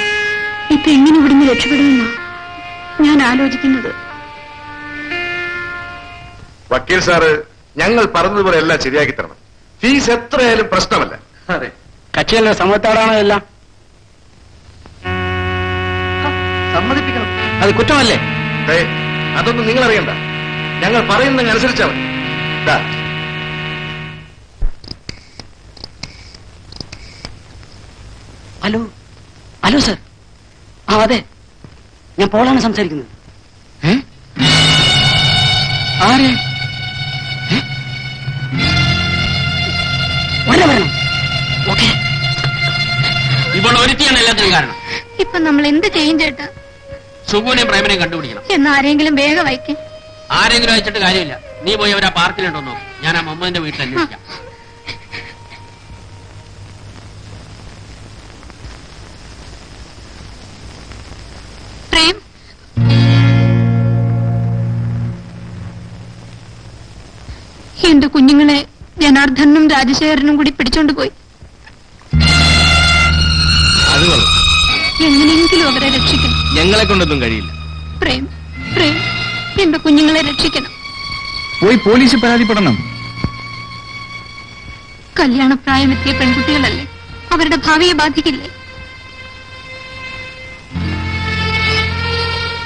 ഇപ്പൊ എങ്ങനെ ഇവിടുന്ന് രക്ഷപ്പെടുമെന്നാ ഞാൻ ആലോചിക്കുന്നത്. വക്കീൽ സാറ്, ഞങ്ങൾ പറഞ്ഞതുപോലെ എല്ലാം ശരിയാക്കി തരണം. ഫീസ് എത്രയായാലും പ്രശ്നമല്ല. അതെ, കക്ഷിയല്ല സമയത്തോടാണോ എല്ലാം? സമ്മതിപ്പിക്കണം. അത് കുറ്റമല്ലേ? അതൊന്നും നിങ്ങൾ അറിയണ്ട. ഞങ്ങൾ പറയുന്നതനുസരിച്ചാൽ മതി. ദാ, ഹലോ ഹലോ സർ. ആ അതെ, ഞാൻ പോളാണ് സംസാരിക്കുന്നത്. ആര്? വരണം. ഓക്കെ. ഇപ്പോൾ ഒരുത്തിയാണ് എല്ലാത്തിനും കാരണം. ഇപ്പൊ നമ്മൾ എന്ത് ചെയ്യും ചേട്ടാ? സുഖുവിനെയും പ്രേമനെയും കണ്ടുപിടിക്കണം. എന്നാ ആരെങ്കിലും വേഗം വയ്ക്കേ. ആരെങ്കിലും അയച്ചിട്ട് കാര്യമില്ല. നീ പോയി അവരാ പാർക്കിലുണ്ടോന്നോ? ഞാൻ ആ മുഹമ്മദിന്റെ വീട്ടിൽ അന്വേഷിക്കാം. പ്രേം, എന്റെ കുഞ്ഞുങ്ങളെ ജനാർദ്ദനും രാജശേഖരനും കൂടി പിടിച്ചോണ്ട് പോയി. അത് കൊള്ളാം. എങ്ങനെയെങ്കിലും അവരെ രക്ഷിക്കണം. ഞങ്ങളെ കൊണ്ടൊന്നും കഴിയില്ല. പ്രേം, പ്രേം, എന്റെ കുഞ്ഞുങ്ങളെ രക്ഷിക്കണം. പോയി പോലീസ് പരാതിപ്പെടണം. കല്യാണപ്രായമെത്തിയ പെൺകുട്ടികളല്ലേ, അവരുടെ ഭാവിയെ ബാധിക്കില്ലേ?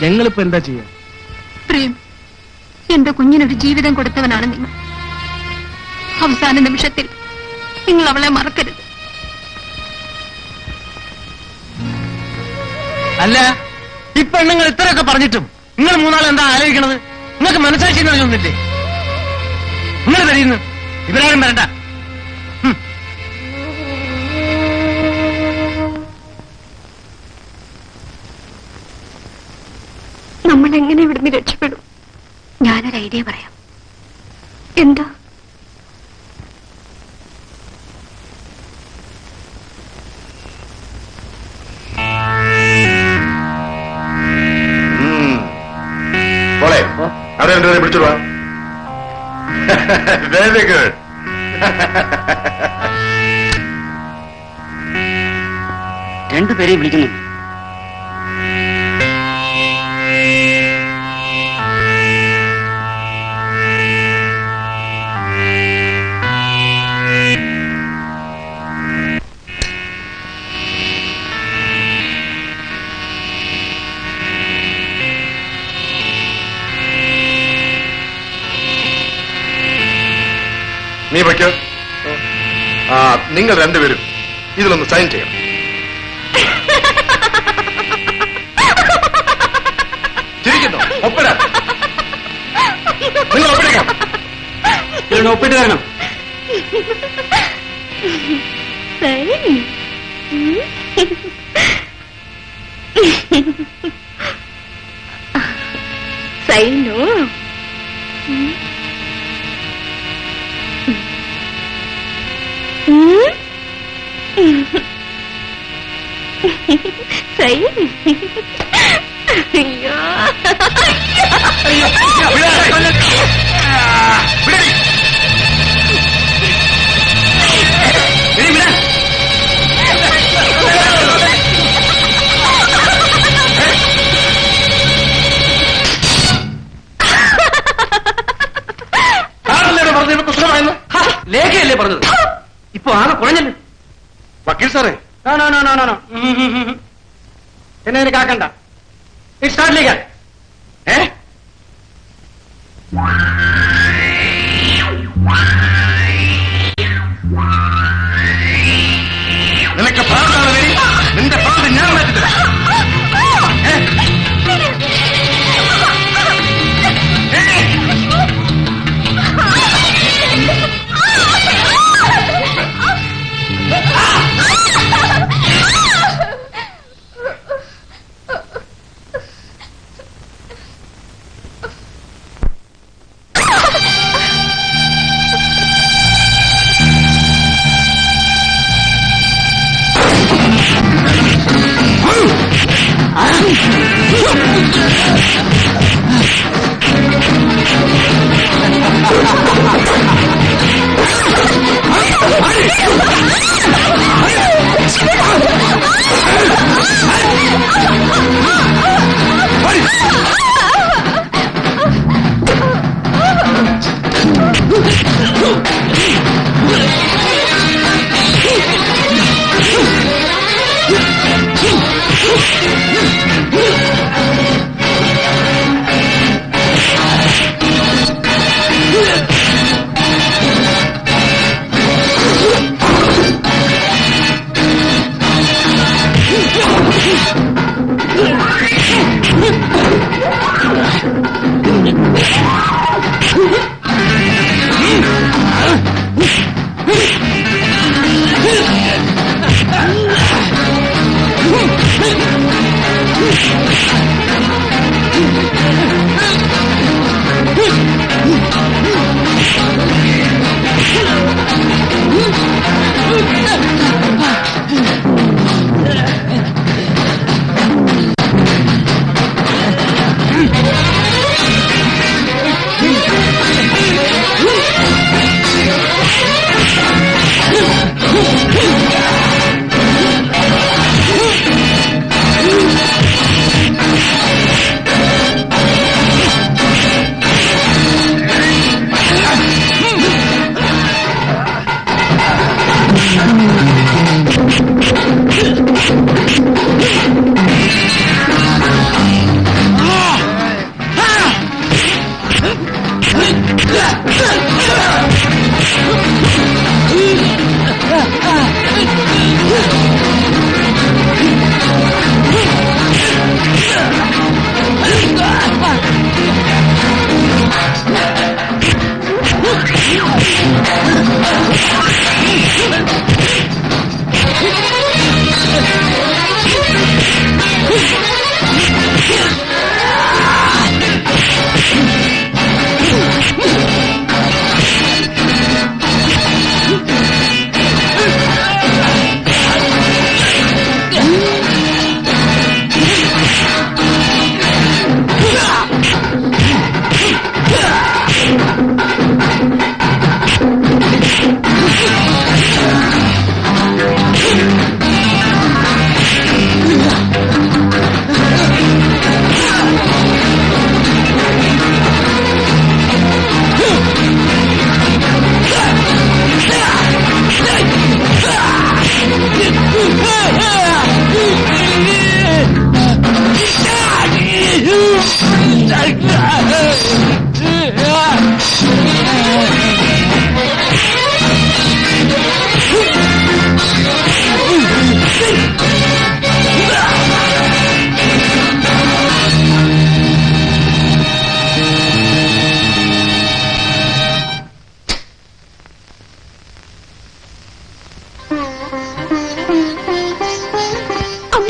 ഞങ്ങളിപ്പോ എന്താ ചെയ്യാ? പ്രേം, എന്റെ കുഞ്ഞിനൊരു ജീവിതം കൊടുത്തവനാണ് നിങ്ങൾ. അവസാന നിമിഷത്തിൽ നിങ്ങൾ അവളെ മറക്കരുത്. അല്ല, ഈ പെണ്ണുങ്ങൾ ഇത്രയൊക്കെ പറഞ്ഞിട്ടും നിങ്ങൾ മൂന്നാൾ എന്താ ആലോചിക്കണത്? നിങ്ങൾക്ക് മനസ്സാക്ഷി നൽകുന്നില്ലേ? നിങ്ങൾ തരുന്നു, ഇവരാരും വരണ്ട. നമ്മൾ എങ്ങനെ ഇവിടുന്ന് രക്ഷപ്പെടും? ഞാനൊരു ഐഡിയ പറയാം. എന്താ? മോളെ, അവിടെ രണ്ടുപേരെ പിടിച്ചോളൂ. Very good. രണ്ടുപേരെയും വിളിക്കുന്നു. നിങ്ങൾ രണ്ടുപേരും ഇതിലൊന്ന് സൈൻ ചെയ്യണം. ചിരിക്കുന്നു. ഒപ്പിടാൻ നിങ്ങൾ ഒപ്പിടിക്കണം. ഒപ്പിട്ട് തരണം. സൈനോ സൈൻ. അയ്യോ ലേഖയല്ലേ പറഞ്ഞത്? ഇപ്പൊ ആകെ കുഴഞ്ഞല്ലേ? വക്കീൽ സാറേ, എന്നെ കാക്കണ്ട. It start legal. നിനക്ക് പ്രാന്താണ് വരി. നിന്റെ പ്രാന്ത് ഞാൻ മാറ്റിത്തരാം.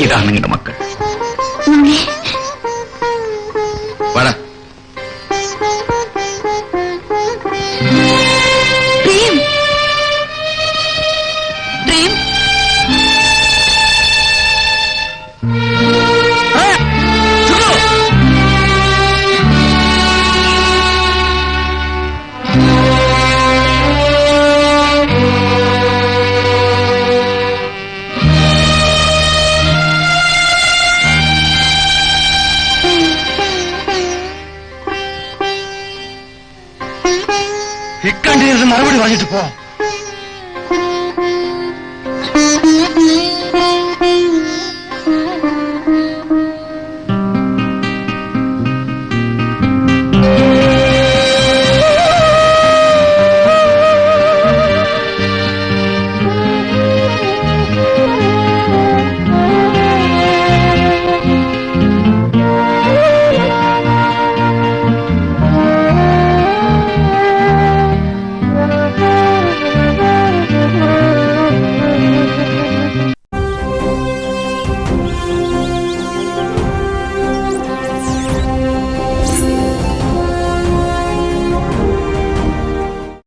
ഇതാണ് നിങ്ങളുടെ മക്കൾ. വാടാ. പ്രേം പ്രേം ഇക്കണ്ടിരുന്ന് മറുപടി പറഞ്ഞിട്ട് പോ.